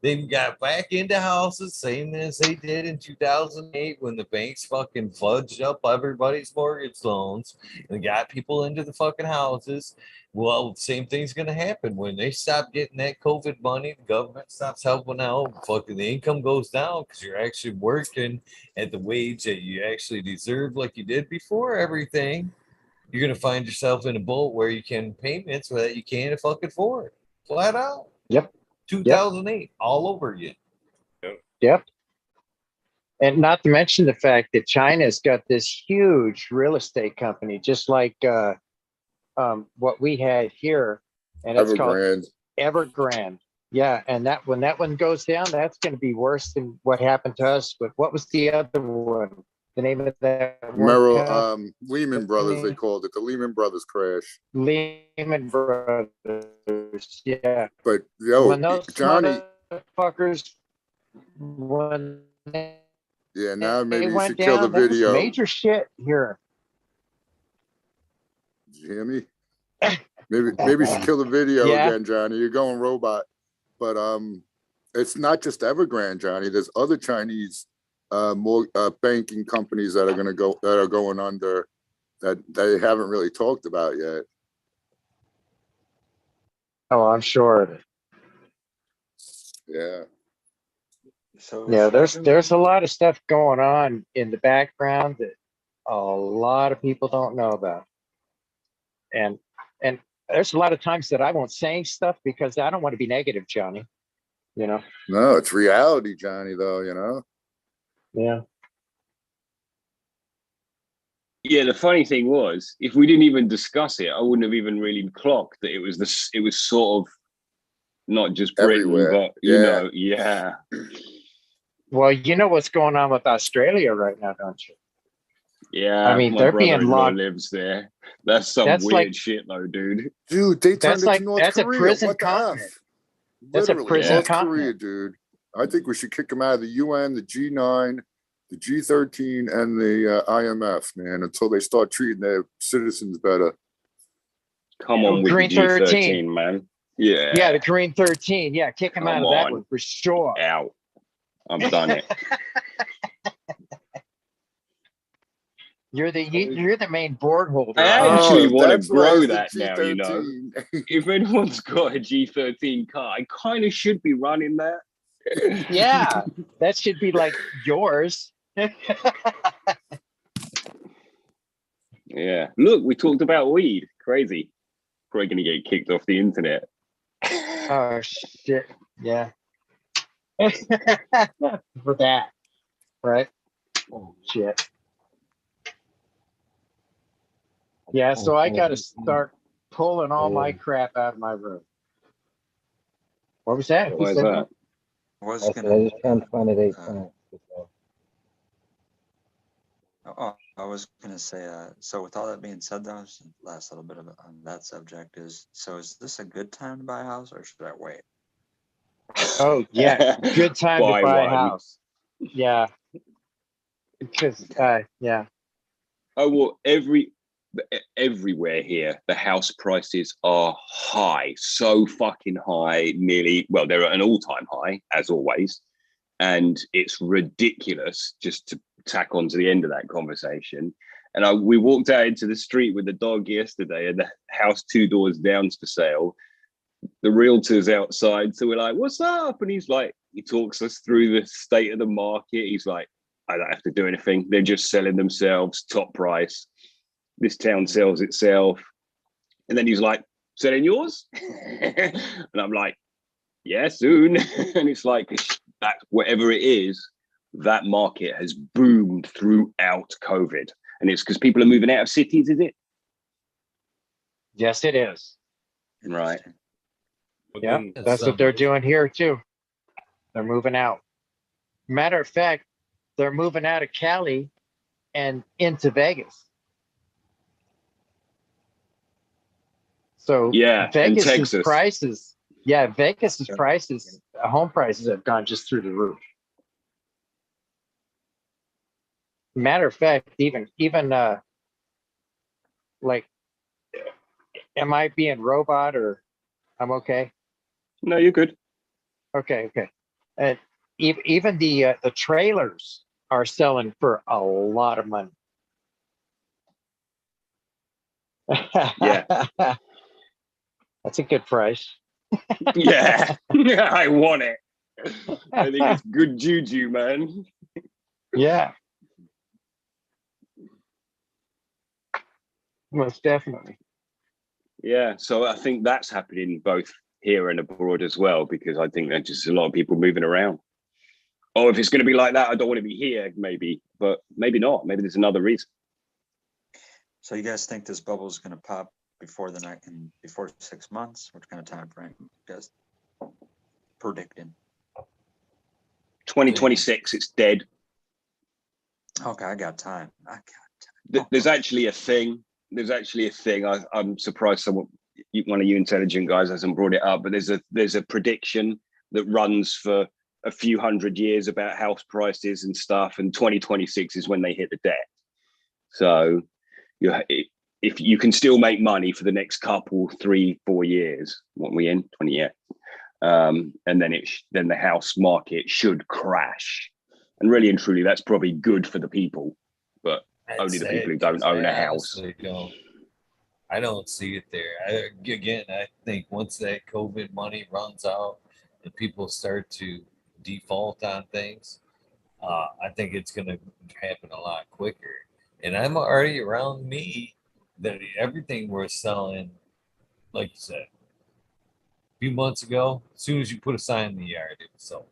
They got back into houses, same as they did in 2008 when the banks fucking fudged up everybody's mortgage loans and got people into the fucking houses. Well, same thing's going to happen when they stop getting that COVID money. The government stops helping out. Fucking the income goes down because you're actually working at the wage that you actually deserve, like you did before everything. You're going to find yourself in a boat where you can payments that you can't fucking afford. Flat out. Yep. 2008, all over again. Yep. And not to mention the fact that China's got this huge real estate company, just like what we had here, and it's called Evergrande. Yeah, and that when that one goes down, that's going to be worse than what happened to us. But what was the other one? The name of that one? Lehman Brothers, they called it the Lehman Brothers crash. Lehman Brothers, yeah. But yo, when those Johnny, motherfuckers, when yeah, now maybe you should down, kill the video. Major shit here. Did you hear me? Maybe you should kill the video again, Johnny. You're going robot. But it's not just Evergrande, Johnny. There's other Chinese more banking companies that are going under that they haven't really talked about yet. Oh, I'm sure of it. Yeah. So Yeah, there's a lot of stuff going on in the background that a lot of people don't know about. And there's a lot of times that I won't say stuff because I don't want to be negative, Johnny. You know? No, it's reality, Johnny, though, you know? Yeah. Yeah, the funny thing was, if we didn't even discuss it, I wouldn't have even really clocked that it was sort of not just Britain, everywhere. But you know, yeah. Well, you know what's going on with Australia right now, don't you? Yeah, I mean, my they're being brother-in-law locked. lives there. That's some That's weird like- shit, though, dude. Dude, they turned it like- to North that's a Korea. prison What the continent. F? That's a Literally, prison North continent. Korea, dude. I think we should kick them out of the UN, the G9, the G13, and the IMF, man, until they start treating their citizens better. Come on with Green the G13, 13. man. Yeah. Yeah, the Green 13. Yeah, kick them out Come of that on. one for sure. Out. I've done it. You're the main board holder. I actually want to that's why grow it's the that now, you know. G13. If anyone's got a G13 car, I kind of should be running that. Yeah, that should be like yours. Yeah. Look, we talked about weed. Crazy. Probably going to get kicked off the internet. Oh shit! Yeah. For that, right? Oh shit. Yeah, so I got to start pulling all my crap out of my room. What was that? Who Why is said that? was I gonna just can't find it 8 times. Oh, I was gonna say, so with all that being said, though, just last little bit of on that subject is, so is this a good time to buy a house or should I wait? Oh yeah, good time to Buy buy a one. house. Yeah, because yeah, Oh well, everywhere here, the house prices are high, so fucking high, nearly. Well, they're at an all-time high, as always, and it's ridiculous. Just to tack on to the end of that conversation, and we walked out into the street with the dog yesterday, and the house 2 doors down's for sale. The realtor's outside, so we're like, "What's up?" And he's like, he talks us through the state of the market. He's like, "I don't have to do anything. They're just selling themselves, top price. This town sells itself." And then he's like, "Selling yours?" And I'm like, "Yeah, soon." And it's like, that whatever it is, that market has boomed throughout COVID. And it's because people are moving out of cities, is it? yes, it is. Right. Yeah, that's what they're doing here too. They're moving out. Matter of fact, they're moving out of Cali and into Vegas. So Yeah, and Vegas's Texas. prices, Vegas's prices, home prices have gone just through the roof. Matter of fact, even like, am I being robot or I'm okay? No, you're good. Okay. And even the trailers are selling for a lot of money. Yeah. That's a good price. Yeah. I want it. I think it's good juju, man. Yeah. Most definitely. Yeah. So I think that's happening both here and abroad as well, because I think there's just a lot of people moving around. Oh, if it's going to be like that, I don't want to be here, maybe, but maybe not. Maybe there's another reason. So you guys think this bubble is going to pop before before 6 months? What kind of time frame you guys predicting? 2026, it's dead. Okay, I got time. There's actually a thing. I'm surprised one of you intelligent guys hasn't brought it up, but there's a prediction that runs for a few hundred years about house prices and stuff, and 2026 is when they hit the debt. So if you can still make money for the next couple, 3-4 years, what are we in? 20 years. And then the house market should crash. And really and truly, that's probably good for the people, but only the people who don't own a house. I don't see it there. I think once that COVID money runs out and people start to default on things, I think it's going to happen a lot quicker. And I'm already around me that everything we're selling, like you said, a few months ago, as soon as you put a sign in the yard, it was sold.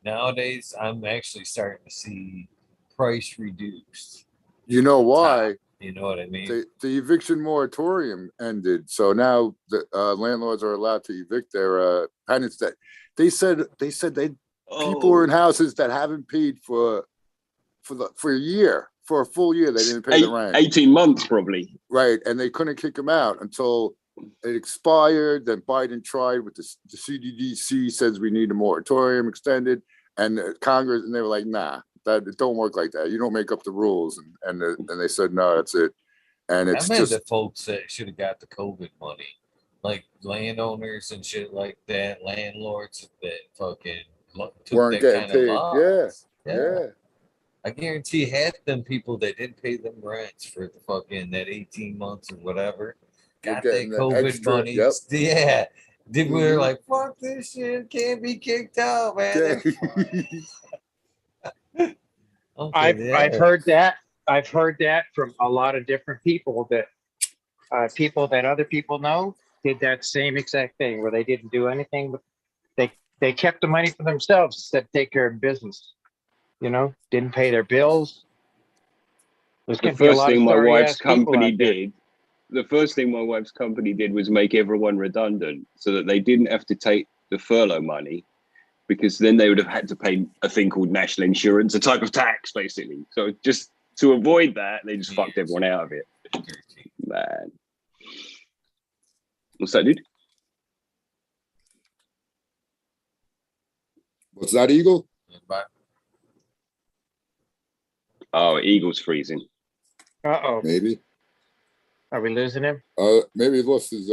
Nowadays, I'm actually starting to see price reduced. You know why? You know what I mean? The eviction moratorium ended, so now the landlords are allowed to evict their tenants. That they said people were in houses that haven't paid for a year, for a full year. They didn't pay the rent. 18 months probably. Right, and they couldn't kick them out until it expired. Then Biden tried with the CDC, says we need a moratorium extended, and Congress, and they were like, nah, that it don't work like that. You don't make up the rules, and they said no, that's it. And it's I just the folks that should have got the COVID money, like landowners and shit like that, landlords that fucking took weren't that getting kind paid. of loss. Yeah. I guarantee half them people that didn't pay them rents for the fucking that 18 months or whatever got that COVID extra, money. yep. Yeah. We were like, fuck this shit, can't be kicked out, man. I've heard that. I've heard that from a lot of different people that people that other people know did that same exact thing where they didn't do anything, but they kept the money for themselves instead of take care of business. You know, didn't pay their bills. The first thing my wife's company did was make everyone redundant so that they didn't have to take the furlough money, because then they would have had to pay a thing called national insurance, a type of tax, basically. So just to avoid that, they just fucked everyone out of it. Man. What's that, dude? What's that, Eagle? Oh, Eagle's freezing. Uh-oh. Maybe. Are we losing him? Maybe he lost his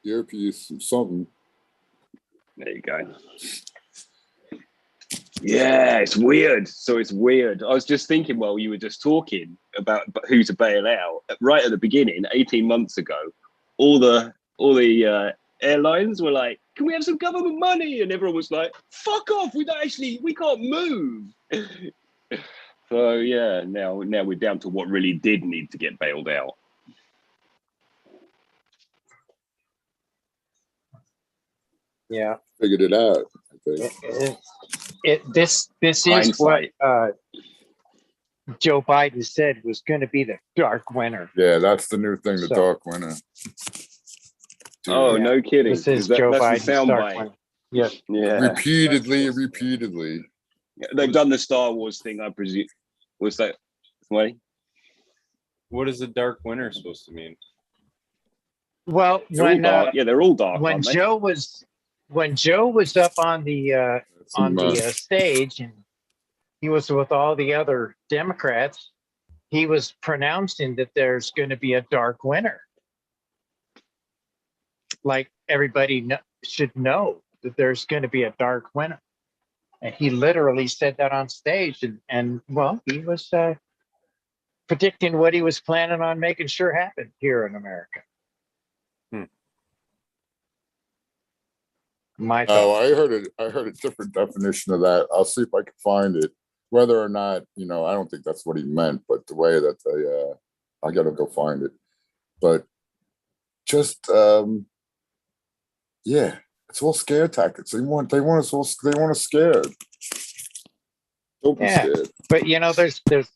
earpiece or something. There you go. Yeah, it's weird. So it's weird. I was just thinking while you were just talking about who to bail out. Right at the beginning, 18 months ago, all the airlines were like, "Can we have some government money?" And everyone was like, "Fuck off! We can't move." So yeah, now we're down to what really did need to get bailed out. Yeah. Figured it out, I think. This is Hindsight. what Joe Biden said was going to be the dark winter. Yeah, that's the new thing, the So- dark winter. Dude, Oh, no kidding. This is That's Joe the Biden's dark soundbite. winter. Yeah. Yeah. repeatedly. They've done the Star Wars thing, I presume. What's that? What? What is the dark winter supposed to mean? Well, They're all dark. Yeah, they're all dark. when aren't they? Joe was up on the stage and he was with all the other Democrats, he was pronouncing that there's going to be a dark winter. Like everybody should know that there's going to be a dark winter. And he literally said that on stage, and well, he was predicting what he was planning on making sure happened here in America. My Oh, thought. I heard a different definition of that. I'll see if I can find it. Whether or not, I don't think that's what he meant, but the way that I gotta go find it. But just yeah, it's all scare tactics. They want us scared. Don't be scared. But there's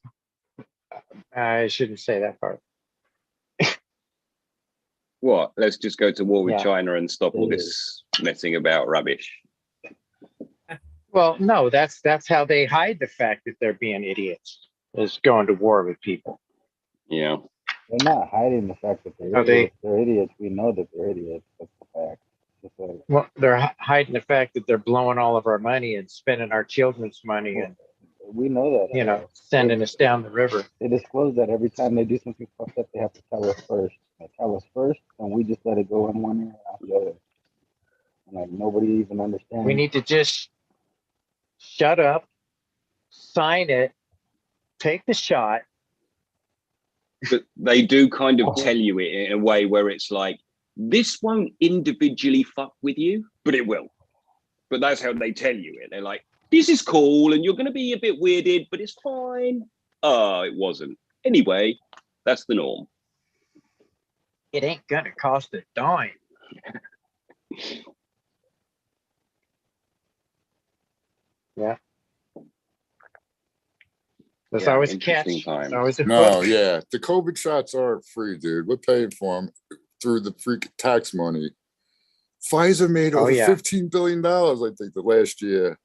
I shouldn't say that part. What? Let's just go to war with Yeah. China and stop all this messing about rubbish. Well, no, that's how they hide the fact that they're being idiots, is going to war with people. Yeah. They're not hiding the fact that they're idiots. They're idiots. We know that they're idiots. That's the fact. Well, they're hiding the fact that they're blowing all of our money and spending our children's money, and we know that. sending us down the river. They disclose that every time they do something fucked up, they have to tell us first. They tell us first, and we just let it go in one ear and out the other. And like nobody even understands. We need to just shut up, sign it, take the shot. But they do kind of tell you it in a way where it's like, this won't individually fuck with you, but it will. But that's how they tell you it. They're like, this is cool, and you're going to be a bit weirded, but it's fine. Oh, it wasn't. Anyway, that's the norm. It ain't going to cost a dime. Yeah. There's always a catch. There's always a No, yeah. The COVID shots aren't free, dude. We're paying for them through the freaking tax money. Pfizer made over $15 billion, I think, the last year.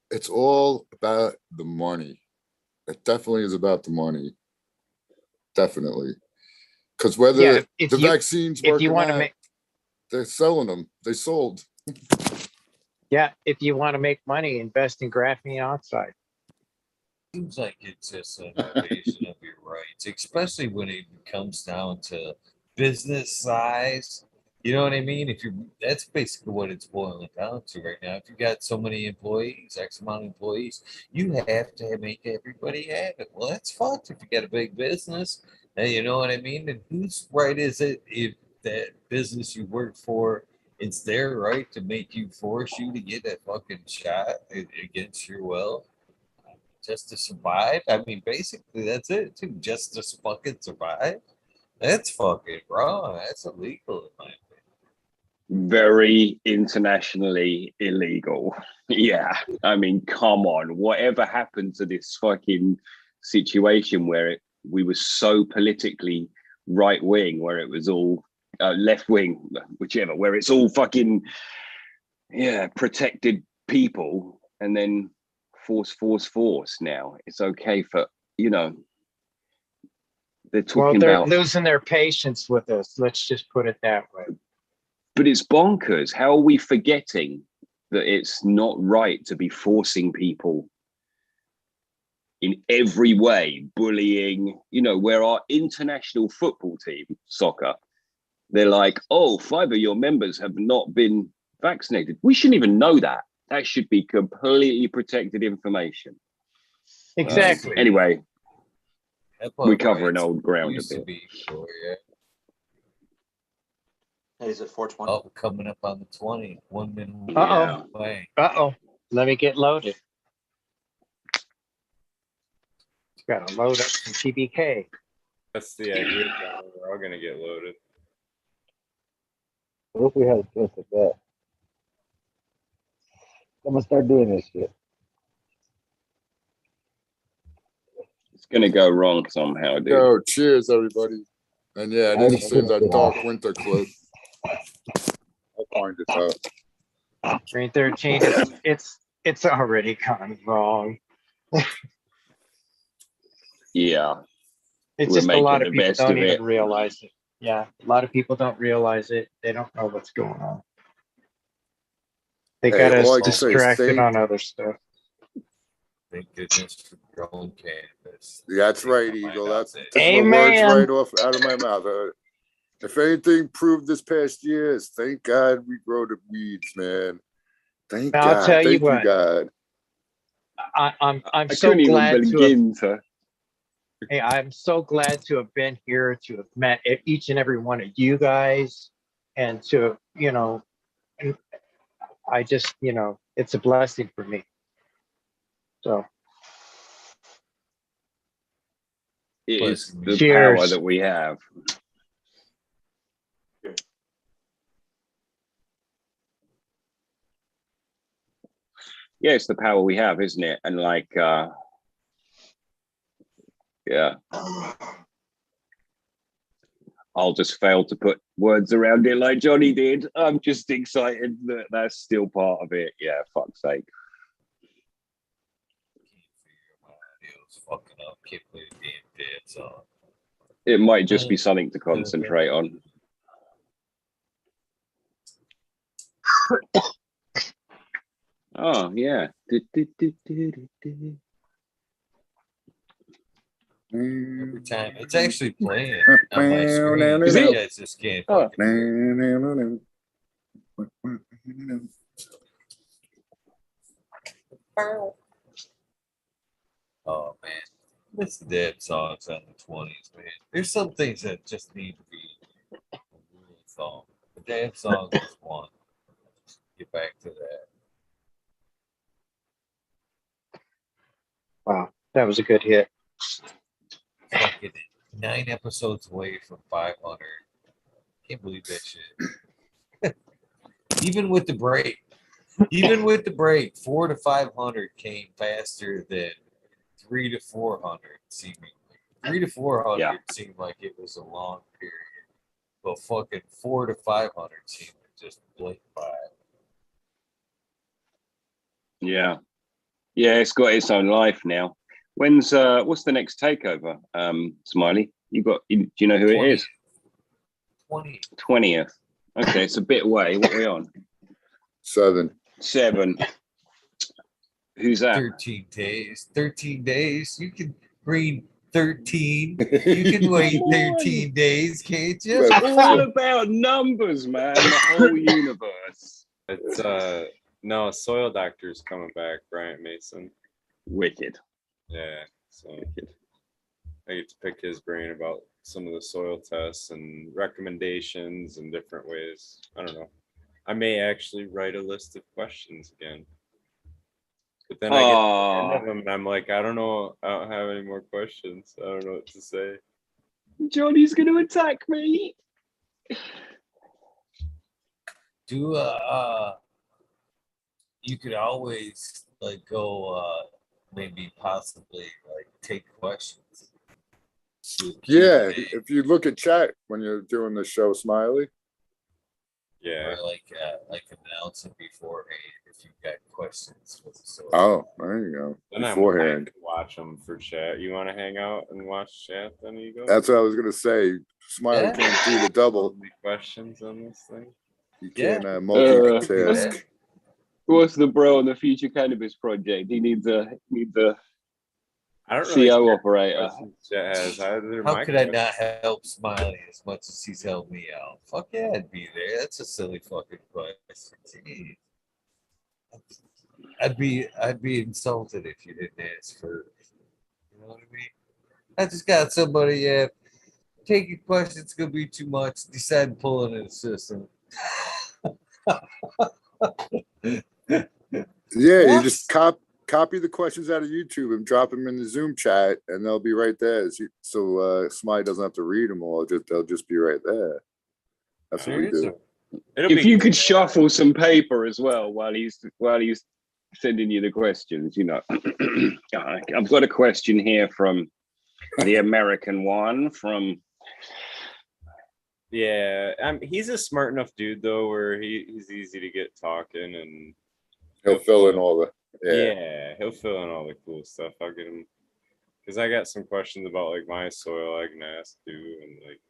It's all about the money. It definitely is about the money. Definitely. Because whether the vaccines work or not, they're selling them. They sold. Yeah, if you want to make money, invest in graphene oxide. Seems like it's just an invasion of your rights, especially when it comes down to business size. You know what I mean? That's basically what it's boiling down to right now. If you got so many employees, X amount of employees, you have to make everybody happy. Well, that's fucked if you got a big business. You know what I mean? And whose right is it if that business you work for, it's their right to force you to get that fucking shot against your will? Just to survive? I mean, basically, that's it, too. Just to fucking survive? That's fucking wrong. That's illegal, in my opinion. Very internationally illegal. Yeah. I mean, come on. Whatever happened to this fucking situation where we were so politically right wing, where it was all left wing, whichever, where it's all fucking, protected people, and then force now. It's okay for, They're Well, talking they're about, losing their patience with us. Let's just put it that way. but it's bonkers. How are we forgetting that it's not right to be forcing people in every way, bullying, where our international football team, soccer, they're like, oh, 5 of your members have not been vaccinated. We shouldn't even know that. That should be completely protected information. Exactly. Anyway, Hip-hop we're covering rights old ground a used to bit. be before, yeah. Hey, is it 420? Oh, coming up on the 20. 1 minute Uh-oh. away. Uh-oh. Let me get loaded. Got to load up some TBK. That's the idea. We're all gonna get loaded. What if we had a chance at that? I'm gonna start doing this shit. It's going to go wrong somehow, dude. Yo, cheers, everybody. And yeah, it is the that dark winter clip. I'll find it out. 313. It's already gone wrong. Yeah. It's We're just a lot making of the people best don't of even it. realize it. Yeah, a lot of people don't realize it. They don't know what's going on. They got all us I can say is distracted on other stuff. Thank goodness for growing cannabis. That's right, Eagle. That's took my Amen. words right off out of my mouth. If anything proved this past year is thank God we grow the weeds, man. Thank I'll God. tell you Thank you, what. God. I'm I so couldn't even glad to have, begin to. hey, I'm so glad to have been here, to have met each and every one of you guys, and to, I just, it's a blessing for me. So It is the cheers. power that we have. Yeah, it's the power we have, isn't it? And like, yeah. I'll just fail to put words around it like Johnny did. I'm just excited that that's still part of it. Yeah, fuck's sake. Fucking up, can't play the damn dead song. It might just be something to concentrate on. Oh, yeah. Every time it's actually playing on my screen. Is You it? guys just can't Oh. fucking Oh man, it's the dead songs on the 20s, man. There's some things that just need to be a rule of thumb. The dead song is one. Get back to that. Wow, that was a good hit. Fucking 9 episodes away from 500. Can't believe that shit. Even with the break, 4 to 500 came faster than 3 to 400 seemingly. 3 to 400 seemed like it was a long period, but fucking 4 to 500 seemed to just blink by. Yeah. Yeah, it's got its own life now. When's what's the next takeover? Smiley, do you know who 20th. it is? 20th. Okay, it's a bit away. What are we on? 7. Who's that? 13 days. 13 days. You can read 13. You can wait 13 days, can't you? It's all about numbers, man. The whole universe. It's no, Soil Doctor's coming back, Bryant Mason. Wicked. Yeah, so I get to pick his brain about some of the soil tests and recommendations and different ways. I don't know. I may actually write a list of questions again. But then I get to the end of them and I'm like, I don't know. I don't have any more questions. I don't know what to say. Johnny's going to attack me. You could always go maybe possibly take questions. Yeah, if you look at chat when you're doing the show, Smiley, Yeah. Or like announce it beforehand if you've got questions for the soil. Oh, there you go. Then I Beforehand. might watch them for chat. You want to hang out and watch chat? Then you go. That's what I was gonna say. Smiley Yeah. can't do the double. Any questions on this thing? You can't Yeah. multitask. What's the bro on the Future Cannabis project? He needs a I don't really CO care operator. what questions chat has. Either How my could I questions. not help Smiley as much as he's helped me out? Fuck yeah, I'd be there. That's a silly fucking question. Jeez. I'd be insulted if you didn't ask for. You know what I mean? I just got somebody. Yeah, taking questions gonna be too much. Decide to pull in an assistant. Yeah, you What? just copy the questions out of YouTube and drop them in the Zoom chat, and they'll be right there. So Smiley doesn't have to read them all; they'll just be right there. That's what we do. If you could shuffle some paper as well while he's sending you the questions, you know. I've got a question here from the American one from. Yeah, he's a smart enough dude though, where he's easy to get talking, and He'll fill in all the he'll fill in all the cool stuff. I'll get him because I got some questions about like my soil I can ask too, and like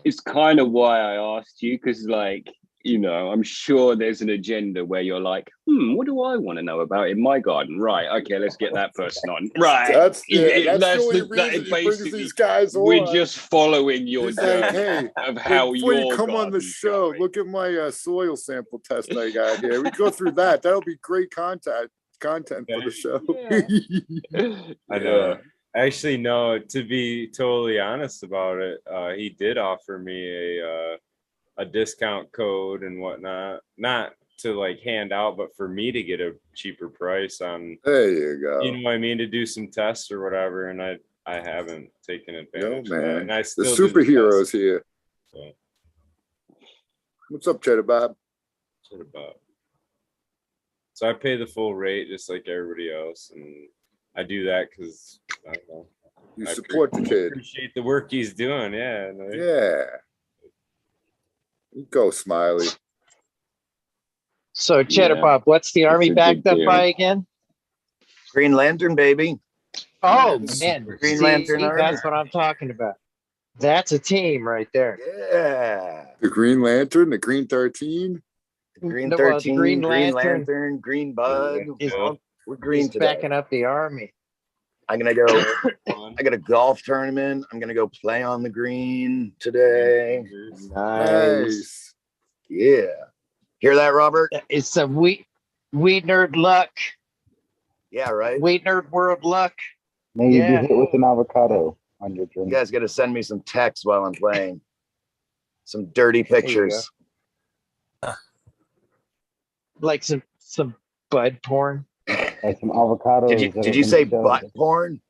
It's kind of why I asked you, because like, you know, I'm sure there's an agenda where you're like, what do I want to know about in my garden? Right, okay, let's get that person on. Right, that's the only reason he brings these guys on. We're just following your He's like, journey hey, of how before you your come on the garden's show, going. look at my soil sample test I got here. We go through that. That'll be great content for the show. I know. Actually, no, to be totally honest about it, he did offer me a discount code and whatnot, not to like hand out, but for me to get a cheaper price on. There you go. You know what I mean? To do some tests or whatever, and I haven't taken advantage of that. Man, And I the still do superheroes tests. here. So, What's up, Cheddar Bob? Cheddar Bob. So I pay the full rate just like everybody else, and I do that because I don't know. You support the kid. Appreciate the work he's doing. Yeah. Yeah. You go, Smiley. So Cheddar Bob, what's the army backed up by again? Green Lantern, baby. Oh man, Green Lantern Army. that's what I'm talking about. That's a team right there. Yeah. The Green Lantern, the Green 13. Green No, 13, Green Green Lantern. Lantern, Green Bud. We're green He's today. backing up the army. I'm gonna go. I got a golf tournament. I'm gonna go play on the green today. Nice. Yeah. Hear that, Robert? It's a wheat nerd luck. Yeah, right. Wheat nerd world luck. Maybe be hit with an avocado on your drink. You guys got to send me some text while I'm playing. Some dirty pictures. Like some bud porn. Like some avocados. Did you say butt porn?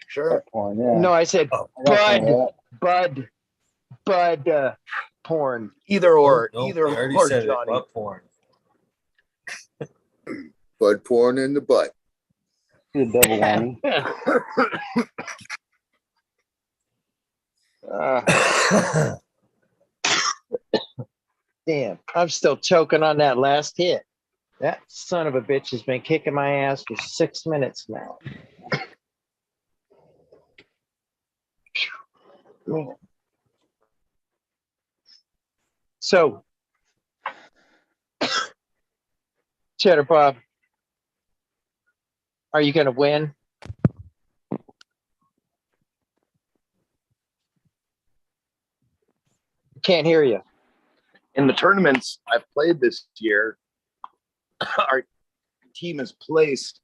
Sure. Butt porn, yeah. No, I said I got some of that. bud porn. Either or. Nope, Either I already or, said it. Johnny. Butt porn. Bud porn in the butt. Do a double whammy. Damn, I'm still choking on that last hit. That son of a bitch has been kicking my ass for 6 minutes now. So, Cheddar Bob, are you going to win? Can't hear you. In the tournaments I've played this year, our team has placed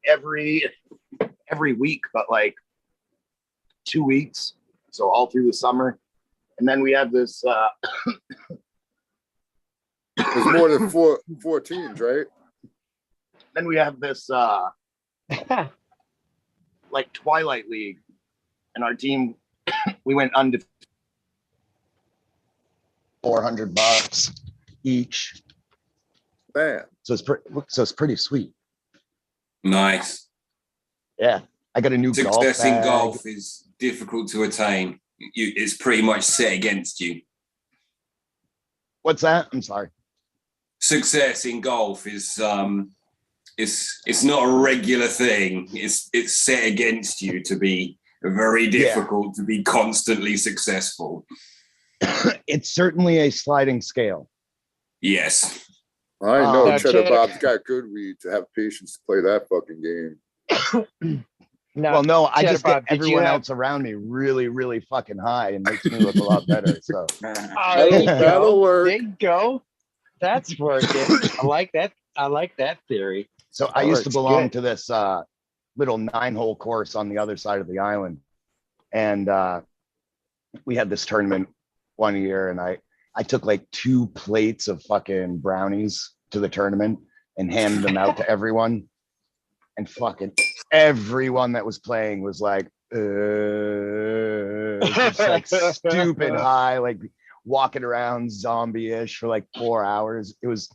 every week, but like 2 weeks. So all through the summer. And then we have this There's more than four teams, right? then we have this like Twilight League. And our team, we went undefeated. $400 each. Bam. So it's pretty sweet. Nice. Yeah. I got a new Success in bag. golf is difficult to attain. It's pretty much set against you. What's that? I'm sorry. Success in golf is it's not a regular thing. It's set against you to be very difficult to be constantly successful. It's certainly a sliding scale. Yes. I know Now, Cheddar Cheddar- Bob's got good weed to have patience to play that fucking game. Now, Well, no, I Cheddar just Bob, get did you everyone have- else around me really, really fucking high and makes me look a lot better. So That'll work. There you go. That's working. I like that. I like that theory. So I used to belong to this little 9-hole course on the other side of the island. And we had this tournament one year, and I took like 2 plates of fucking brownies to the tournament and handed them out to everyone. And fucking everyone that was playing was like, just like stupid high, like walking around zombie-ish for like 4 hours. It was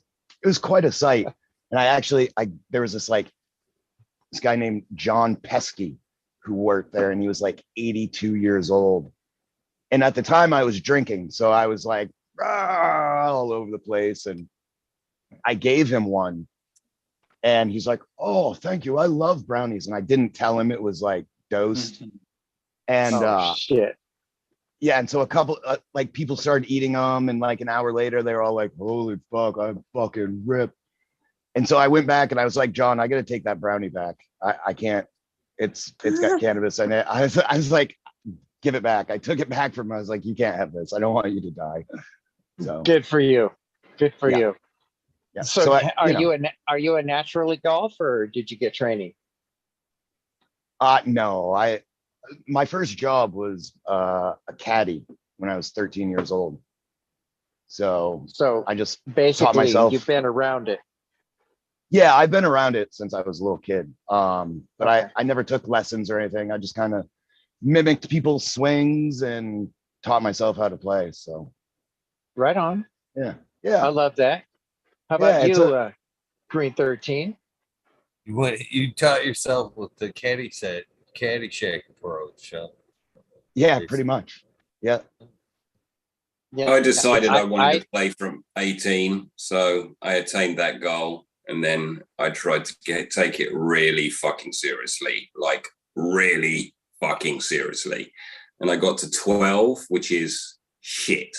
quite a sight. And there was this guy named John Pesky who worked there, and he was like 82 years old. And at the time I was drinking, so I was like all over the place, and I gave him one, and he's like, "Oh, thank you. I love brownies." And I didn't tell him it was like dosed. And shit. yeah, and so a couple like people started eating them, and like an hour later they were all like, "Holy fuck, I'm fucking ripped." And so I went back and I was like, "John, I gotta take that brownie back. I can't. It's got cannabis in it." I was like, "Give it back." I took it back from him. I was like, "You can't have this. I don't want you to die." So Good for you. Good for you. yeah. So, are you a naturally golfer, or did you get training? No, my first job was a caddy when I was 13 years old. So I just basically taught myself. You've been around it. Yeah, I've been around it since I was a little kid. But I never took lessons or anything. I just kind of mimicked people's swings and taught myself how to play. So Right on. yeah. I love that. How about you, Green 13? You taught yourself with the Caddyshack approach. Yeah, pretty much. Yeah. Yeah. I decided I wanted to play from 18, so I attained that goal, and then I tried to take it really fucking seriously, like really fucking seriously. And I got to 12, which is shit.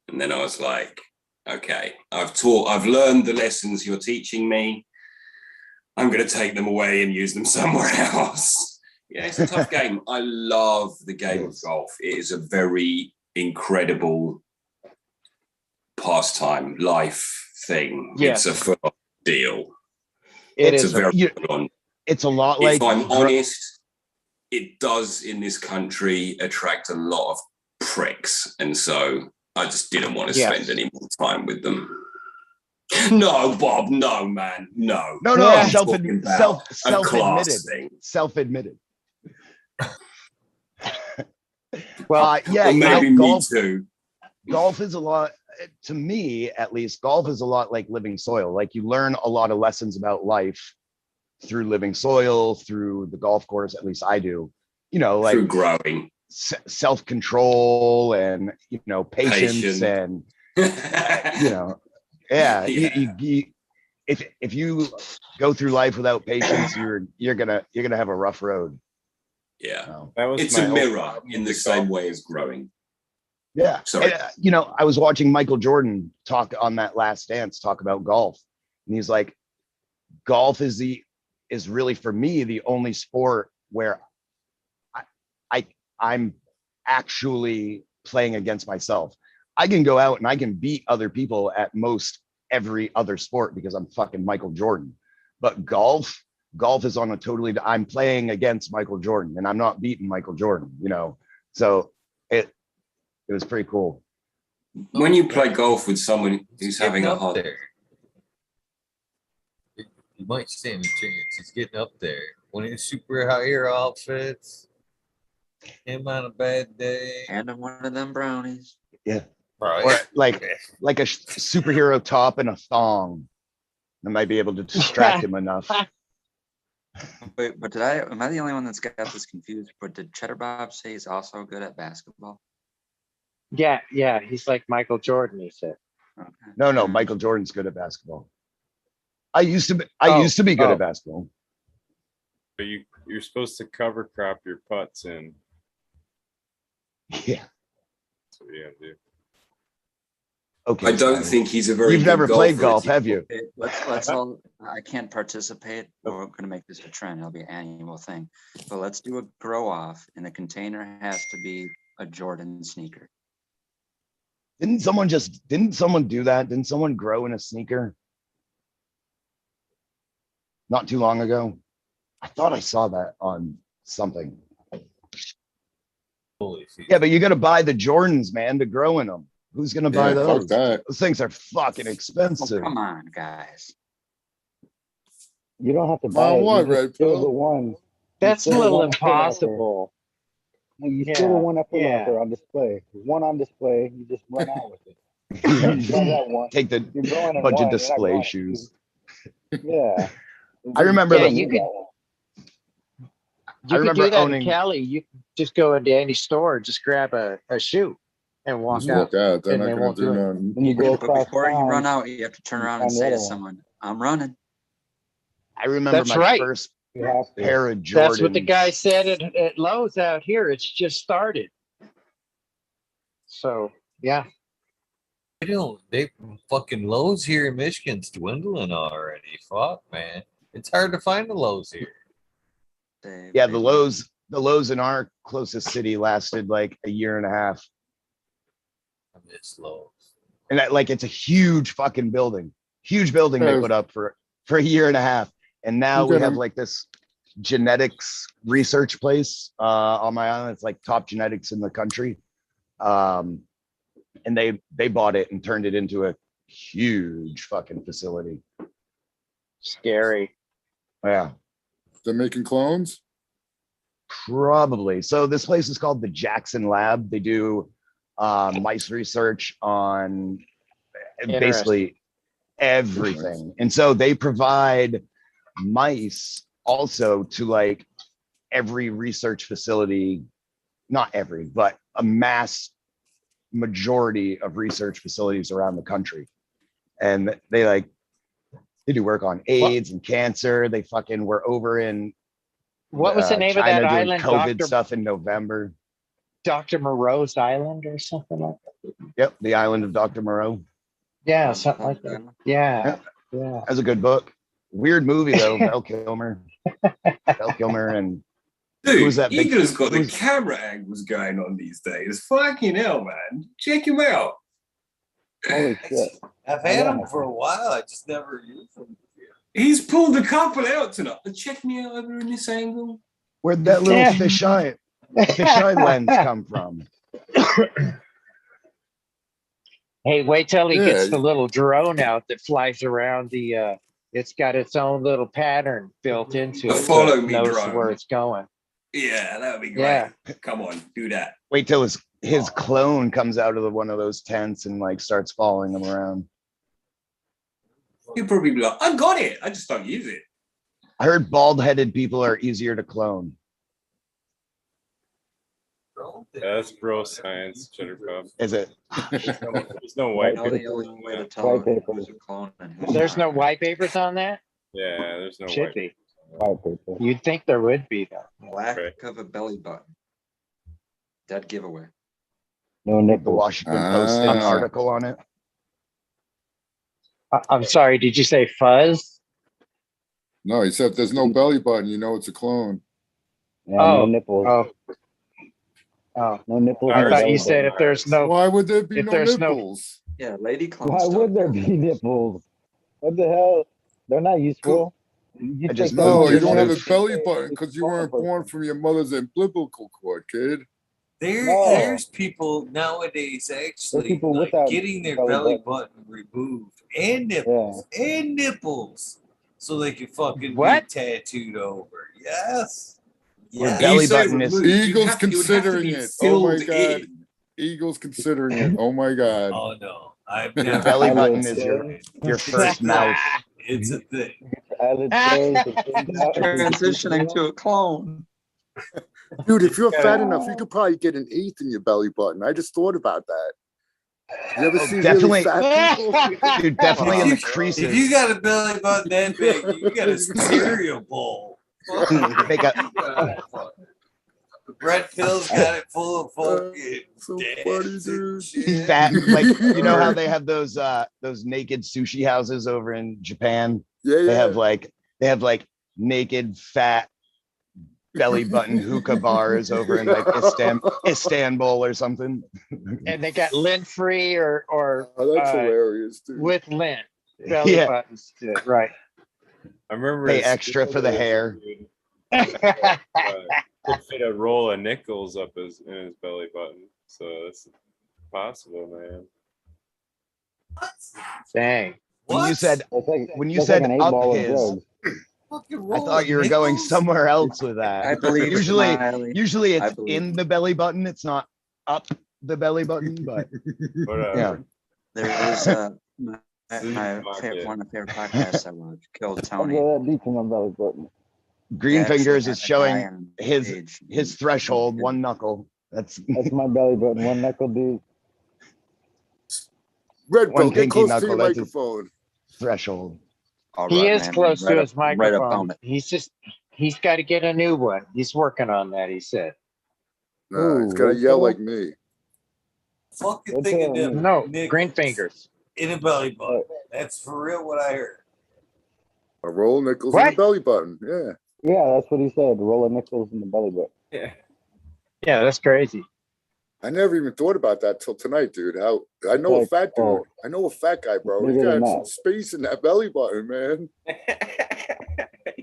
And then I was like, okay, I've learned the lessons you're teaching me. I'm going to take them away and use them somewhere else. Yeah, it's a tough game. I love the game of golf. It is a very incredible pastime, life thing. Yes. It's a full deal. It's a very good one. It's a lot like. If I'm honest, it does in this country attract a lot of pricks, and so I just didn't want to spend any more time with them. No, Bob, no, man, no. No, I'm self talking about a class admitted. thing. Self-admitted. Well, yeah, maybe me too. Golf is a lot, to me at least, golf is a lot like living soil. Like you learn a lot of lessons about life through living soil, through the golf course, at least I do. You know, like through growing. Self-control and, you know, patience and, you know, yeah. If you go through life without patience, you're gonna have a rough road. Yeah, that was it's a mirror in the same way as growing. Yeah. Sorry. And, you know, I was watching Michael Jordan talk on that Last Dance, talk about golf, and he's like, golf is really for me the only sport where I'm actually playing against myself. I can go out and I can beat other people at most every other sport because I'm fucking Michael Jordan. But golf is on a totally, I'm playing against Michael Jordan and I'm not beating Michael Jordan, you know? So it was pretty cool. When you play golf with someone who's having a hard there, you might stand a chance. He's getting up there. One of his super high air outfits, him on a bad day, and I'm one of them brownies. Yeah. Right. Or like a superhero top and a thong. I might be able to distract him enough. Wait, but am I the only one that's got this confused? But did Cheddar Bob say he's also good at basketball? Yeah, he's like Michael Jordan, he said. No, Michael Jordan's good at basketball. I used to be good at basketball. But you're supposed to cover crop your putts in. Yeah. That's what you gotta do. Okay. I don't think he's a very You've good never played golf, golfer. have you? Okay, let's all. I can't participate. We're gonna make this a trend. It'll be an annual thing. But let's do a grow off, and the container has to be a Jordan sneaker. Didn't someone do that? Didn't someone grow in a sneaker? Not too long ago. I thought I saw that on something. Holy shit. Yeah, but you got to buy the Jordans, man, to grow in them. Who's gonna buy Fuck those? that. Those things are fucking expensive. Oh, come on, guys. You don't have to buy Mom, it. what, You just Red steal Pill? the one. That's a steal the little one I put out there. impossible. No, you steal the Yeah, one I put yeah. out there on display. There's one on display. You just run out with it. You grab that one. Take the You're growing in bunch one. of You're not display growing shoes. Yeah. I remember Yeah, the you could I remember do that owning- in Cali. You could just go into any store, just grab a shoe and walk Just out. walk out. They're And not they gonna won't do do it. nothing. When you go But across before you town, run out, you have to turn around and find the say to other one. someone, "I'm running." I remember That's my right. first You have to. pair of Jordans. That's what the guy said at Lowe's out here. It's just started. So yeah, They fucking Lowe's here in Michigan's dwindling already. Fuck, man. It's hard to find the Lowe's here. Yeah, the Lowe's in our closest city lasted like a year and a half. I miss Lowe's. And that, like, it's a huge fucking building. Huge building they Yeah. put up for a year and a half. And now You we got have 'em. like this genetics research place on my island. It's like top genetics in the country. And they bought it and turned it into a huge fucking facility. scary. Yeah, They're making clones. probably. So this place is called the Jackson Lab. They do mice research on basically everything. And so they provide mice also to like every research facility, not every, but a mass majority of research facilities around the country. And they do work on AIDS and cancer. They fucking were over in What was the name China of that doing island? COVID stuff in November. Dr. Moreau's Island or something like that. Yep, the island of Dr. Moreau. Yeah, something like that. Yeah, yeah. That's a good book. Weird movie though. Val Kilmer. And Dude, who's that big- Eagle's got the who's- camera angles going on these days. Fucking hell, man. Check him out. Holy shit. I've had them for a while. I just never used them. He's pulled a couple out tonight. Check me out over in this angle. Where'd that little Yeah. fisheye lens come from? Hey, wait till he Yeah. gets the little drone out that flies around the it's got its own little pattern built into A it. follow so it me knows drone. where it's going. Yeah, that would be great. Yeah. Come on, do that. Wait till his clone comes out of one of those tents and like starts following him around. He'll probably be like, I got it. I just don't use it. I heard bald-headed people are easier to clone. That's bro science, Cheddar Puff. Is it? There's no white I know the people. only way to tell White paper. who's a clone and who's There's not. no white papers on that? Yeah, there's no Should white. be. White paper. You'd think there would be though. Lack Right. of a belly button. Dead giveaway. No The nipples. Washington Post did an Ah. article on it. I'm sorry, did you say fuzz? No, he said if there's no belly button, you know it's a clone. Yeah, Oh, no nipples. Oh, No nipples. I no thought belly you said button. if there's no, Why would there be if no there's no- nipples? Yeah, lady clones. Why would there be nipples? What the hell? They're not useful. You I just take No, the- you don't have a Nipples. belly button because you weren't born from your mother's umbilical cord, kid. No. There's people nowadays actually people like without getting their belly belly button. button removed and nipples so they can fucking What? be tattooed over. Yes. Your Yes. belly You say button is- removed, you'd Eagles have to- it would have to considering be it. Oh my filled God. in. Eagles considering it. Oh my God. Oh no. I've Your never belly I button would is say- your first mouth. It's a thing. Eyelid closed, the thing out, Transitioning to a clone. Dude, if you're fat enough, you could probably get an eighth in your belly button. I just thought about that. You ever see definitely. really fat people? Dude, definitely in the If creases. you got a belly button that big, you got a cereal bowl. They got Brett Phil's got it full of fucking So dance funny, and dude. shit. fat, like you know how they have those naked sushi houses over in Japan. Yeah, They yeah. have like naked fat belly button hookah bars over in like Istanbul or something. And they got lint free or Oh, that's hilarious, dude. with lint belly Yeah. buttons to it, right? I remember Pay at extra school for the there was a hair. dude, could fit a roll of nickels up in his belly button. So it's possible, man. Dang. When you said It's like, when you that's said like an up 8 ball of his, drugs. I thought you were going somewhere else with that. I believe usually Smiley. I it's believe in the belly button. It's not up the belly button, but Whatever. there was one of my favorite podcasts I watched, Killed Tony. That deep in my belly button. Green They actually Fingers had is a guy showing on his stage. threshold, one knuckle. That's my belly button, one knuckle deep. Red one Bull, get pinky close to knuckle. your That's his microphone. threshold. All He right, is man. close Right to up- his right up microphone. on it. He's got to get a new one. He's working on that, he said. Nah, it's gotta Red yell Bull? like me. Fucking What's thinking that? them No, nickels Green Fingers. in a belly button. That's for real what I heard. A roll of nickels in What? the belly button. Yeah. Yeah, that's what he said. Roll of nickels in the belly button. Yeah, that's crazy. I never even thought about that till tonight, dude. How I know a fat dude. I know a fat guy, bro. He Bigger than got some that. space in that belly button, man.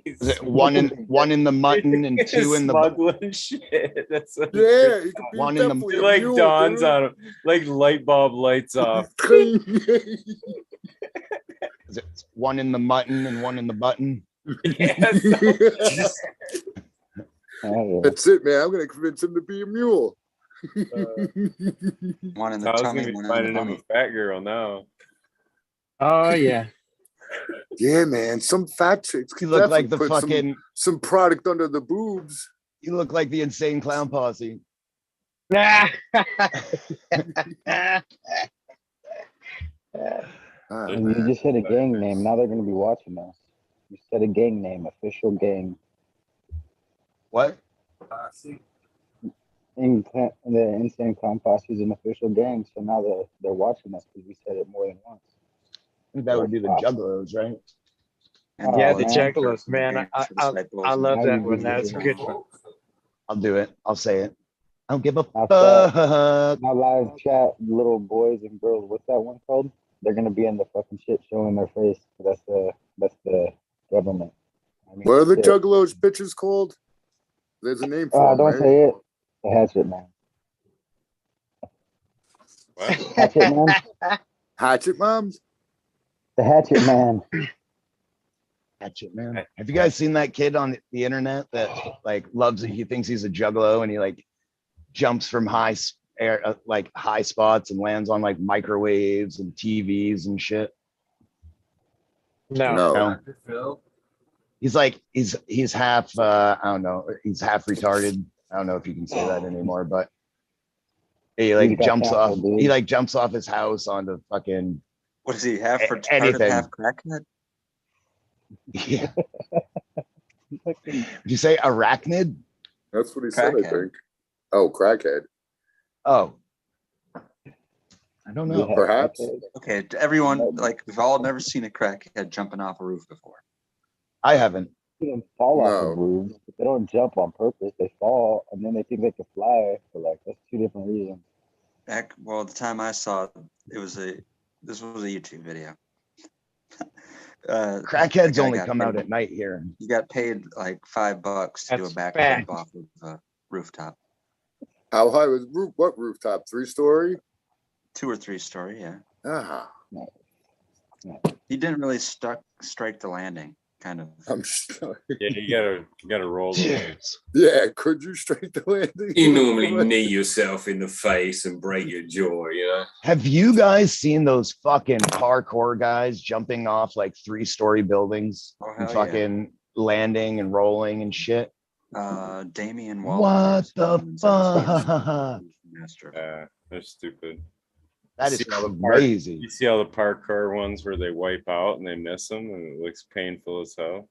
Is it one in the mutton and two in the smuggling shit. That's Yeah, he could be one in the definitely it a like mule, dawns dude. on him, like light bulb lights off. is it one in the mutton and one in the button? Yes. That's it, man. I'm gonna convince him to be a mule. One in the I was tummy, gonna be one in the finding him a belly. fat girl now. Oh, yeah. Yeah, man. Some fat chicks You could look like the definitely put fucking. some product under the boobs. You look like the insane clown posse. And you just said a gang name. Now they're going to be watching us. You said a gang name, official gang. What? The Insane Clown Posse is an official gang, so now they're watching us because we said it more than once. I think that would be the Juggalos, right? And Yeah, Oh, the man. Juggalos, man. I love Now that you one. just That's a did good it. one. I'll do it. I'll say it. I don't give a Now, fuck. now live chat, little boys and girls. What's that one called? They're gonna be in the fucking shit showing their face. That's the government. I mean, What are the shit. Juggalos bitches called? There's a name for them, Don't right? say it. The Hatchet Man. What? Hatchet Man. Hatchet moms? The Hatchet Man. Hatchet man. Have you guys seen that kid on the internet that like loves it? He thinks he's a juggalo and he like jumps from high spots and lands on like microwaves and TVs and shit. No. No. He's like he's half I don't know, he's half retarded. I don't know if you can say that anymore, but he like jumps off jumps off his house onto fucking What is he, half retarded, anything. half crackhead? Yeah. Did you say arachnid? That's what he said, I Crackhead. think. Oh, crackhead. Oh. I don't know. Perhaps. Okay, to everyone, like we've all never seen a crackhead jumping off a roof before. I haven't. They don't fall off No. of roofs. They don't jump on purpose. They fall and then they think they can fly. So like that's two different reasons. Well, the time I saw it, this was a YouTube video. Crackheads guy only got come paid- out at night here. You got paid like $5 to do a That's backflip fact. off of a rooftop. How high was what rooftop? 3-story? 2 or 3 story, yeah. Ah, He didn't really strike the landing, kind of. I'm sorry. Yeah, you gotta roll the waves. Yeah, could you straight the landing? You normally knee yourself in the face and break your jaw, you know? Have you guys seen those fucking parkour guys jumping off like 3-story buildings Oh, and hell yeah. fucking landing and rolling and shit? Damian What the fuck? Master. Yeah, they're stupid. That is see all the park- crazy. You see all the park car ones where they wipe out and they miss them and it looks painful as hell.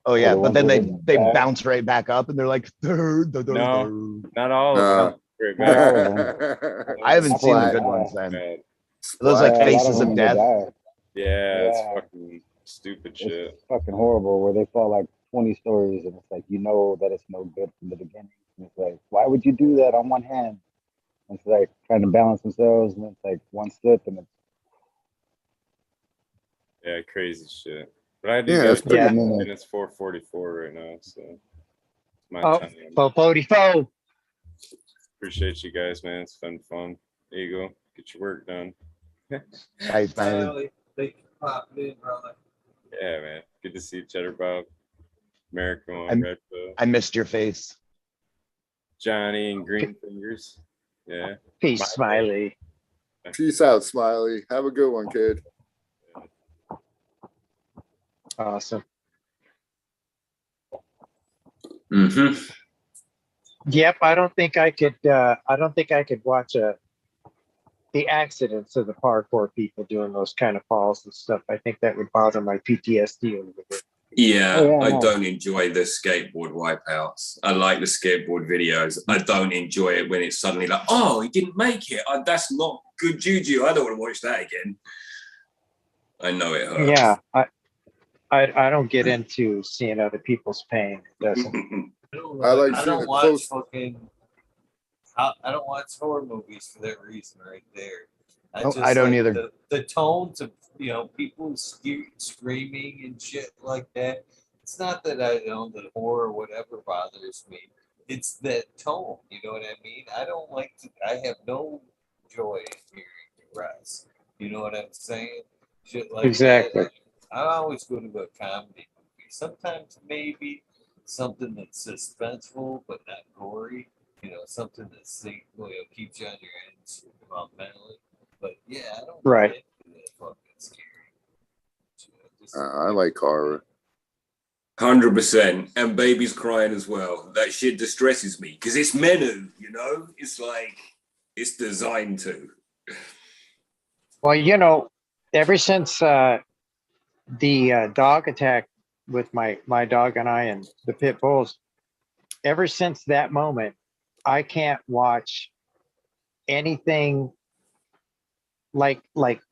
Oh yeah, the but ones then that they are they bad. bounce right back up and they're like, No, not all of them. Great Not all of man. them. I haven't seen the Splat. good ones then. Bad. Those like Yeah, a lot of faces them of when they death. die. Yeah, it's Yeah. fucking stupid shit. It's fucking horrible where they fall like 20 stories and it's like, you know that it's no good from the beginning. And it's like, why would you do that on one hand? And it's like trying to balance themselves and it's like one slip and it's Yeah, crazy shit. But I do Yeah, get it's it, pretty- and it's 4:44 right now, so it's my Oh, time. 44. Appreciate you guys, man. It's been fun. There you go. Get your work done. Nice, man. Thank you for popping in, brother. Yeah, man. Good to see each other, Bob. America on I'm- Red Pill. I missed your face. Johnny and Green Fingers. Yeah. Peace, My- Smiley. Peace out, Smiley. Have a good one, kid. Awesome. Mm-hmm. Yep, I don't think I could. I don't think I could watch the accidents of the parkour people doing those kind of falls and stuff. I think that would bother my PTSD a little bit. Yeah, Oh, yeah, I no. don't enjoy the skateboard wipeouts. I like the skateboard videos. I don't enjoy it when it's suddenly like, oh, he didn't make it. That's not good juju. I don't want to watch that again. I know it hurts. Yeah, I don't get into seeing other people's pain. It doesn't. I like I seeing don't it watch close. fucking. I don't watch horror movies for that reason right there. Oh, I don't like either. The tones of people screaming and shit like that. It's not that the horror or whatever bothers me. It's that tone. You know what I mean? I don't like to. I have no joy in hearing the rest. You know what I'm saying? Shit like Exactly. that. I always go to a comedy movie. Sometimes maybe something that's suspenseful but not gory. Something that keeps you on your ends mentally. But yeah, I don't Right. get into that fucking scary. Just- I like horror. 100%. And babies crying as well. That shit distresses me because it's Menu, It's like, it's designed to. Well, ever since the dog attack with my dog and I and the pit bulls, ever since that moment, I can't watch anything like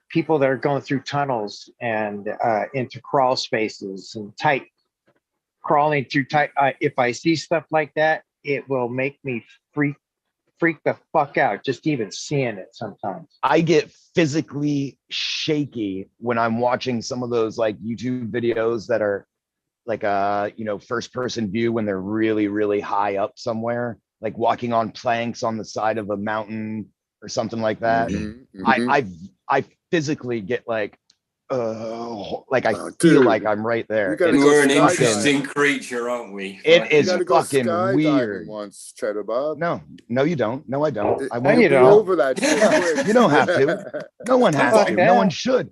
people that are going through tunnels and into crawl spaces and crawling through tight. If I see stuff like that, it will make me freak the fuck out just even seeing it sometimes. I get physically shaky when I'm watching some of those like YouTube videos that are like first person view when they're really, really high up somewhere, like walking on planks on the side of a mountain or something like that. I physically get like I feel dude, like I'm right there. gotta go We're an skydiving. interesting creature, aren't we? It You is gotta go fucking skydiving weird. once, Cheddar Bob. No, you don't. No, I don't. I You'll won't. you be don't. over that shit quick. You don't have to. No one has Fuck to. that. No one should.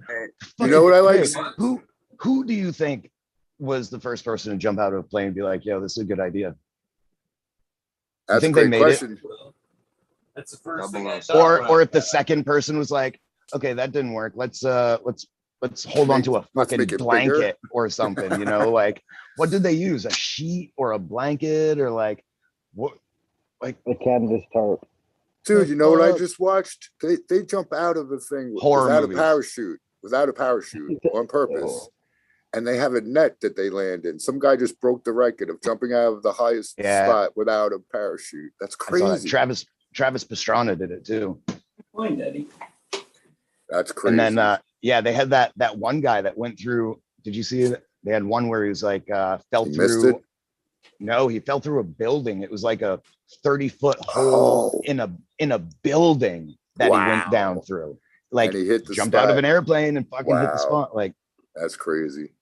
You know what I like? Hey, who do you think was the first person to jump out of a plane and be like, yo, this is a good idea? That's a think they great made it? question. That's the first Double thing I up. thought. Or if the second person was like, okay, that didn't work. Let's hold on to a Let's fucking make it bigger. blanket or something, like what did they use? A sheet or a blanket or like what? the canvas tarp. Dude, you know what I fuck? just watched? They jump out of the thing Horror without movies. without a parachute on purpose. And they have a net that they land in. Some guy just broke the record of jumping out of the highest Yeah. spot without a parachute. That's I saw that. crazy. Travis Pastrana did it too. Point, Eddie. That's crazy. And then they had that one guy that went through. Did you see it? They had one where he was like fell He missed through. it? No, he fell through a building. It was like a 30-foot hole in a building that he went Wow. down through. Like And he hit the jumped out of spot. an airplane and fucking hit the Wow. spot. Like That's crazy.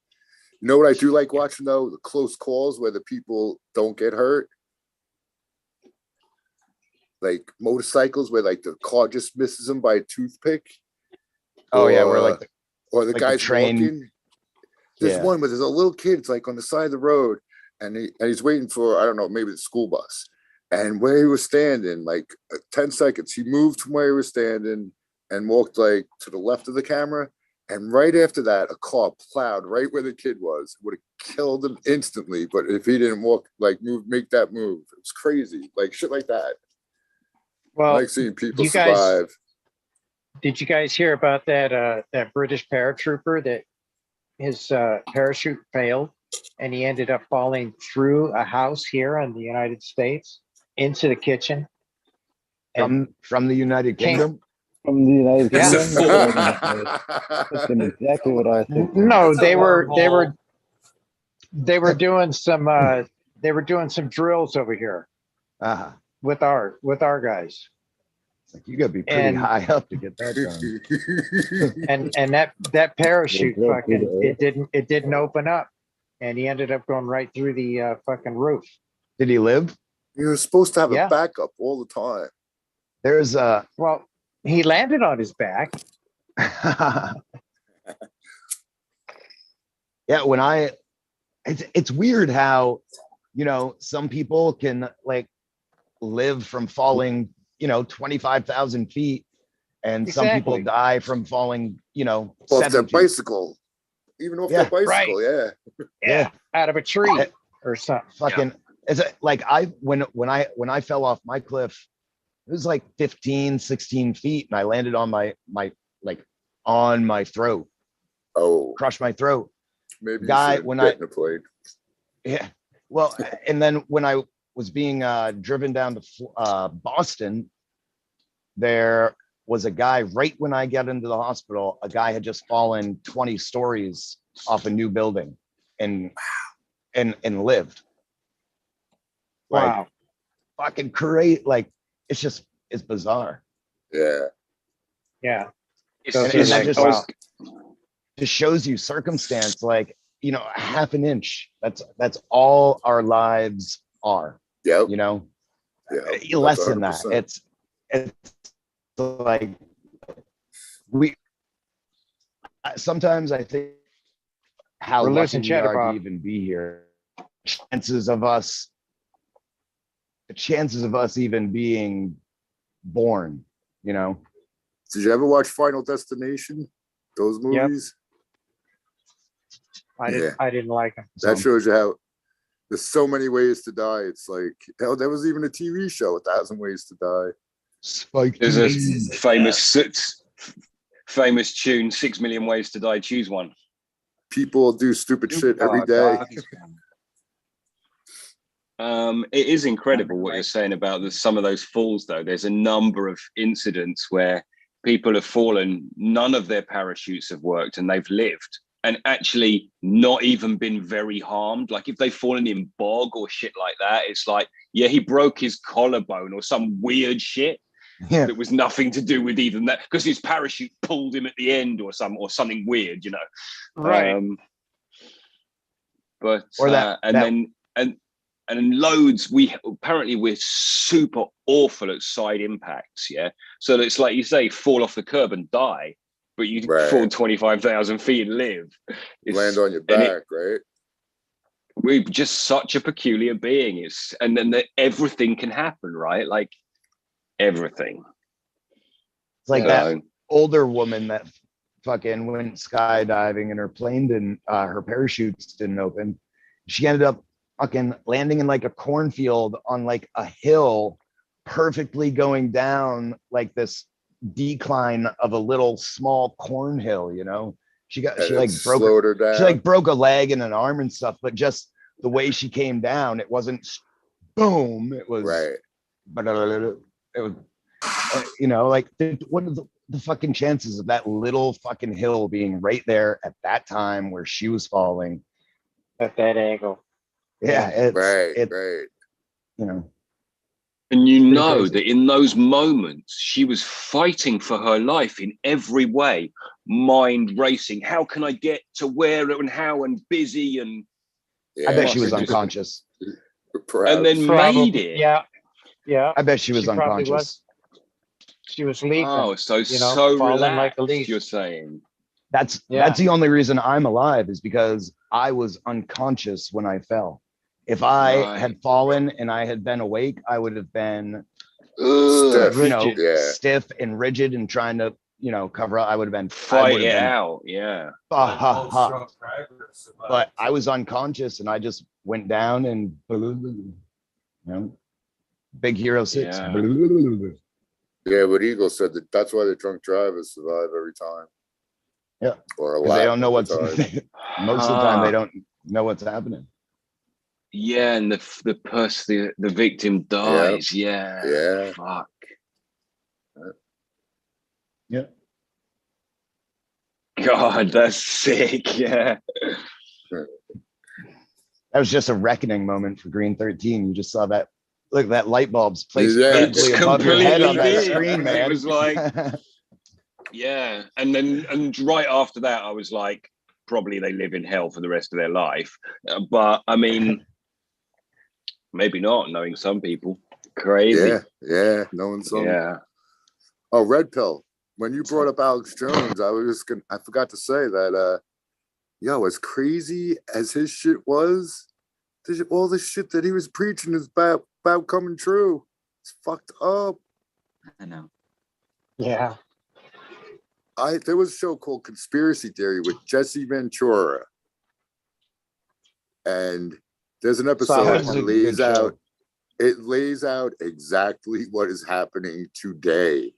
You know what I do like watching though? The close calls where the people don't get hurt. Like motorcycles where like the car just misses them by a toothpick. oh yeah, we're like or the like the guy's train- walking. There's Yeah. one where there's a little kid, it's like on the side of the road, and he's waiting for, I don't know, maybe the school bus. And where he was standing, like 10 seconds, he moved from where he was standing and walked like to the left of the camera. And right after that, a car plowed right where the kid was. Would have killed him instantly. But if he didn't make that move, it was crazy. Like shit like that. Well, I like seeing people you guys, survive. did you guys hear about that British paratrooper that his parachute failed and he ended up falling through a house here in the United States into the kitchen? From the United Kingdom? From the United It's a Kingdom. four. That's exactly what I think. No, It's a they were doing some drills over here Uh-huh. with our guys. It's like you gotta be pretty And- high up to get that done. And that parachute They drilled fucking through the it didn't open up, and he ended up going right through the fucking roof. Did he live? You're supposed to have Yeah. a backup all the time. There's Well, he landed on his back. yeah, it's weird how, some people can like live from falling, 25,000 feet, and some people Exactly. die from falling, Off 7 that feet. bicycle. Even off Yeah. that bicycle, yeah. Yeah. Out of a tree or something. Fucking, it's like when I fell off my cliff, it was like 15, 16 feet, and I landed on my on my throat, Oh, crushed my throat. maybe Guy, you should when get I- in the plane. Yeah. Well, and then when I was being driven down to Boston, there was a guy right when I got into the hospital. A guy had just fallen 20 stories off a new building, and lived. Like, Wow. fucking crazy. Like it's bizarre. Yeah. Yeah. And It's that like, just wow. just shows you circumstance, like, a half an inch. That's all our lives are. Yep. Yeah, Yeah. less That's than that. 100%. It's like sometimes I think how We're lucky losing we Cheddar are to Bob. even be here. The chances of us even being born, Did you ever watch Final Destination? Those Yep. movies? I Yeah. didn't like him. That shows you how there's so many ways to die. It's like, hell, there was even a TV show, 1,000 Ways to Die. Spike. There's a TV. famous tune, 6 Million Ways to Die, choose one. People do stupid shit every day. It is incredible what you're saying about some of those falls, though. There's a number of incidents where people have fallen, none of their parachutes have worked, and they've lived and actually not even been very harmed. Like if they've fallen in bog or shit like that, it's like, yeah, he broke his collarbone or some weird shit. Yeah. That was nothing to do with even that, because his parachute pulled him at the end or something weird, Right. But Or that- and loads, we're super awful at side impacts, yeah. So that it's like you say, fall off the curb and die, but you Right. fall 25,000 feet and live. Land on your back, right? We're just such a peculiar being. And then everything can happen, right? Like everything. It's like So- that older woman that fucking went skydiving and her plane didn't, her parachutes didn't open. She ended up fucking landing in like a cornfield on like a hill, perfectly going down like this decline of a little small corn hill, She And like it broke slowed her down. she like broke a leg and an arm and stuff, but just the way she came down, it wasn't boom, it was Right. but it was like what are the fucking chances of that little fucking hill being right there at that time where she was falling? At that angle. Yeah, it's Right. And you know crazy. that in those moments, she was fighting for her life in every way, mind racing. How can I get to where and how, and busy, and I bet she was Just- unconscious. and then made it. Yeah. I bet she was probably unconscious. was. She was leaping. Oh, so falling relaxed, like a leaf. you're saying. That's the only reason I'm alive, is because I was unconscious when I fell. If I Right. had fallen and I had been awake, I would have been Stiff. you know, Yeah. stiff and rigid and trying to cover up, I would have been Fight it out. Yeah. But I was unconscious and I just went down and Big Hero 6. Yeah, but Eagle said that's why the drunk drivers survive every time. Yeah. Or a Because lot they don't know of the what's time. most of the time they don't know what's happening. Yeah, and the victim dies. Yeah. Yeah. Fuck. Yeah. God, that's sick. Yeah. That was just a reckoning moment for Green 13. You just saw that. Look, that light bulb's placed Yeah. perfectly above your head on that did. screen, man. It was like, yeah. And right after that, I was like, probably they live in hell for the rest of their life. But I mean, maybe not, knowing some people. Crazy. Yeah. Knowing some. Yeah. Oh, Red Pill. When you brought up Alex Jones, I forgot to say that as crazy as his shit was, all the shit that he was preaching is about coming true. It's fucked up. I know. Yeah. There was a show called Conspiracy Theory with Jesse Ventura. And there's an episode that lays out exactly what is happening today.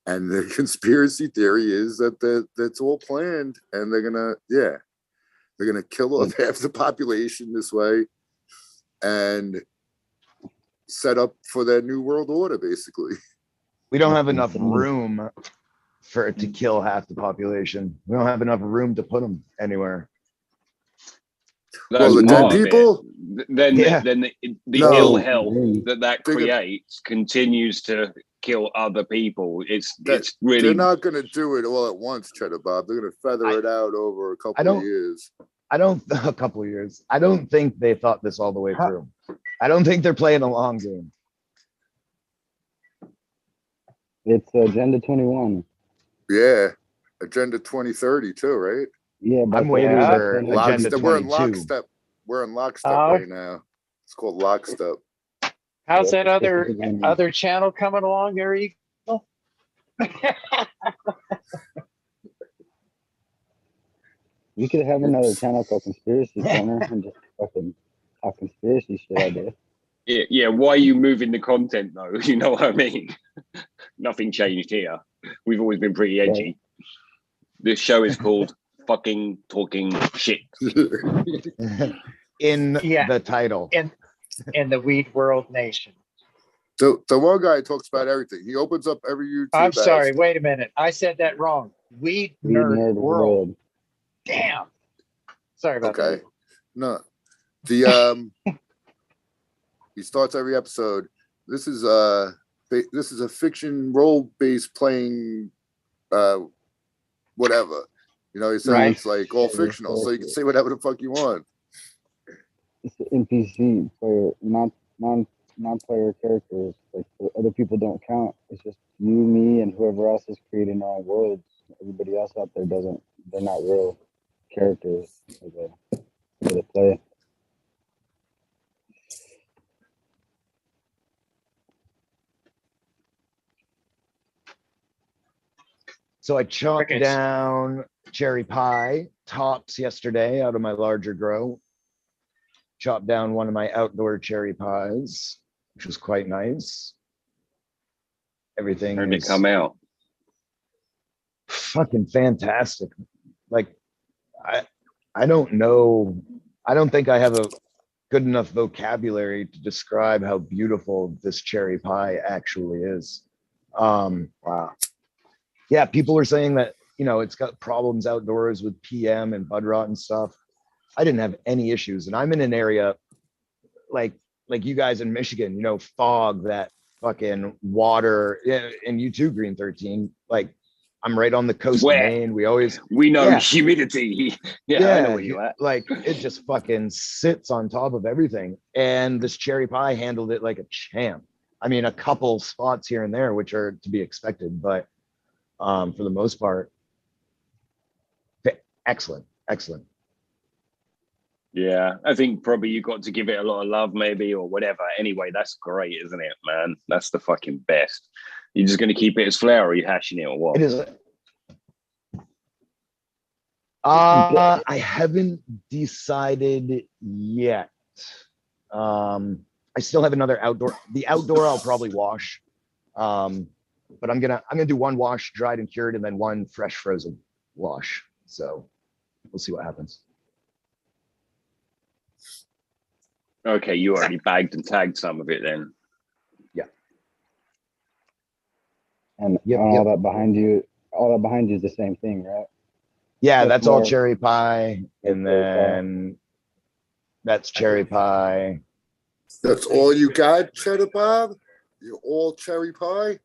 And the conspiracy theory is that that's all planned, and they're gonna kill off half the population this way, and set up for their new world order. Basically, We don't have enough room for it to kill half the population. We don't have enough room to put them anywhere. That's the part dead of people. It. Then the ill health that creates continues to kill other people. It's really, they're not going to do it all at once, Cheddar Bob. They're going to feather it out over a couple of years. A couple of years. I don't think they thought this all the way through. I don't think they're playing a long game. It's Agenda 21. Yeah, Agenda 2030 too, right? Yeah, but I'm waiting for Agenda 22. We're in lockstep. We're in lockstep right now. It's called lockstep. How's that other channel coming along there, Eagle? We could have another channel called Conspiracy Corner and just fucking talk conspiracy shit all day. Yeah, why are you moving the content though? You know what I mean? Nothing changed here. We've always been pretty edgy. This show is called fucking talking shit. In the title. In the Weed World Nation. The one guy talks about everything. He opens up every YouTube. I'm sorry, wait a minute. I said that wrong. Weed Nerd World. Damn. Sorry about that. No. He starts every episode. This is a fiction role-based playing whatever. You know, he says it's like all fictional, so you can say whatever the fuck you want. It's the NPC player, non-player characters. Like other people don't count. It's just you, me, and whoever else is creating their own worlds. Everybody else out there doesn't. They're not real characters for the play. So I chopped down cherry pie tops yesterday out of my larger grow. Chopped down one of my outdoor cherry pies, which was quite nice. Everything. How'd it come out? Fucking fantastic. Like, I don't know. I don't think I have a good enough vocabulary to describe how beautiful this cherry pie actually is. Wow. Yeah, people were saying that, it's got problems outdoors with PM and bud rot and stuff. I didn't have any issues. And I'm in an area like you guys in Michigan, fog, that fucking water, and you too, Green 13. Like, I'm right on the coast of Maine. We know humidity. I know where you're at. Like, it just fucking sits on top of everything. And this cherry pie handled it like a champ. I mean, a couple spots here and there, which are to be expected, but for the most part, excellent. Yeah, I think probably you got to give it a lot of love, maybe, or whatever. Anyway, that's great, isn't it, man? That's the fucking best. You're just going to keep it as flower, or are you hashing it, or what? It is. I haven't decided yet. I still have another outdoor. The outdoor I'll probably wash, but I'm gonna do one wash, dried and cured, and then one fresh frozen wash. So we'll see what happens. Okay, you already bagged and tagged some of it then. Yeah. And Yep, all yep. that behind you is the same thing, right? Yeah, That's that's all more- cherry pie, and cherry pie. then that's cherry pie. That's all you got, Cheddar Bob? You're all cherry pie?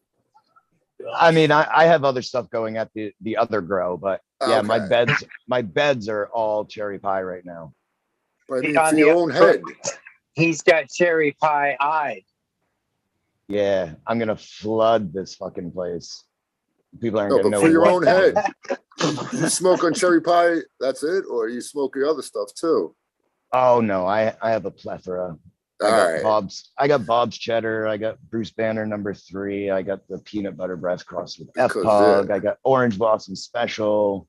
I mean, I have other stuff going at the other grow, but yeah, Okay. my beds are all cherry pie right now. But I mean, On for the your own head. He's got cherry pie eyes. Yeah, I'm gonna flood this fucking place. People aren't No, gonna but know for your what own to head. do. You smoke on cherry pie, that's it? Or you smoke your other stuff too? Oh no, I have a plethora. All right. I got Bob's cheddar. I got Bruce Banner #3. I got the peanut butter breast crossed with F Because, Pug. yeah. I got Orange Blossom Special.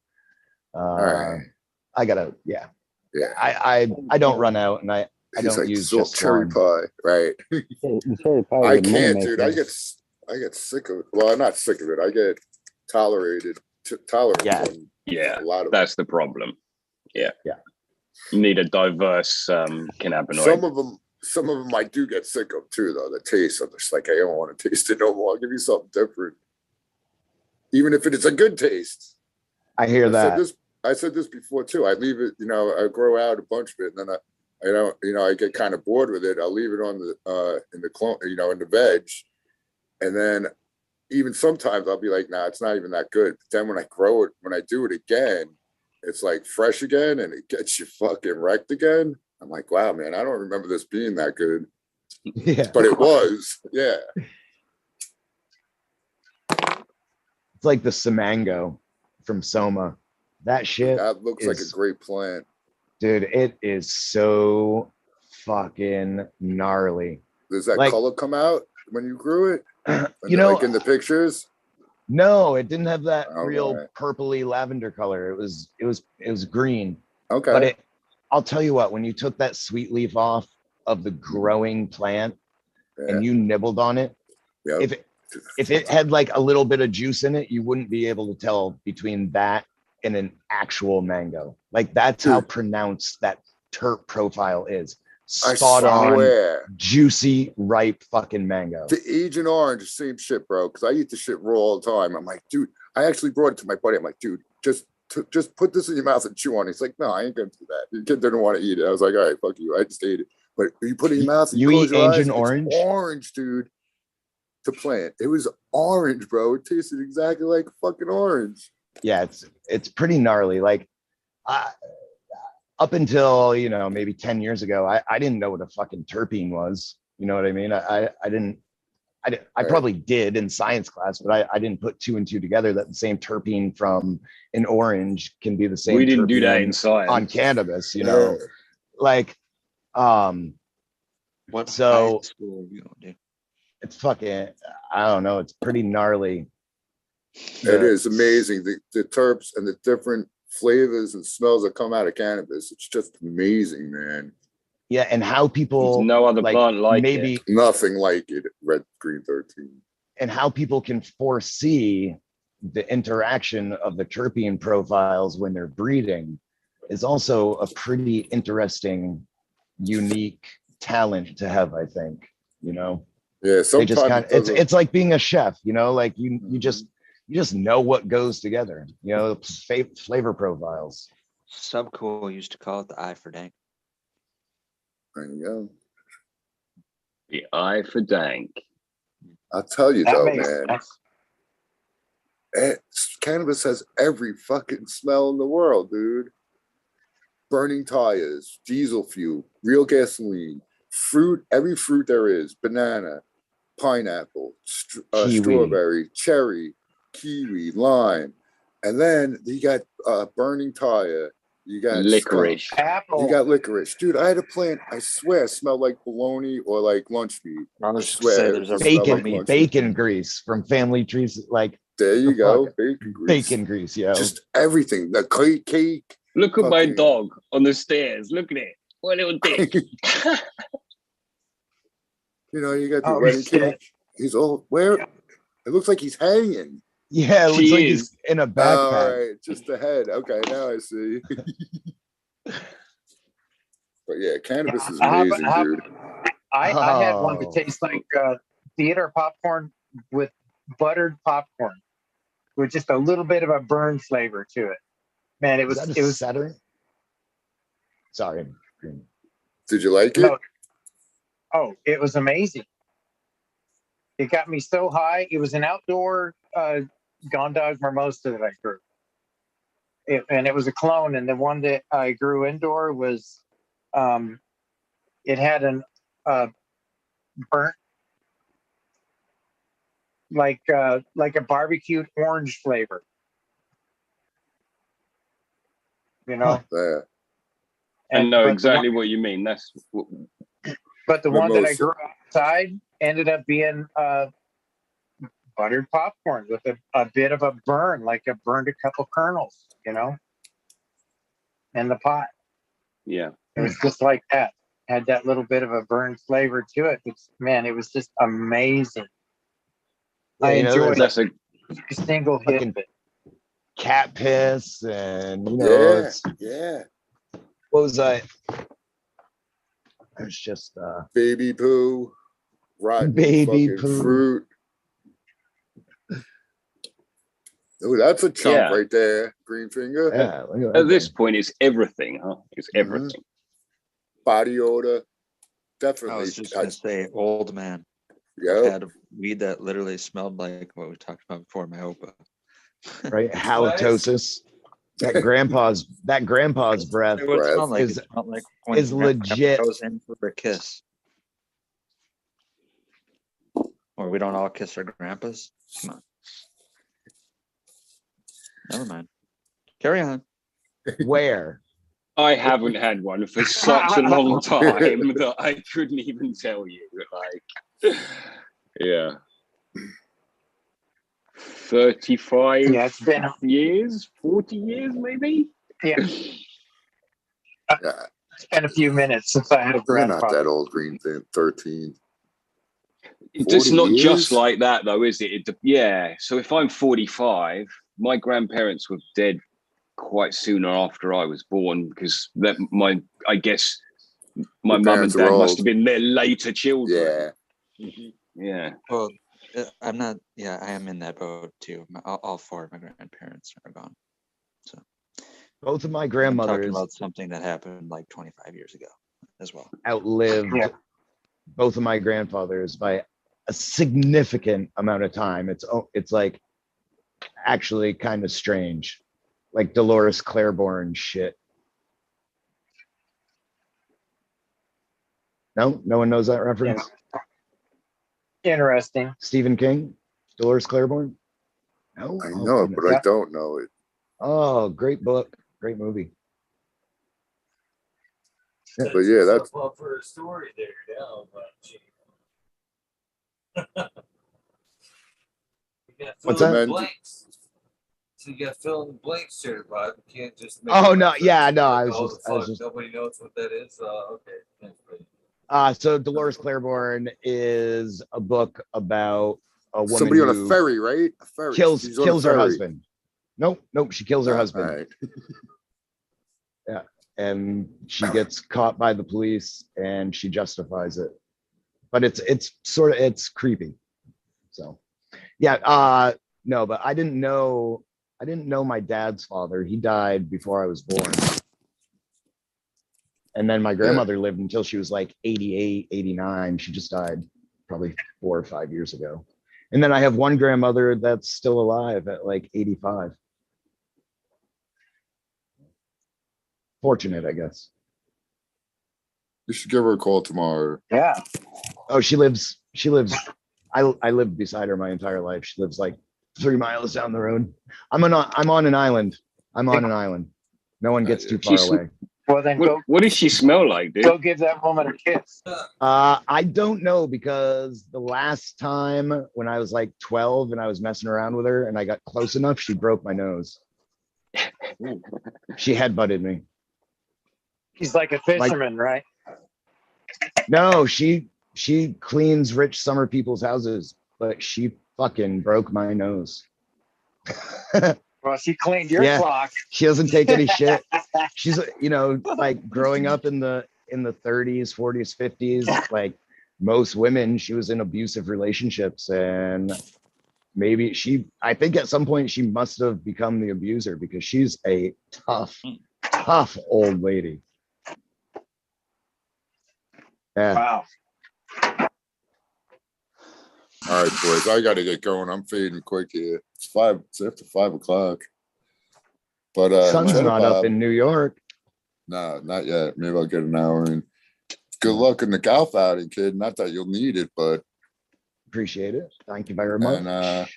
right. I got yeah. Yeah. I don't run out, and I He's don't like, use this is all just cherry one. pie, right? The cherry pie is I a can't, moneymaker. dude. I get sick of it. Well, I'm not sick of it. I get tolerant Yeah. on Yeah, a lot of that's the problem. Yeah. Yeah. You need a diverse cannabinoid. Some of them I do get sick of too, though. The taste, I'm just like, I don't want to taste it no more. I'll give you something different, even if it is a good taste. I hear that. I said this before too. I leave it, I grow out a bunch of it, and then I get kind of bored with it. I'll leave it on the in the clone, in the veg, and then even sometimes I'll be like, nah, it's not even that good. But then when I do it again, it's like fresh again, and it gets you fucking wrecked again. I'm like, wow, man, I don't remember this being that good. Yeah. But it was, yeah. It's like the Samango from Soma. That shit. That looks like a great plant. Dude, it is so fucking gnarly. Does that Like- color come out when you grew it? Like in the pictures? No, it didn't have that All real right. purpley lavender color. It was green. Okay. But I'll tell you what, when you took that sweet leaf off of the growing plant and you nibbled on it, Yep. if it had like a little bit of juice in it, you wouldn't be able to tell between that and an actual mango. Like that's how pronounced that terp profile is. Spot on, juicy, ripe fucking mango. The Agent Orange, same shit, bro. Because I eat the shit raw all the time. I'm like, dude, I actually brought it to my buddy. I'm like, dude, just put this in your mouth and chew on it. He's like, no, I ain't gonna do that. The kid didn't want to eat it. I was like, all right, fuck you. I just ate it. But you put it in your mouth and you close eat your eyes, Agent it's Orange? orange, dude. The plant. It was orange, bro. It tasted exactly like fucking orange. Yeah, it's pretty gnarly. Like up until maybe 10 years ago, I didn't know what a fucking terpene was. You know what I mean? I probably did in science class, but I didn't put 2 and 2 together that the same terpene from an orange can be the same. We didn't do that terpene in science. on cannabis, like What so high school you know, dude? it's fucking, I don't know, it's pretty gnarly. It is amazing. The terps and the different flavors and smells that come out of cannabis. It's just amazing, man. Yeah, and how people There's no other plant like maybe it. Nothing like it. Red Green 13. And how people can foresee the interaction of the terpene profiles when they're breeding is also a pretty interesting, unique talent to have, I think. Yeah, they just sometimes it's like being a chef, like you just know what goes together, flavor profiles. Subcool used to call it the eye for dank. There you go. The eye for dank. I'll tell you That though, makes man. sense. Cannabis has every fucking smell in the world, dude. Burning tires, diesel fuel, real gasoline, fruit, every fruit there is, banana, pineapple, strawberry, cherry, kiwi, lime. And then you got burning tire, You got licorice. skunk. Apple. You got licorice, dude. I had a plant. I swear, it smelled like bologna or like lunch meat. I I was just swear, say it there's a just smelled like Bacon, lunch meat. bacon grease from family trees. Like, There you the go, fuck? bacon grease. Bacon grease, yo. Just everything. The cake. Look at my Fucking- dog on the stairs. Look at it. What a little dick. You know, you got the Oh, wedding shit. cake. He's all where? It looks like he's hanging. Yeah, it looks She like is. he's in a All backpack. right, just the head. Okay, now I see. But yeah, cannabis is amazing, dude. I had one Oh. that tastes like theater popcorn with buttered popcorn, with just a little bit of a burn flavor to it. Man, it Was was that a it was setter? Sorry. Did you like it? no, oh, it was amazing. It got me so high. It was an outdoor Gondog mimosa that I grew. And it was a clone, and the one that I grew indoor was it had an burnt like a barbecued orange flavor. You know? Yeah. I know but exactly what you mean. That's But the one that I Mimosa. grew outside ended up being buttered popcorn with a bit of a burn, like I burned a couple kernels, you know, in the pot. yeah. It was just like that. Had that little bit of a burn flavor to it. It's, man, it was just amazing. I you know, enjoyed That's a every single hit fucking of it. cat piss and, you know, Yeah. it's, Yeah. what was I? It's just Baby poo. Rotten Baby fucking poo. fruit. Oh, that's a chunk Yeah. right there. Green finger. yeah. Look at that At this thing. point, it's everything, huh? It's everything. Body odor. I Definitely. was just gonna say, old man. Yo. Had weed that literally smelled like what we talked about before, Myopa. Right? Halitosis. That grandpa's breath What it smelled like? is- It smelled like when is grandpa legit. goes in for a kiss. Or we don't all kiss our grandpas. Come on. Never mind. Carry on. where? I haven't had one for such a long time that I couldn't even tell you. Like, yeah. 35 Yeah, it's been years, 40 years, maybe? yeah, Yeah. it's been a few minutes since I had a You're not grandfather. that old, Green thing. 13. It's 40 not years? just like that, though, is it? Yeah. So if I'm 45, my grandparents were dead quite soon after I was born because I guess my Your mum and parents were dad must old. have been their later children. Yeah. Yeah. Well, I'm not. Yeah, I am in that boat too. All four of my grandparents are gone. So Both of my I'm talking grandmothers about something that happened like 25 years ago as well. outlived Yeah. both of my grandfathers by a significant amount of time. It's like actually kind of strange, like Dolores Claiborne shit. No one knows that reference. Interesting. Stephen King, Dolores Claiborne. No, I Oh, know it, goodness. but I don't know it. Oh, great book, great movie. But yeah, that's up for a story there now, but you got What's fill in that? the blanks. So you got fill in the blanks here, Rob. You can't just make Oh a no, reference yeah, to no, like, I was oh, just fuck, nobody knows what that is. Okay, thanks, buddy. So Dolores Claiborne is a book about a woman somebody on a who ferry, right? A ferry. kills She's on a her ferry. husband. Nope, she kills her Oh, husband. all right. Yeah, and she gets caught by the police, and she justifies it. But it's creepy. So, yeah, no, but I didn't know my dad's father. He died before I was born. And then my grandmother lived until she was like 88, 89. She just died probably 4 or 5 years ago. And then I have one grandmother that's still alive at like 85. Fortunate, I guess. You should give her a call tomorrow. Yeah. Oh, she lives, I lived beside her my entire life. She lives like 3 miles down the road. I'm on an island. I'm on an island. No one gets too far She's- away. Well, then go What does she smell like, dude? go give that woman a kiss. I don't know, because the last time when I was like 12 and I was messing around with her and I got close enough, she broke my nose. She headbutted me. He's like a fisherman, right? No, she cleans rich summer people's houses, but she fucking broke my nose. Well, she cleaned your Yeah. clock. She doesn't take any shit. She's, you know, like growing up in the 30s, 40s, 50s, like most women, she was in abusive relationships, and maybe I think at some point she must have become the abuser, because she's a tough old lady. Yeah. Wow. All right, boys, I got to get going. I'm fading quick here. It's after 5 o'clock. But Sun's Cheddar not up Bob- in New York. No, not yet. Maybe I'll get an hour in. Good luck in the golf outing, kid. Not that you'll need it, but Appreciate it. Thank you very much. and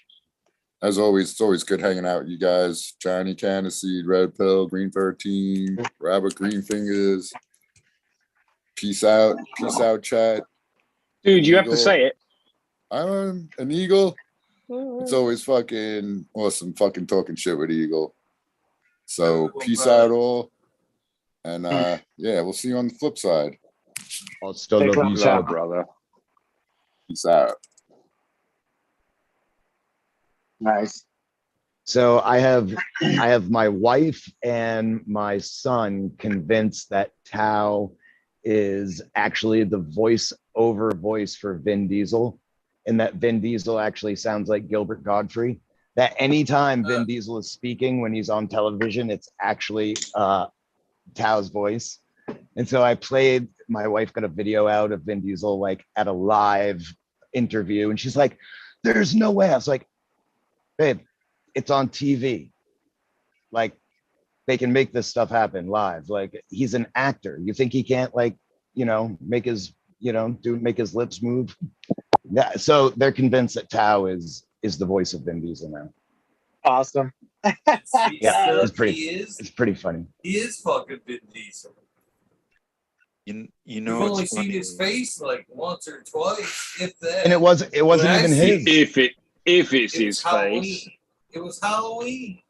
as always, it's always good hanging out with you guys. Johnny Caniseed, Red Pill, Green 13, Rabbit Green Fingers. Peace out, chat. Dude, you have to Eagle. say it. I'm an Eagle. It's always fucking awesome fucking talking shit with Eagle. So peace out all. And yeah, we'll see you on the flip side. I'll still Take love you, care. so. brother. Peace out. Nice. So I have my wife and my son convinced that Tao is actually the voice for Vin Diesel, and that Vin Diesel actually sounds like Gilbert Godfrey. That anytime Vin Diesel is speaking when he's on television, it's actually Tao's voice. And so my wife got a video out of Vin Diesel like at a live interview, and she's like, "There's no way." I was like, "Babe, it's on TV. Like, they can make this stuff happen live. Like, he's an actor. You think he can't, like, you know, make his lips move?" Yeah. So they're convinced that Tao is the voice of Vin Diesel now. Awesome. Yeah, it's pretty funny. He is fucking Vin Diesel. You You've know, only it's seen funny. his face like once or twice, if that. And it wasn't even his. If it's It was his Halloween. face. It was Halloween.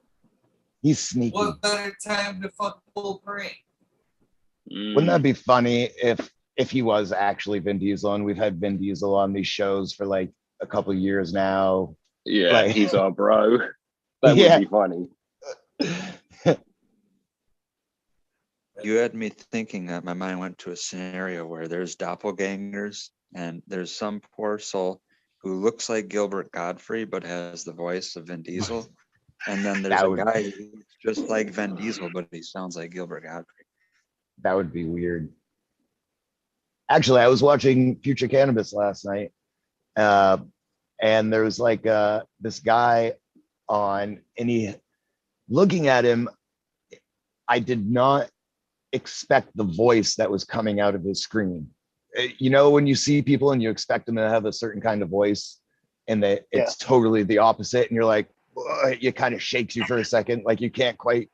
He's sneaky. What better time to fuck pull a prank? Wouldn't that be funny if he was actually Vin Diesel, and we've had Vin Diesel on these shows for like a couple of years now? Yeah, Like- he's our bro. That Yeah. would be funny. You had me thinking that my mind went to a scenario where there's doppelgangers and there's some poor soul who looks like Gilbert Godfrey but has the voice of Vin Diesel. And then there's That a would- guy who's just like Vin Diesel, but he sounds like Gilbert Godfrey. That would be weird. Actually, I was watching Future Cannabis last night, and there was like this guy on, and looking at him, I did not expect the voice that was coming out of his screen. You know, when you see people and you expect them to have a certain kind of voice, and it's totally the opposite, and you're like, it kind of shakes you for a second, like you can't quite,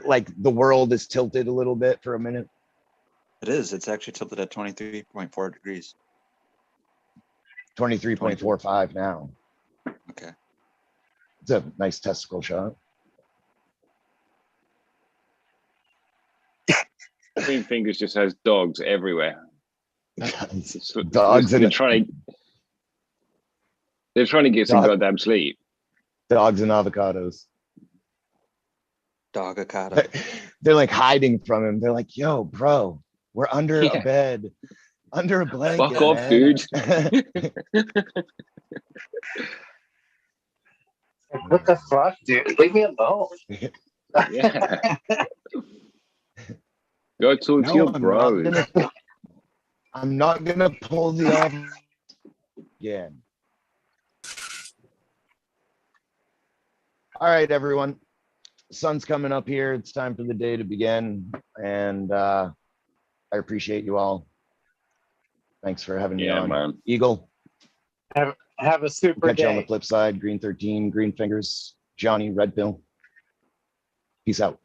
like the world is tilted a little bit for a minute. It is. It's actually tilted at 23.4 degrees. 23.45 now. Okay. It's a nice testicle shot. Green Fingers just has dogs everywhere. Dogs they're and trying to get some Dog- goddamn sleep. dogs and avocados. Dogacado. They're like hiding from him. They're like, "Yo, bro, we're under a Yeah. bed, under a blanket." Fuck off, man." dude. What the fuck, dude? Leave me alone. Yeah. Go talk to No, your I'm bros. I'm not gonna pull the off again. All right, everyone. Sun's coming up here. It's time for the day to begin, and I appreciate you all. Thanks for having me Yeah, on. man. Eagle, Have a super catch you on the day. flip side. Green 13, Green Fingers, Johnny, Red Pill. Peace out.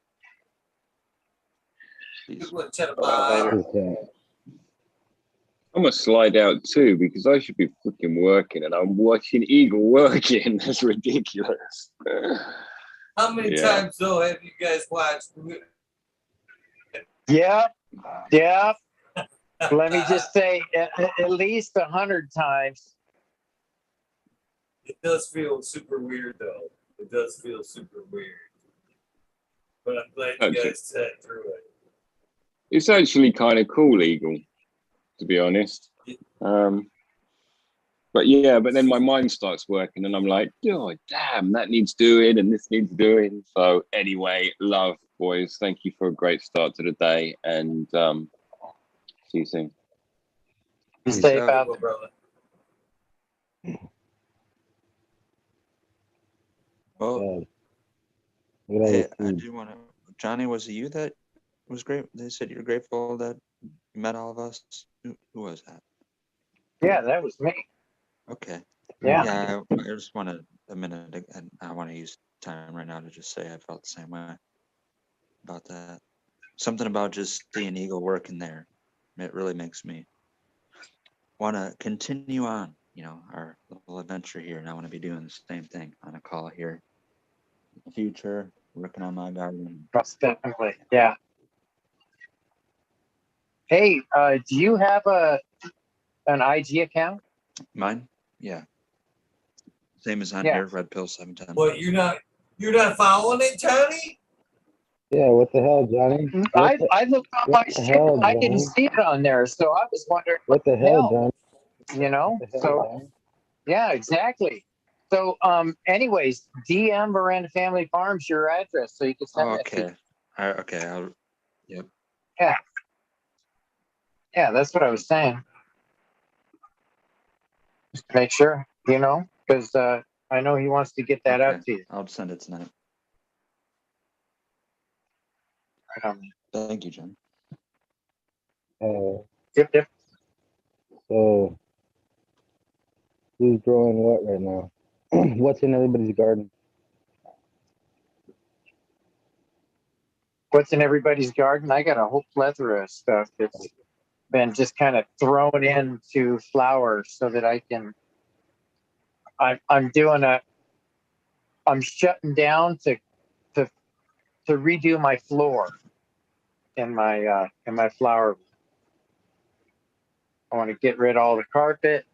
Peace. Okay. I'm gonna slide out too because I should be freaking working and I'm watching Eagle working. That's ridiculous. How many Yeah. times though have you guys watched? Yeah, yeah. Let me just say, at least 100 times. It does feel super weird though. It does feel super weird. But I'm glad you Okay. guys sat through it. It's actually kind of cool, Eagle, to be honest. But yeah, but then my mind starts working and I'm like, oh, damn, that needs doing and this needs doing. So anyway, love, boys. Thank you for a great start to the day and see you soon. Be safe out. out Well, brother. Well, Look at all hey, this I food. do want to. Johnny, was it you that was great? They said you're grateful that you met all of us. Who was that? Yeah, that was me. Okay. Yeah. Yeah, I just wanted a minute, and I want to use time right now to just say I felt the same way about that. Something about just seeing Eagle working there. It really makes me want to continue on, you know, our little adventure here. And I want to be doing the same thing on a call here in the future, working on my garden. Most definitely. Yeah. Hey, do you have an IG account? Mine? Yeah. Same as on Yeah. here, Red Pill 710. What, you're not following it, Tony? Yeah, what the hell, Johnny? I looked on my What the shit. hell, I didn't Johnny? see it on there, so I was wondering What the hell, Johnny? you know? What the hell, So Johnny? yeah, exactly. So anyways, DM Miranda Family Farms your address so you can send Oh, that to okay. Okay. Yep. Yeah. Yeah, that's what I was saying. Just to make sure, you know, because I know he wants to get that out to you. I'll send it tonight. Right on. Thank you, John. Yep. So, who's growing what right now? What's in everybody's garden? What's in everybody's garden? I got a whole plethora of stuff that's been just kind of thrown into flower so that I can. I'm shutting down to redo my floor in my flower. I want to get rid of all the carpet,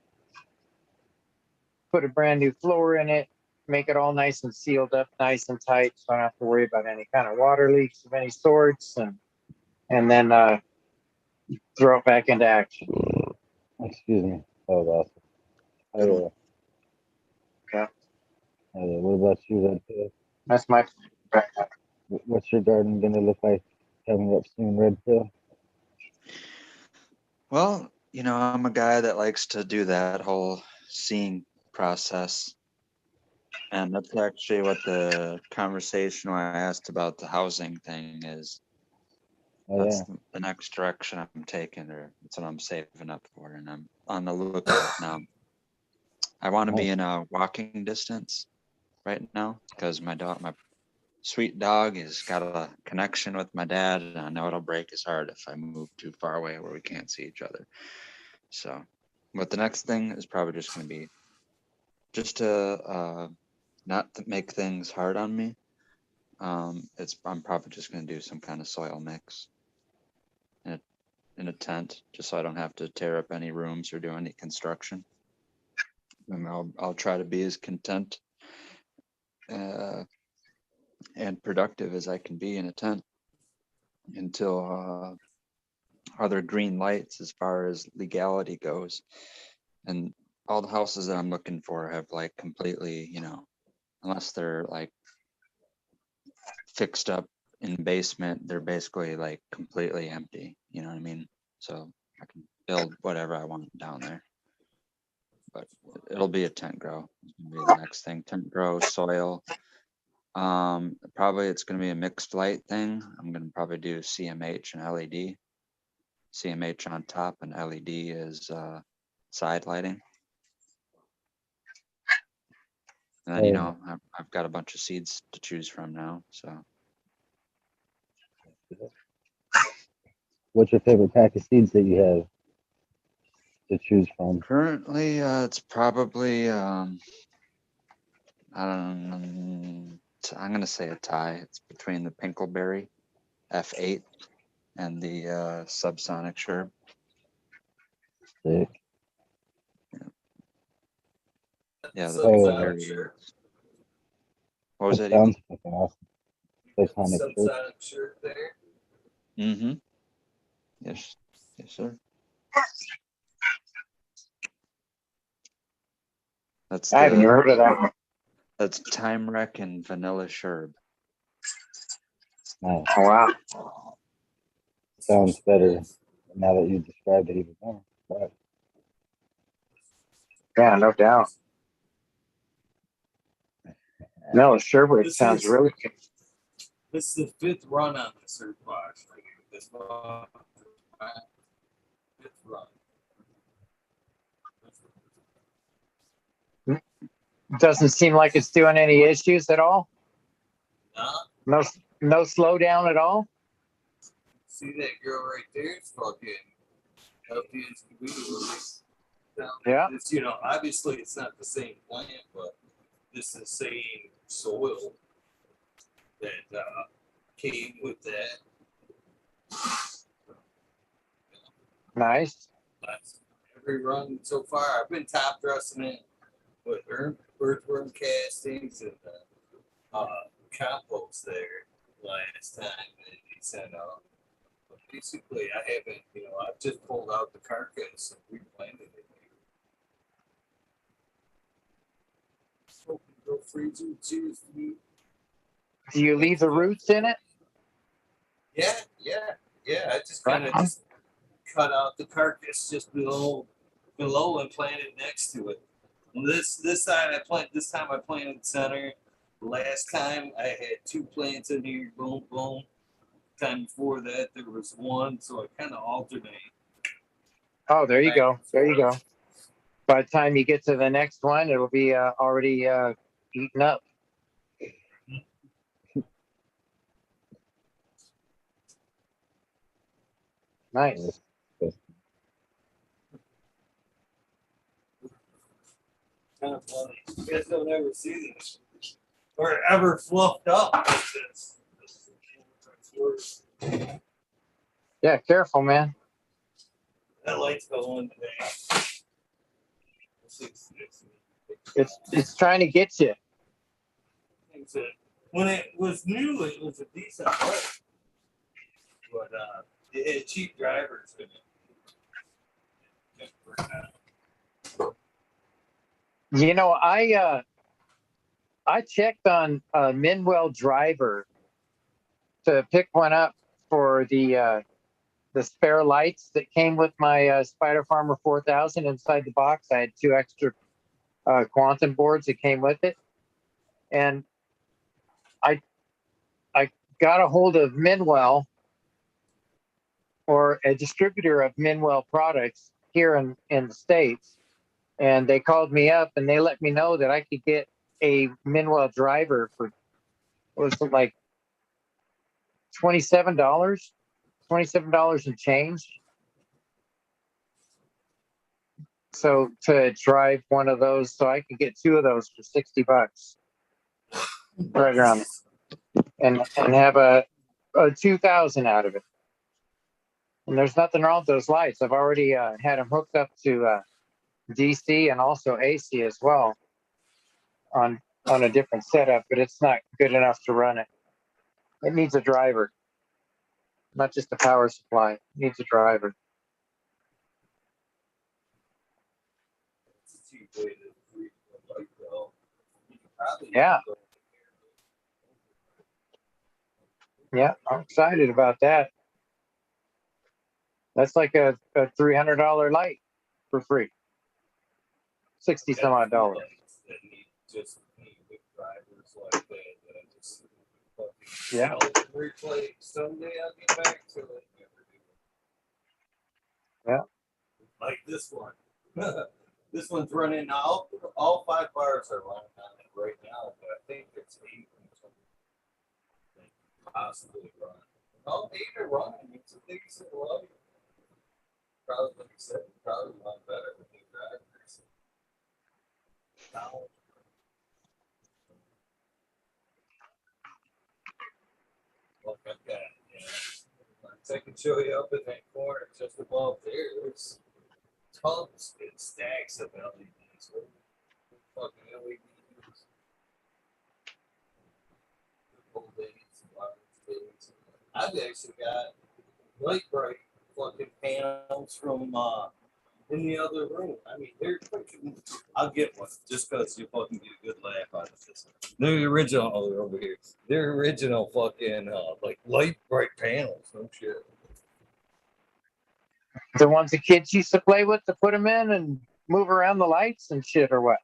put a brand new floor in it, make it all nice and sealed up, nice and tight, so I don't have to worry about any kind of water leaks of any sorts, and then throw it back into action. Excuse me. That was awesome. Okay. What about you, Red Pill? That's my. What's your garden gonna look like coming up soon, Red Pill? Well, you know, I'm a guy that likes to do that whole seeing process. And that's actually what the conversation when I asked about the housing thing is. That's the next direction I'm taking, or that's what I'm saving up for. And I'm on the lookout now. I want to be in a walking distance right now because my sweet dog has got a connection with my dad, and I know it'll break his heart if I move too far away where we can't see each other. So, but the next thing is probably just going to be just to not to make things hard on me. I'm probably just going to do some kind of soil mix in a tent, just so I don't have to tear up any rooms or do any construction. And I'll try to be as content and productive as I can be in a tent until other green lights as far as legality goes. And all the houses that I'm looking for have like completely, you know, unless they're like fixed up in the basement, they're basically like completely empty. You know what I mean? So I can build whatever I want down there. But it'll be a tent grow. It's gonna be the next thing. Tent grow, soil. Probably it's gonna be a mixed light thing. I'm gonna probably do CMH and LED. CMH on top and LED is side lighting. And then, you know, I've got a bunch of seeds to choose from now. So what's your favorite pack of seeds that you have to choose from? Currently, it's probably I don't. I'm gonna say a tie. It's between the Pinkleberry F8 and the Subsonic Sherb. Sick. Yeah, the Oh, Pinkleberry. What was that that? sounds fucking awesome. Subsonic shirt. Subsonic shirt there. Mm-hmm. Yes. Yes, sir. That's I haven't the heard of that one. that's Time Wreck and Vanilla Sherb. Nice. Oh, wow. Sounds better now that you described it even more. Right. Yeah, no doubt. No, Sherwood sounds really good. This is the fifth run on this Earth Box. This one, fifth run. Doesn't seem like it's doing any issues at all. Nah. No slowdown at all. See that girl right there? It's fucking healthy as can be. Yeah. It's, obviously it's not the same plant, but this is the same soil that came with that. Nice. Every run so far, I've been top dressing it with earthworm castings and compost there last time that he sent out. But basically, I haven't, I've just pulled out the carcass and replanted it. So, go freezer, cheers to me. Do you leave the roots in it? Yeah. I just kind of just cut out the carcass just below and planted next to it. This side this time I planted center. Last time I had 2 plants in here, boom, boom. Time before that there was 1, so I kind of alternate. Oh, there you go. There you go. By the time you get to the next one, it'll be already eaten up. Nice. Kind of funny. You guys don't ever see this or ever fluffed up like this. Yeah, careful, man. That light's going today. It's trying to get you. When it was new, it was a decent light, but it had cheap drivers in it. I checked on Minwell Driver to pick one up for the spare lights that came with my Spider Farmer 4000 inside the box. I had 2 extra quantum boards that came with it, and I got a hold of Minwell, or a distributor of Minwell products here in the States, and they called me up and they let me know that I could get a Minwell driver for, what was it, like $27 and change. So to drive one of those, so I could get 2 of those for $60 right around, and have a 2000 out of it. And there's nothing wrong with those lights. I've already had them hooked up to DC and also AC as well on a different setup, but it's not good enough to run it. It needs a driver, not just a power supply. It needs a driver. Yeah. Yeah, I'm excited about that. That's like a $300 light for free. 60 some odd dollars. Yeah. Someday I'll get back to it. Yeah. Like this one. This one's running all 5 bars are running on it right now, but I think it's 8 possibly run. I'll need to run. It's a decent light. Probably, like I said, probably a lot better than the drivers. Now, look at that. Yeah. I can show you up in that corner just above there. There's tons and stacks of LEDs. Fucking LEDs. Old days, large days. I've actually got light bright fucking panels from in the other room. I mean, they're fucking. I'll get one just because you fucking get a good laugh out of this. They're the original over here. They're original fucking like light bright panels. No shit. The ones the kids used to play with to put them in and move around the lights and shit, or what?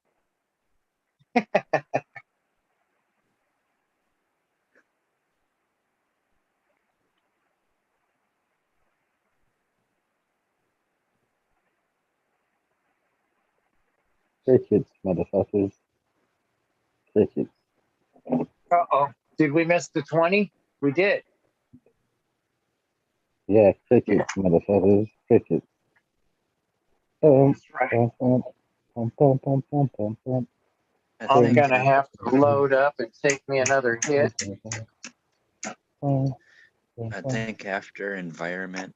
Crickets, motherfuckers. Crickets. Uh-oh. Did we miss the 20? We did. Yeah, crickets, motherfuckers. Crickets. That's right. I'm gonna have to load up and take me another hit. I think after environment,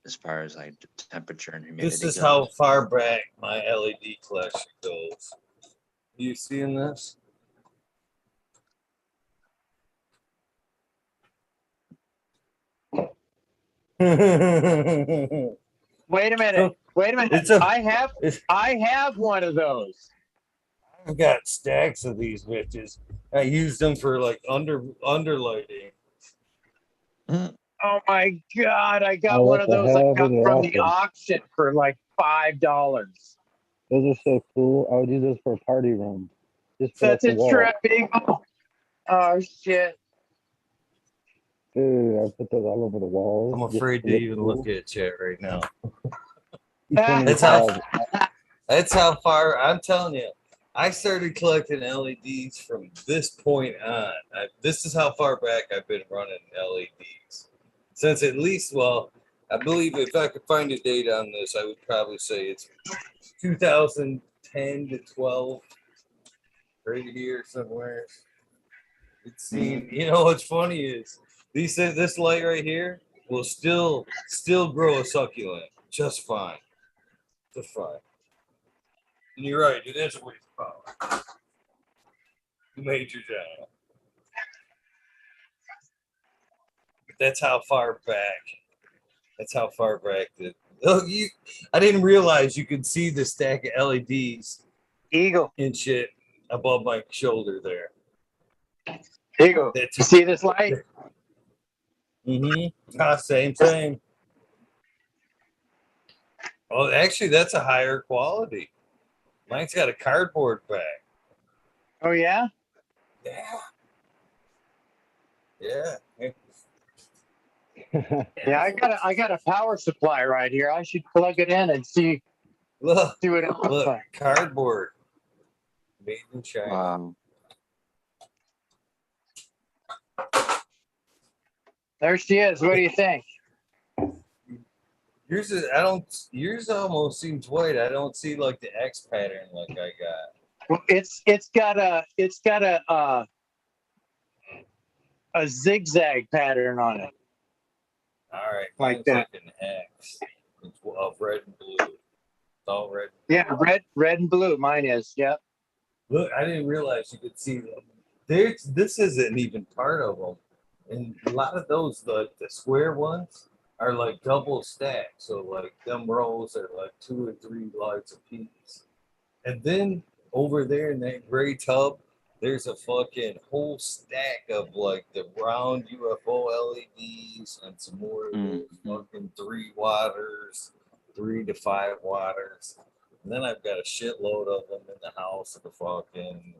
as far as like temperature and humidity. This is how far back my LED collection goes. You seeing this? Wait a minute. Wait a minute. I have one of those. I've got stacks of these bitches. I use them for like underlighting. Oh my god! I got one of those. I got from the auction for like $5. Those are so cool. I would use those for a party room. Just That's a trap, oh shit! Dude, I put those all over the walls. I'm afraid to even look at chat right now. That's how far. I'm telling you, I started collecting LEDs from this point on. This is how far back I've been running LEDs. Since at least, well, I believe if I could find a date on this, I would probably say it's 2010 to 12, right here somewhere. It's seen. You know what's funny is this light right here will still grow a succulent just fine, just fine. And you're right, it is a waste of power. Major general. That's how far back. That's how far back that. Oh, I didn't realize you could see the stack of LEDs. Eagle and shit above my shoulder there. Eagle. You see this light? Mm-hmm. Same. Oh, actually, that's a higher quality. Mine's got a cardboard back. Oh yeah. Yeah. Yeah, I got a power supply right here. I should plug it in and see what it looks like. Cardboard. Made in China. There she is. What do you think? Yours almost seems white. I don't see like the X pattern like I got. Well, it's got a zigzag pattern on it. All right, like that. Like an X. It's of red and blue. It's all red. Yeah, red and blue. Mine is. Yep. Look, I didn't realize you could see them. This isn't even part of them, and a lot of those, the square ones, are like double stacked. So like them rows are like 2 or 3 lights a piece. And then over there in that gray tub, there's a fucking whole stack of like the round UFO LEDs and some more of those fucking 3 watters, 3 to 5 watters. And then I've got a shitload of them in the house, the fucking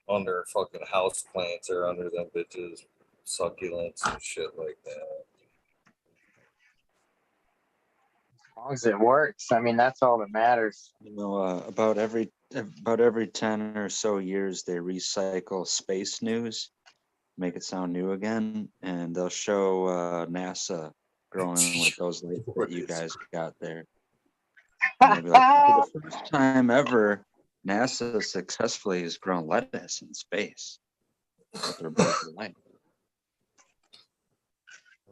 under fucking house plants or under them bitches, succulents and shit like that. As long as it works, I mean, that's all that matters. You know, about every 10 or so years, they recycle space news. make it sound new again, and they'll show NASA growing with those lights that you guys got there. And they'll be like, for the first time ever, NASA successfully has grown lettuce in space with their beautiful light.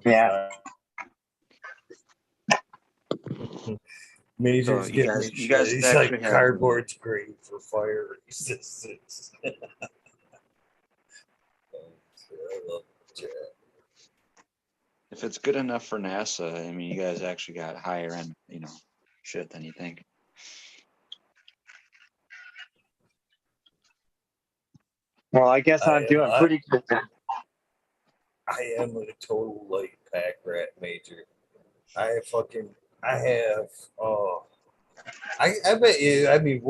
Yeah. Major's So getting me you guys shit. He's actually like, have cardboard's great for fire resistance. I love the chat. if it's good enough for NASA, I mean, you guys actually got higher end, shit than you think. Well, I guess I'm doing pretty good. I am a total light pack rat major. I have, I bet you, I mean,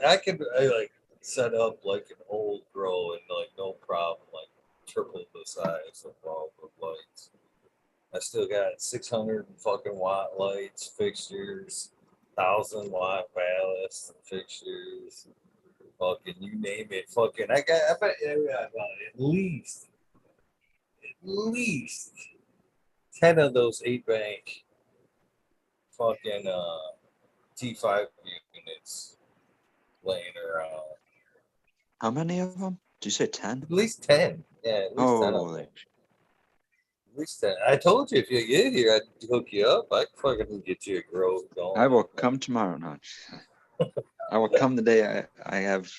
I could like set up like an old grow and like no problem, like triple the size of all the lights. I still got 600 fucking watt lights, fixtures, 1,000 watt ballast fixtures, fucking you name it. Fucking, I bet I got at least 10 of those 8-bank fucking T5 units laying around. How many of them? Did you say 10? At least 10. Yeah, at least 10 of them. At least 10. I told you if you get here, I'd hook you up. I can fucking get you a grow going. I will come tomorrow. No, I will come the day I have.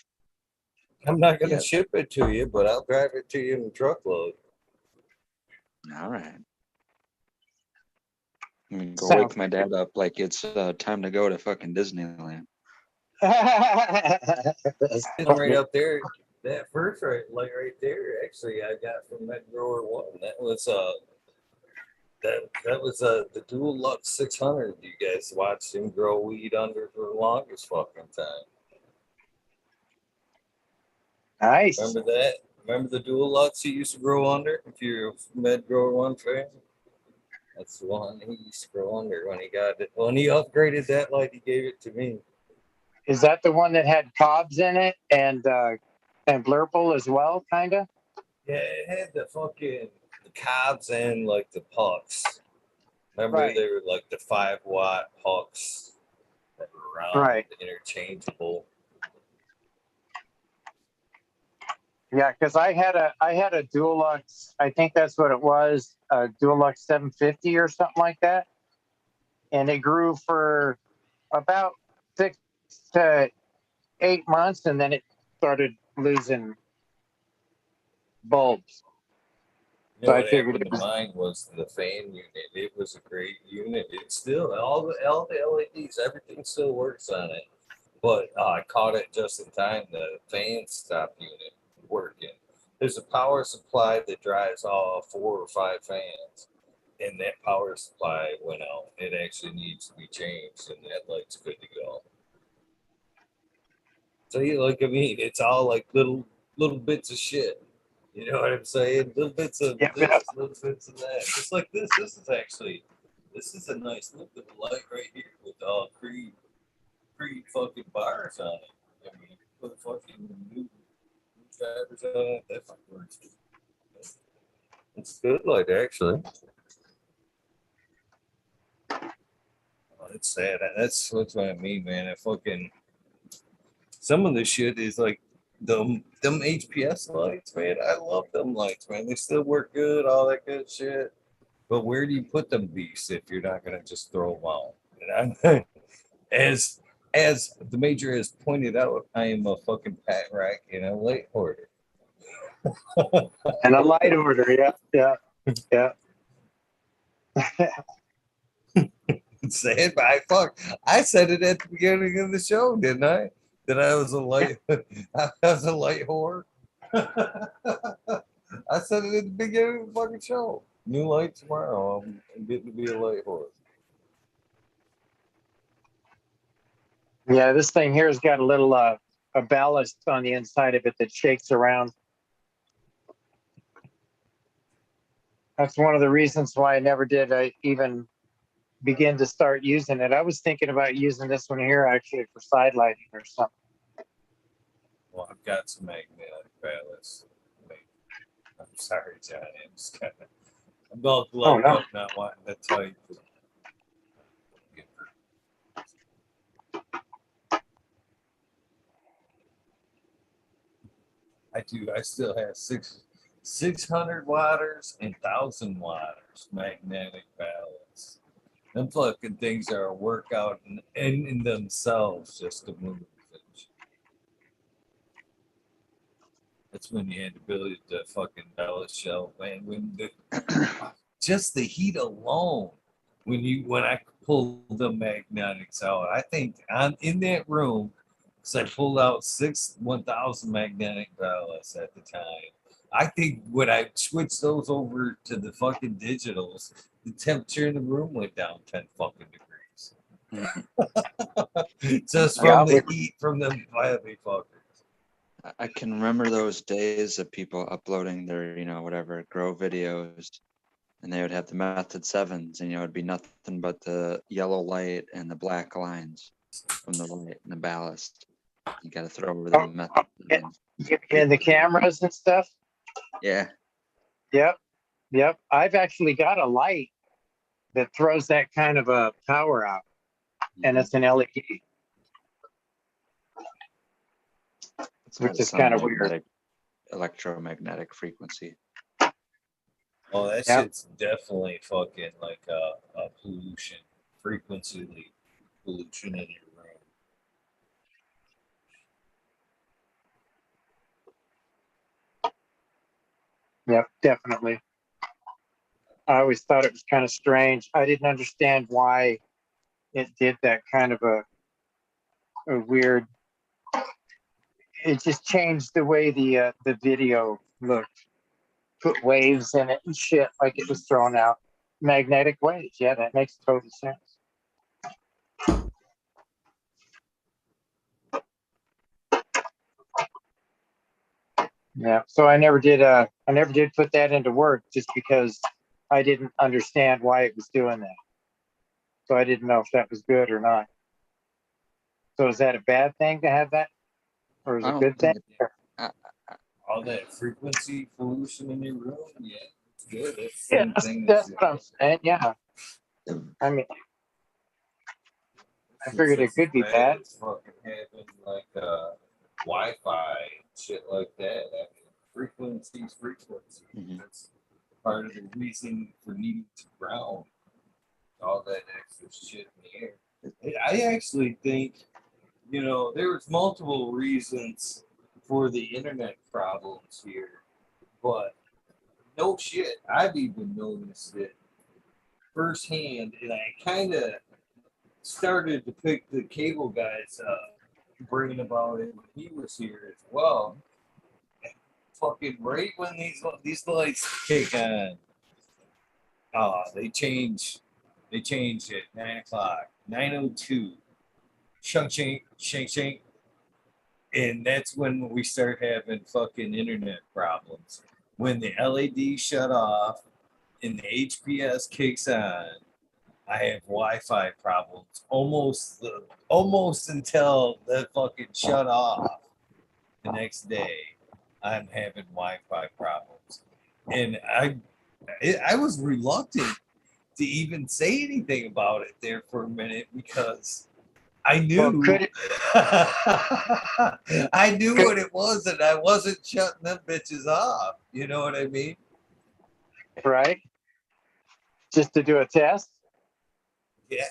I'm not going to ship it to you, but I'll drive it to you in a truckload. All right. I'm going to go wake my dad up like it's time to go to fucking Disneyland. Right up there. That first light right there, actually, I got from that grower one. That was the Dual Lux 600. You guys watched him grow weed under for the longest fucking time. Nice. Remember that? Remember the Dual Lux he used to grow under? If you're a Med Grower 1 fan, that's the one he used to grow under when he got it. When he upgraded that light, he gave it to me. Is that the one that had cobs in it and blurple as well, kind of? Yeah, it had the cobs and like the pucks. Remember, Right. they were like the 5-watt pucks that were round, Right. interchangeable. Yeah, because I had a Dualux. I think that's what it was, a Dualux 750 or something like that, and it grew for about 6 to 8 months, and then it started losing bulbs. You know So I what figured happened to mine was the fan unit. It was a great unit. It's still all the LEDs, everything still works on it. But I caught it just in time. The fan stop unit working. There's a power supply that drives all 4 or 5 fans, and that power supply went out. It actually needs to be changed, and that light's good to go. So it's all like little bits of shit. You know what I'm saying? Little bits of this, little bits of that. Just like this. This is a nice look of the light right here with all Creed fucking bars on it. I mean, put fucking new drivers on it. That fucking works. It's good light, actually. Oh, it's sad. That's what I mean, man. Some of the shit is like them HPS lights, man. I love them lights, man. They still work good, all that good shit. But where do you put them beasts if you're not gonna just throw them out? And as the major has pointed out, I am a fucking pat rack and a light hoarder. And a light order, yeah. Say it, but I said it at the beginning of the show, didn't I? That I was a light, I was a light whore. I said it at the beginning of the fucking show. New light tomorrow. I'm getting to be a light whore. Yeah, this thing here has got a little a ballast on the inside of it that shakes around. That's one of the reasons why I never did even begin to start using it. I was thinking about using this one here actually for side lighting or something. Well, I've got some magnetic ballast. I'm sorry, Johnny. I'm just kind of, I'm all Oh, gloved no. up, not wanting to type. I do. I still have 600 waters and 1,000 waters magnetic balance. Them fucking things are a workout in themselves just to move. That's when you had the ability to fucking balance shell, man. When the just the heat alone, when I pulled the magnetics out, I think I'm in that room because I pulled out 1,000 magnetic ballasts at the time. I think when I switched those over to the fucking digitals, the temperature in the room went down 10 fucking degrees. Just from the heat from them heavy fuckers. I can remember those days of people uploading their, whatever, grow videos, and they would have the method 7s, and, it'd be nothing but the yellow light and the black lines from the light and the ballast. You got to throw over the method 7s. And the cameras and stuff? Yeah. Yep. I've actually got a light that throws that kind of a power out, and it's an LED. Which is kind of weird. Electromagnetic frequency. Oh, that shit's definitely fucking like a pollution, frequency pollution in your room. Yep, definitely. I always thought it was kind of strange. I didn't understand why it did that kind of a weird. It just changed the way the video looked. Put waves in it and shit, like it was throwing out magnetic waves. Yeah, that makes total sense. Yeah, so I never did put that into work just because I didn't understand why it was doing that. So I didn't know if that was good or not. So is that a bad thing to have that, or is it a good thing? All that frequency pollution in your room, yeah, it's good. It's Yeah, that's what I'm saying. Yeah, I mean, I figured it could be bad. It's fucking having like Wi-Fi shit like that. I mean, frequency. That's part of the reason for needing to ground all that extra shit in the air. I actually think, there was multiple reasons for the internet problems here, but no shit, I've even noticed it firsthand, and I kind of started to pick the cable guys up, bringing about it when he was here as well. Fucking right when these lights kick on, they change it 9:00, 9:02, shank, and that's when we start having fucking internet problems. When the LED shut off and the HPS kicks on, I have Wi-Fi problems almost until the fucking shut off the next day. I'm having Wi-Fi problems, and I was reluctant to even say anything about it there for a minute because I knew I knew what it was, and I wasn't shutting them bitches off. You know what I mean? Right? Just to do a test? Yeah,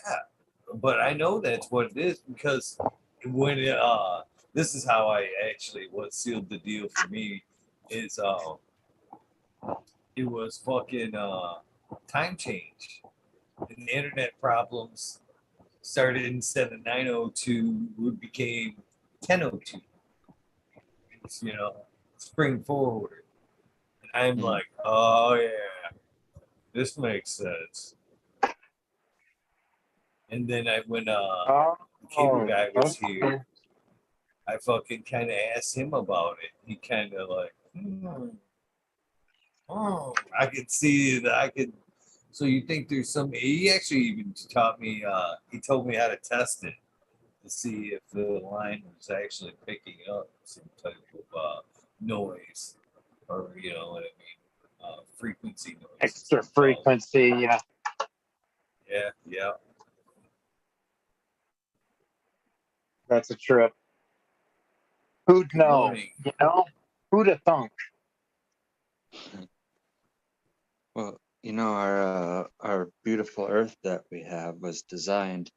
but I know that's what it is because when this is how I actually what sealed the deal for me is it was fucking time change, and the internet problems started instead of 9:02 it became 10:02. It's, spring forward, and I'm like, oh yeah, this makes sense. And then when the cable guy was here, I fucking kind of asked him about it. He kind of like, I could see that I could. So you think there's some? He actually even taught me. He told me how to test it to see if the line was actually picking up some type of noise, or you know what I mean, frequency noise. Extra frequency, yeah. Yeah. That's a trip. Who'd Good know? morning. You know? Who'd have thunk? Well, our beautiful Earth that we have was designed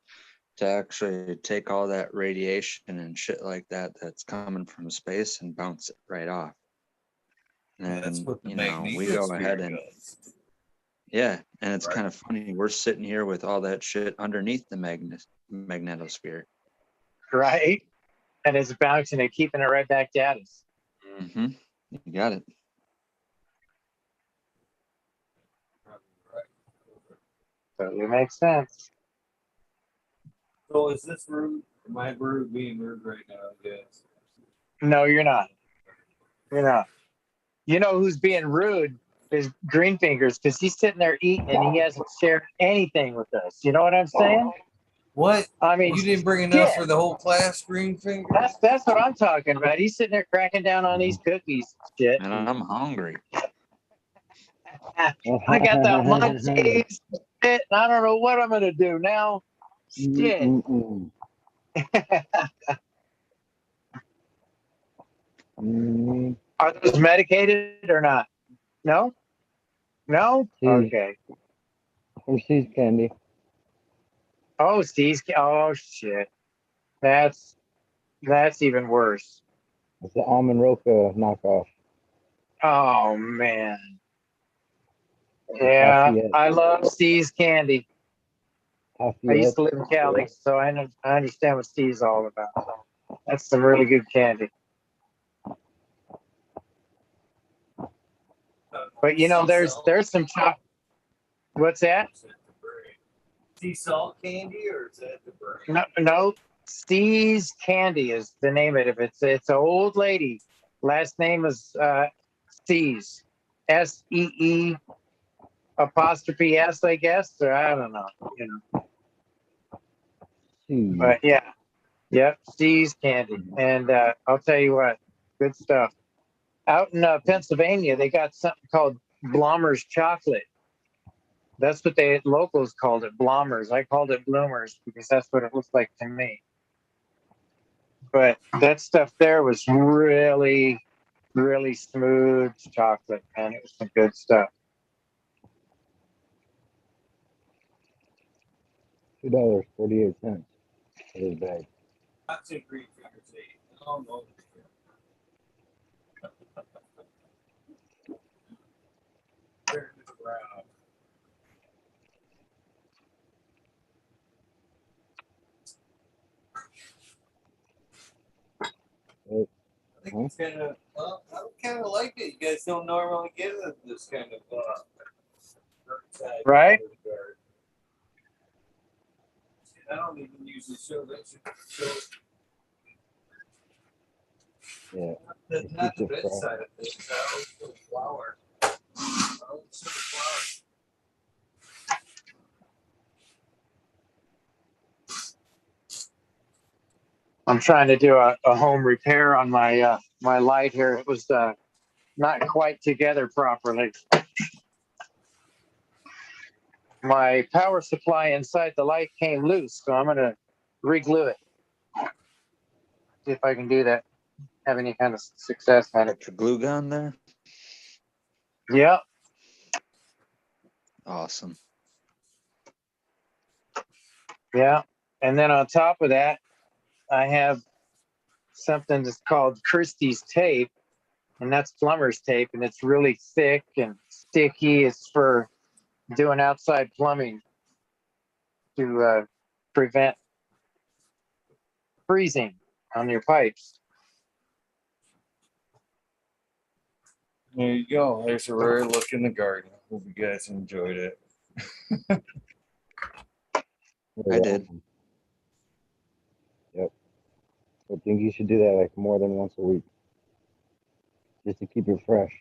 to actually take all that radiation and shit like that that's coming from space and bounce it right off. And That's what the we go magnetosphere ahead and does. yeah, and it's Right. kind of funny. We're sitting here with all that shit underneath the magnetosphere. Right? And it's bouncing and keeping it right back at us. Mm-hmm. You got it. Totally makes sense. So is this rude? Am I rude being rude right now, I guess? No, you're not. You're not. You know who's being rude is Green Fingers, because he's sitting there eating and he hasn't shared anything with us. You know what I'm saying? What? I mean, You didn't bring enough shit. for the whole class, Green Finger? That's what I'm talking about. He's sitting there cracking down on these cookies and shit. And I'm hungry. I got that munchies shit, and I don't know what I'm gonna do now. Shit. Are those medicated or not? No? No? Okay. From See's Candy. Oh, Steve's. Oh, shit. That's even worse. It's the almond roca knockoff. Oh, man. Yeah, I love Steve's candy. I used to live in Cali, so I understand what Steve's all about. That's some really good candy. But there's some chocolate. What's that? Sea salt candy, or is that the brand? No, Steve's Candy is the name of it. It's an old lady. Last name is Steve's. SEE apostrophe S, I guess, or I don't know. But yeah, yep, Steve's Candy, and I'll tell you what, good stuff. Out in Pennsylvania, they got something called Blommer's chocolate. That's what they locals called it, Blommers. I called it Bloomers because that's what it looked like to me. But that stuff there was really, really smooth chocolate, man. It was some good stuff. $2.48 for this bag. I'd say Green Fingers 8. Almost. Turn it around. I think it's kind of, I kind of like it. You guys don't normally get this kind of right? I don't even usually show that shit. Yeah. Not the best side of things. I always show flour. I'm trying to do a home repair on my my light here. It was not quite together properly. My power supply inside the light came loose, so I'm gonna re-glue it. See if I can do that. Have any kind of success at it. Got your glue gun there? Yep. Awesome. Yeah. And then on top of that, I have something that's called Christie's tape, and that's plumber's tape, and it's really thick and sticky. It's for doing outside plumbing to prevent freezing on your pipes. There you go. There's a rare look in the garden. Hope you guys enjoyed it. I did. Yep. I think you should do that like more than once a week, just to keep it fresh.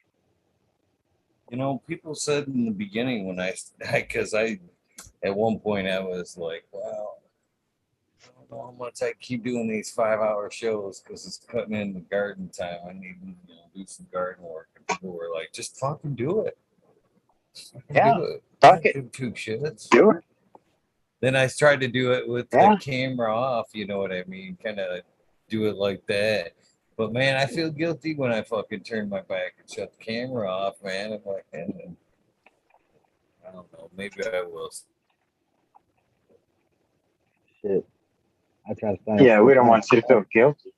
You know, people said in the beginning when because at one point I was like, wow, I don't know how much I keep doing these 5-hour shows because it's cutting into garden time. I need to do some garden work. And people were like, just fucking do it. Yeah, Do it. fuck it. Do 2 shits. Do it. Then I tried to do it with Yeah. the camera off, you know what I mean? Kind of do it like that. But man, I feel guilty when I fucking turn my back and shut the camera off, man. I'm like, I don't know. Maybe I will. Shit. I try to find. Yeah, we don't want you to feel guilty.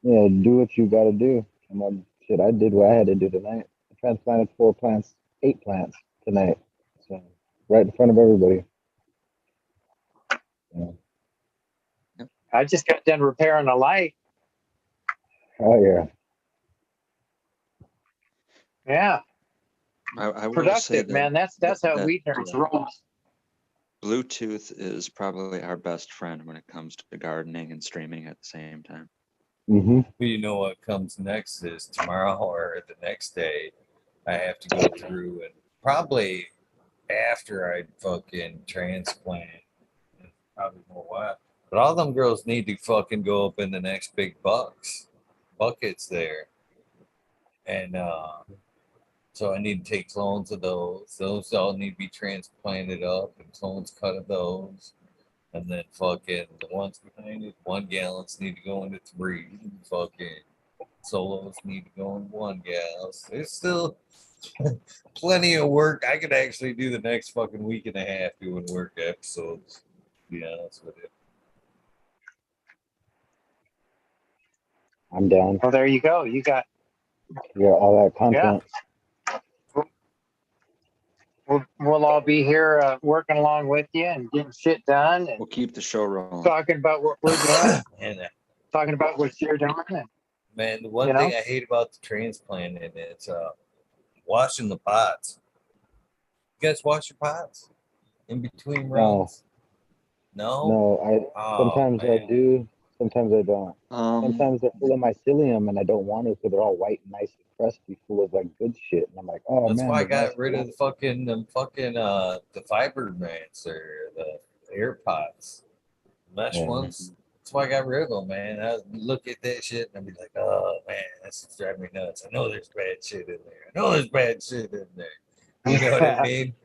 Yeah, do what you gotta do. And then, shit, I did what I had to do tonight. I transplanted 4 plants, 8 plants tonight. So right in front of everybody. Yeah. I just got done repairing a light. Oh yeah. I will say Productive, that, man. That's how that weed nerds roll. Bluetooth is probably our best friend when it comes to gardening and streaming at the same time. Mm-hmm. But you know what comes next is tomorrow or the next day, I have to go through and probably after I fucking transplant, probably more while. But all them girls need to fucking go up in the next big buckets there. And so I need to take clones of those. Those all need to be transplanted up and clones cut of those. And then fucking the ones behind it, 1 gallons need to go into 3. Fucking solos need to go in 1 gallons. There's still plenty of work. I could actually do the next fucking week and a half doing work episodes, to be honest with you. I'm down. Well, there you go. You got all that content. We'll all be here working along with you and getting shit done. And we'll keep the show rolling. Talking about what we're doing. And talking about what you're doing. man, the one thing I hate about the transplanting is washing the pots. You guys wash your pots in between runs? No. Sometimes I do. Sometimes I don't. Sometimes they're full of mycelium and I don't want to because they're all white and nice and crusty, full of like good shit. And I'm like, oh That's man. why I got rid of the fiber mats or the air pots, mesh ones. That's why I got rid of them, man. I look at that shit and I'd be like, oh man, that's just driving me nuts. I know there's bad shit in there. I know there's bad shit in there. You know what I mean?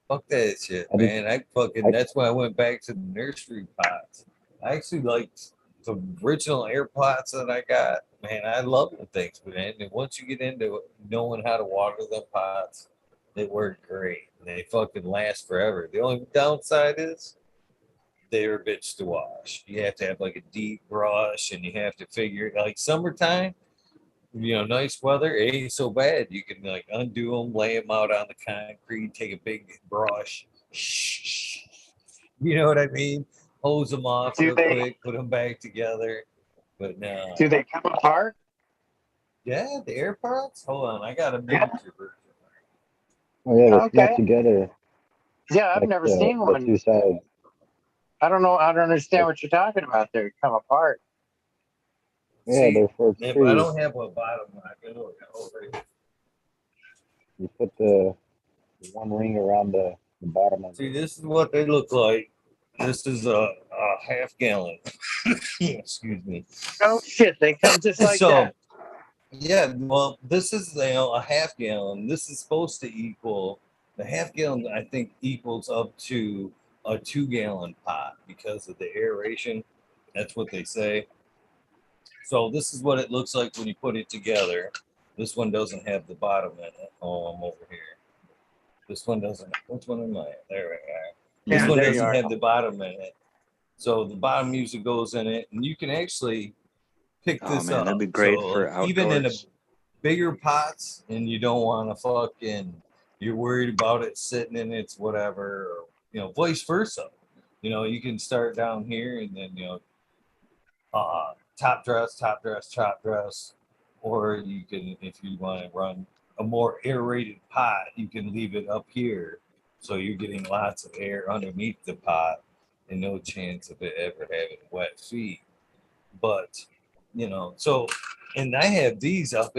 Fuck that shit, man. That's why I went back to the nursery pots. I actually liked the original air pots that I got. Man, I love the things, man. And once you get into knowing how to water them pots, they work great. They fucking last forever. The only downside is they're a bitch to wash. You have to have like a deep brush and you have to figure like summertime, nice weather, it ain't so bad. You can like undo them, lay them out on the concrete, take a big brush. You know what I mean? Hose them off real quick, put them back together. But no. Do they come apart? Yeah, the air pots? Hold on, I got a miniature version. Oh yeah, they snap together. Yeah, I've never seen one. 2 sides. I don't know. I don't understand what you're talking about there. They come apart. Yeah, they're for if trees. I don't have a bottom, I can look over here. You put the 1 ring around the bottom of it. See, this is what they look like. This is a half gallon. Excuse me. Oh shit, they come just like that. Yeah, well, this is a half gallon. This is supposed to equal the half gallon. I think equals up to a 2-gallon pot because of the aeration. That's what they say. So this is what it looks like when you put it together. This one doesn't have the bottom in it. Oh, I'm over here. This one doesn't. Which one am I? There we are. This one doesn't have the bottom in it. So the bottom usually goes in it, and you can actually pick this up. That'd be great for outdoors. Even in a bigger pots, and you don't want to you're worried about it sitting in its whatever, or vice versa. You can start down here, and then top dress, or you can, if you want to run a more aerated pot, you can leave it up here. So you're getting lots of air underneath the pot and no chance of it ever having wet feet. But, and I have these up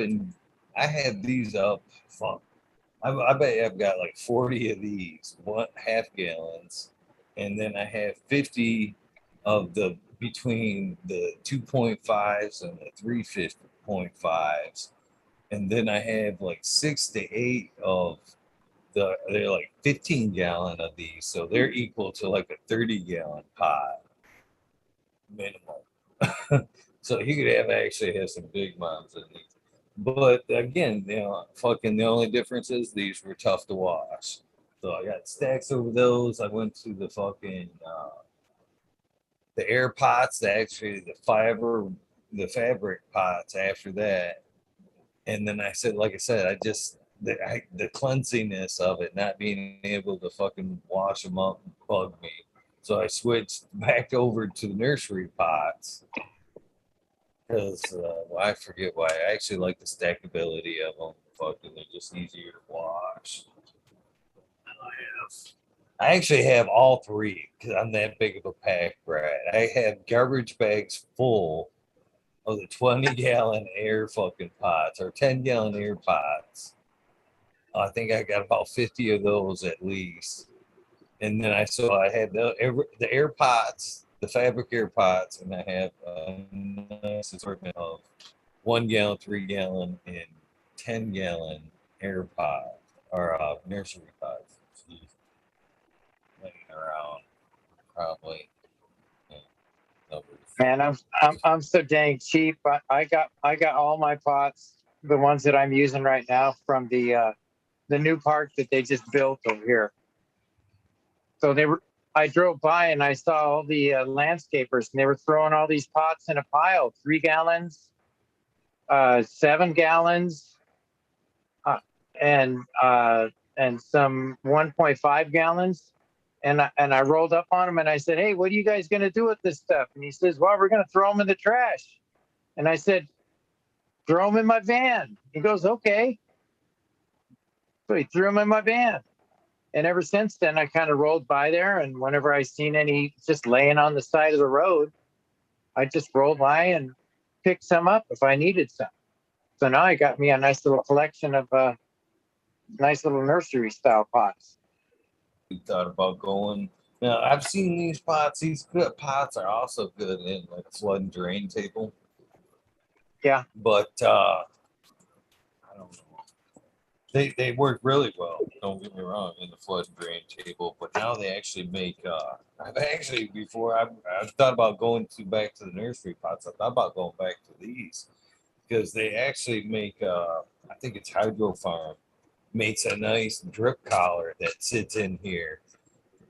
fuck. I bet I've got like 40 of these, 1/2 gallons. And then I have 50 of the between the 2.5s and the 3.5s. And then I have like 6 to 8 of they're like 15-gallon of these, so they're equal to like a 30-gallon pot minimum. So he could actually have some big moms in these. But again, fucking the only difference is these were tough to wash. So I got stacks over those. I went to the fucking the air pots, actually the fabric pots after that. And then I said, like I said, the cleansiness of it, not being able to fucking wash them up, bugged me. So I switched back over to the nursery pots because I forget why. I actually like the stackability of them. Fucking, they're just easier to wash. I actually have all three because I'm that big of a pack rat. I have garbage bags full of the 20-gallon air fucking pots or 10-gallon air pots. I think I got about 50 of those at least. And then I had the air pots, the fabric air pots, and I have a nice assortment of 1 gallon, 3 gallon, and 10-gallon air pot or nursery pots. Laying around probably. Man, I'm so dang cheap. I got all my pots, the ones that I'm using right now, from the new park that they just built over here. So I drove by and I saw all the landscapers, and they were throwing all these pots in a pile, 3 gallons, 7 gallons, and some 1.5 gallons. And I rolled up on him and I said, "Hey, what are you guys going to do with this stuff?" And he says, "Well, we're going to throw them in the trash." And I said, "Throw them in my van." He goes, "Okay." So he threw them in my van. And ever since then, I kind of rolled by there. And whenever I seen any just laying on the side of the road, I just rolled by and picked some up if I needed some. So now I got me a nice little collection of nice little nursery style pots. Thought about going. Now I've seen these pots. These good pots are also good in like flood and drain table. Yeah, but I don't know. They work really well. Don't get me wrong in the flood and drain table. But now they actually make. I've actually before I've thought about going back to the nursery pots. I thought about going back to these because they actually make. I think it's Hydro Farm makes a nice drip collar that sits in here,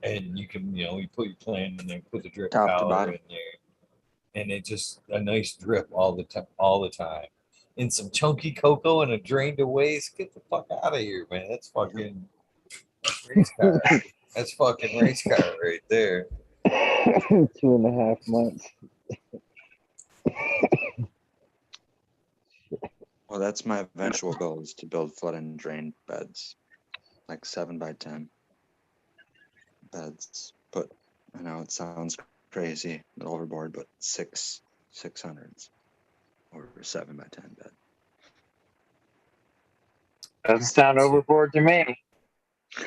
and you can you put your plant in there, put the drip Top to collar bottom. in there, and it just a nice drip all the time. And some chunky cocoa and a drain to waste. Get the fuck out of here, man. That's fucking race car. That's fucking race car right there. 2.5 months. Well, that's my eventual goal, is to build flood and drain beds, like 7 by 10 beds. But I know it sounds crazy, a little overboard, but 600s or 7 by 10 bed. Doesn't sound overboard to me.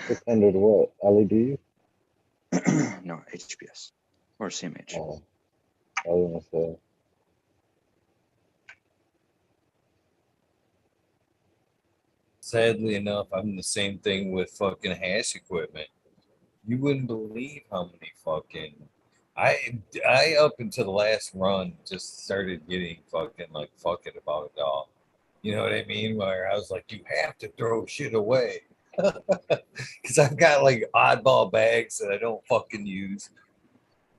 600 what? LED? No, HPS or CMH. Oh, I was gonna say. Sadly enough, I'm the same thing with fucking hash equipment. You wouldn't believe how many fucking I up until the last run just started getting fucking like fucking about it all. You know what I mean? Where I was like, you have to throw shit away. Because I've got like oddball bags that I don't fucking use.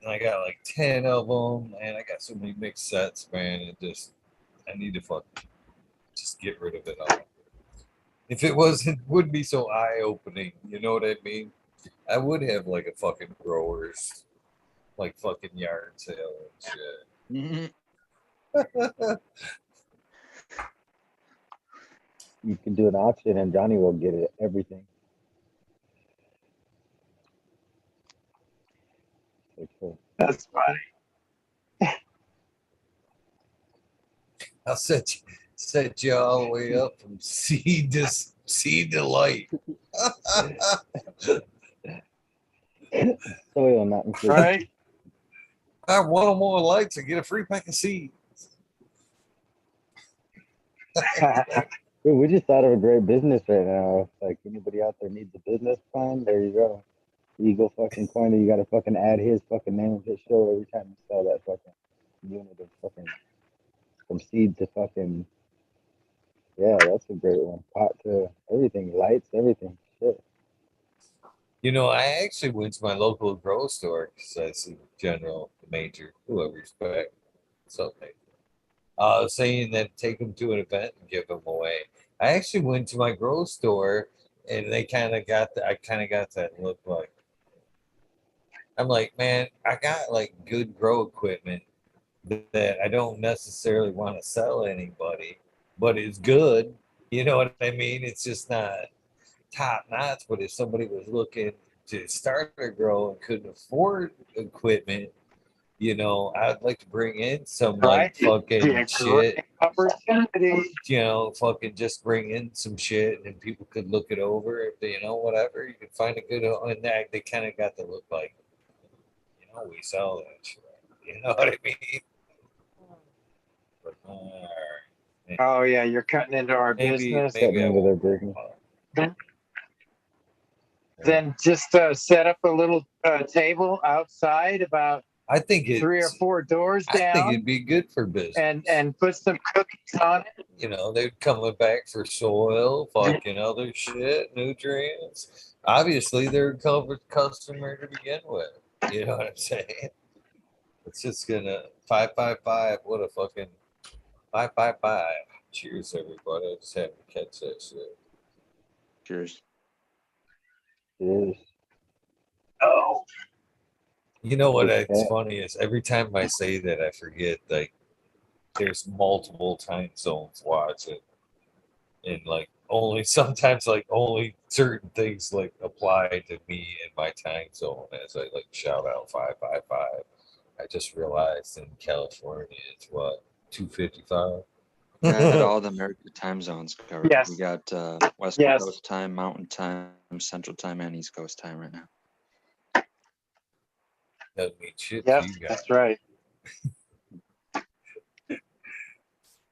And I got like 10 of them, and I got so many mixed sets, man. I need to fucking just get rid of it all. If it wouldn't be so eye opening, you know what I mean? I would have like a fucking growers, like fucking yard sale and shit. You can do an auction and Johnny will get it, everything. That's funny. I'll set you all the way up from seed to light. Soil not included. Right? I want more lights and get a free pack of seeds. Dude, we just thought of a great business right now. If like anybody out there needs a business plan, there you go. Eagle fucking Coiner, you gotta fucking add his fucking name to the show every time you sell that fucking unit of fucking from seed to fucking yeah, that's a great one. Pot to everything, lights, everything. Shit. You know, I actually went to my local grocery store because I see General, the Major, who I respect. Something. Saying that take them to an event and give them away. I actually went to my grocery store and they kind of got I kind of got that look like. I'm like, man, I got like good grow equipment that I don't necessarily want to sell anybody, but it's good. You know what I mean? It's just not top notch. But if somebody was looking to start a grow and couldn't afford equipment, you know, I'd like to bring in some like fucking shit. Opportunity. You know, fucking just bring in some shit and people could look it over. If they, you know, whatever, you can find a good and that they kind of got to look like, you know, we sell that shit. You know what I mean? But, Oh yeah, you're cutting into our business. Maybe I won't. Then just set up a little table outside about I think 3 or 4 doors down. I think it'd be good for business. And put some cookies on it. You know, they're coming back for soil, fucking other shit, nutrients. Obviously, they're a covered customer to begin with. You know what I'm saying? It's just gonna 555. What a fucking 555. Cheers, everybody. I just had to catch that shit. Cheers. Cheers. Oh. You know what? It's funny is every time I say that, I forget like there's multiple time zones watching, and like only sometimes like only certain things like apply to me in my time zone. As I like shout out 555. I just realized in California it's what 2:55. Got all the American time zones covered. Yes. We got West Coast time, Mountain time, Central time, and East Coast time right now. Doesn't mean shit Yep, to you guys. that's right.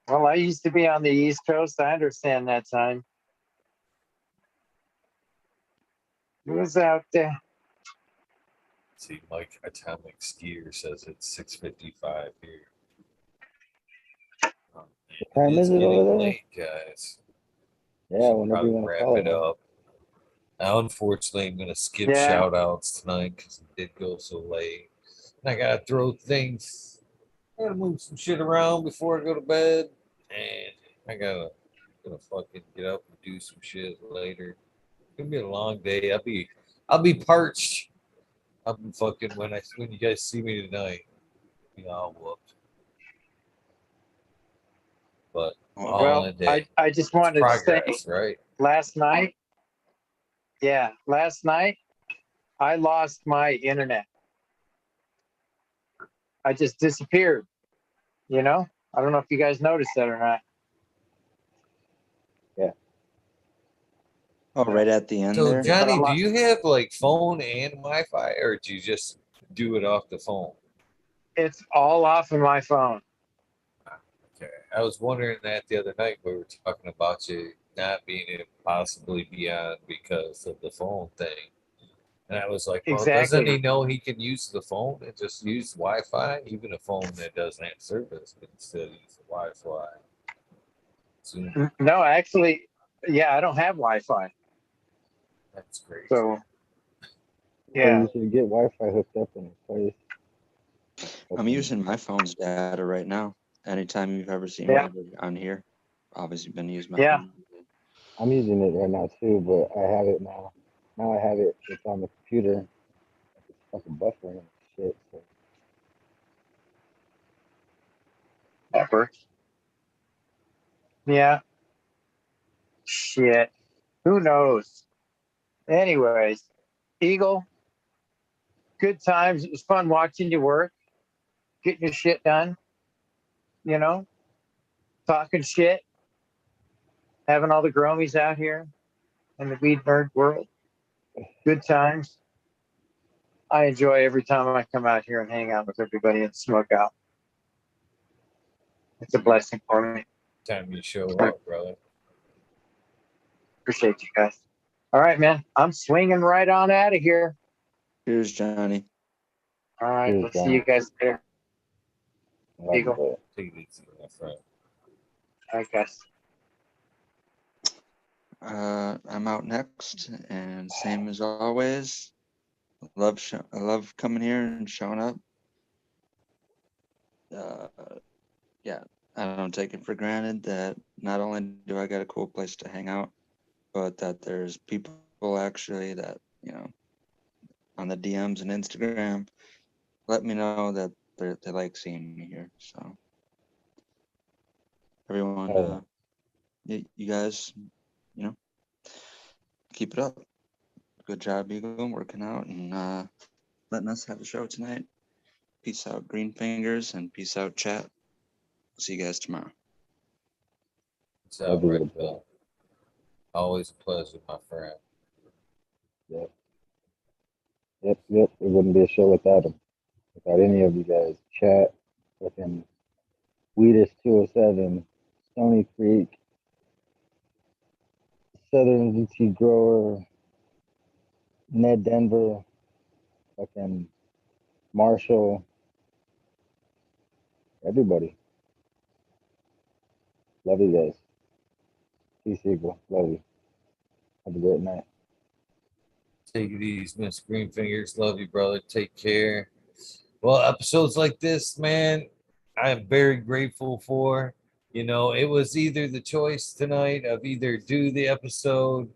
Well, I used to be on the East Coast. I understand that time. It was out there. See, Mike Atomic Skier says it's 6:55 here. What time is it over there? Late, guys. Yeah, whenever you want to wrap call it it. up. Now, unfortunately, I'm gonna skip shout outs tonight because it did go so late. And I gotta throw things. I gotta move some shit around before I go to bed, and I gotta fucking get up and do some shit later. It's gonna be a long day. I'll be parched. I'll be fucking when you guys see me tonight. You know, I'll whooped. But Well, I just wanted progress, to say, right? last night, I lost my internet. I just disappeared. You know, I don't know if you guys noticed that or not. Yeah. Oh, right at the end So, there. Johnny, do you have like phone and Wi-Fi, or do you just do it off the phone? It's all off of my phone. Okay. I was wondering that the other night we were talking about you not being able to possibly be on because of the phone thing. And I was like, well, doesn't he know he can use the phone and just use Wi-Fi? Even a phone that doesn't have service can still use the Wi-Fi. Zoom. No, actually, yeah, I don't have Wi-Fi. That's great. So, Yeah, you should get Wi-Fi hooked up in a place. I'm using my phone's data right now. Anytime you've ever seen me on here, obviously been using my phone. I'm using it right now too, but I have it now. Now I have it. It's on the computer. It's fucking buffering and shit. So. Ever. Yeah. Shit. Who knows? Anyways, Eagle, good times. It was fun watching you work, getting your shit done, you know, talking shit, having all the gromies out here in the weed nerd world. Good times. I enjoy every time I come out here and hang out with everybody and smoke out. It's a blessing for me. Time you show up, brother. Appreciate you guys. All right, man. I'm swinging right on out of here. Cheers, Johnny. All right. Cheers, We'll see Johnny. you guys there. Love Eagle. you, Take it easy, my friend. All right, guys. I'm out next, and same as always. I love coming here and showing up. Yeah, I don't take it for granted that not only do I got a cool place to hang out, but that there's people actually that, on the DMs and Instagram let me know that they like seeing me here. So everyone, you guys, keep it up. Good job, Eagle, working out and letting us have a show tonight. Peace out, Green Fingers, and peace out, chat. See you guys tomorrow. It's all right, Bill. Always a pleasure, my friend. Yep. It wouldn't be a show without him. Without any of you guys. Chat, fucking Weedus 207, Stony Creek, Southern ZT Grower, Ned Denver, fucking Marshall, everybody. Love you guys. Peace, Eagle. Love you. Have a great night. Take it easy, Miss Greenfingers. Love you, brother. Take care. Well, episodes like this, man, I am very grateful for. It was either the choice tonight of either do the episode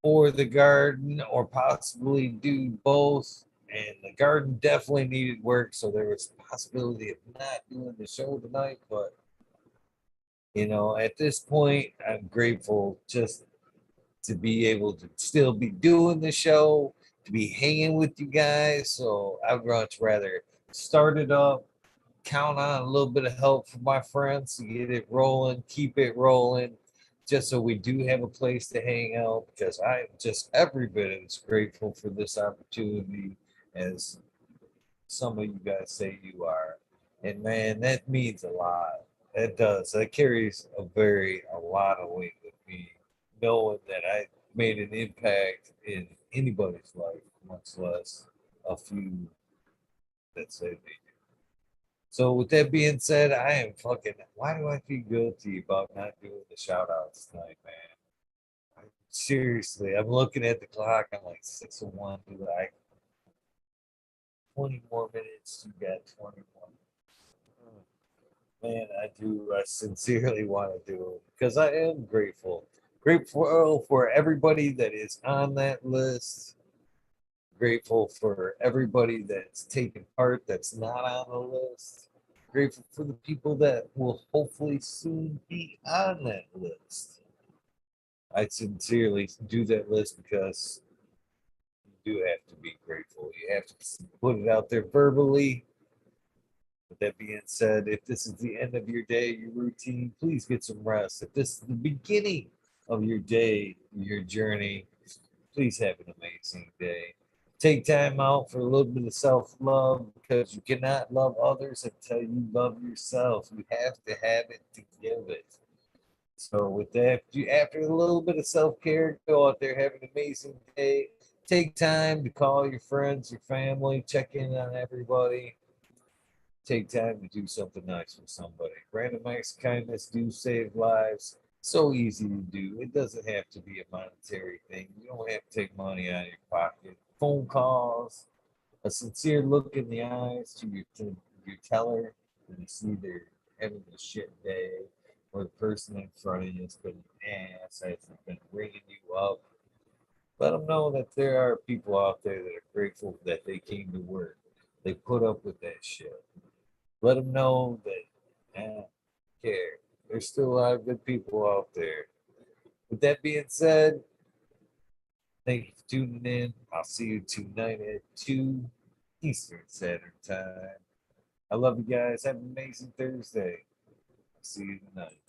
or the garden or possibly do both. And the garden definitely needed work, so there was a possibility of not doing the show tonight. But, at this point, I'm grateful just to be able to still be doing the show, to be hanging with you guys. So I'd much rather start it up, count on a little bit of help from my friends to get it rolling, keep it rolling, just so we do have a place to hang out, because I'm just every bit as grateful for this opportunity as some of you guys say you are. And man, that means a lot. That does. That carries a lot of weight with me, knowing that I made an impact in anybody's life, much less a few that say they do. So with that being said, I am fucking, why do I feel guilty about not doing the shout outs tonight, man? Seriously, I'm looking at the clock. I'm like 6:01. Dude, 20 more minutes. You got 21. Man, I sincerely want to do it because I am grateful. Grateful for everybody that is on that list. Grateful for everybody that's taken part that's not on the list. Grateful for the people that will hopefully soon be on that list. I sincerely do that list because you do have to be grateful. You have to put it out there verbally. With that being said, if this is the end of your day, your routine, please get some rest. If this is the beginning of your day, your journey, please have an amazing day. Take time out for a little bit of self-love, because you cannot love others until you love yourself. You have to have it to give it. So with that, after a little bit of self-care, go out there, have an amazing day. Take time to call your friends, your family, check in on everybody. Take time to do something nice for somebody. Random acts of kindness do save lives. So easy to do. It doesn't have to be a monetary thing. You don't have to take money out of your pocket. Phone calls, a sincere look in the eyes to your teller when you see they're having a shit day, or the person in front of you has been an ass, has been ringing you up. Let them know that there are people out there that are grateful that they came to work. They put up with that shit. Let them know that care. There's still a lot of good people out there. With that being said, thank you for tuning in. I'll see you tonight at 2 Eastern Standard Time. I love you guys. Have an amazing Thursday. I'll see you tonight.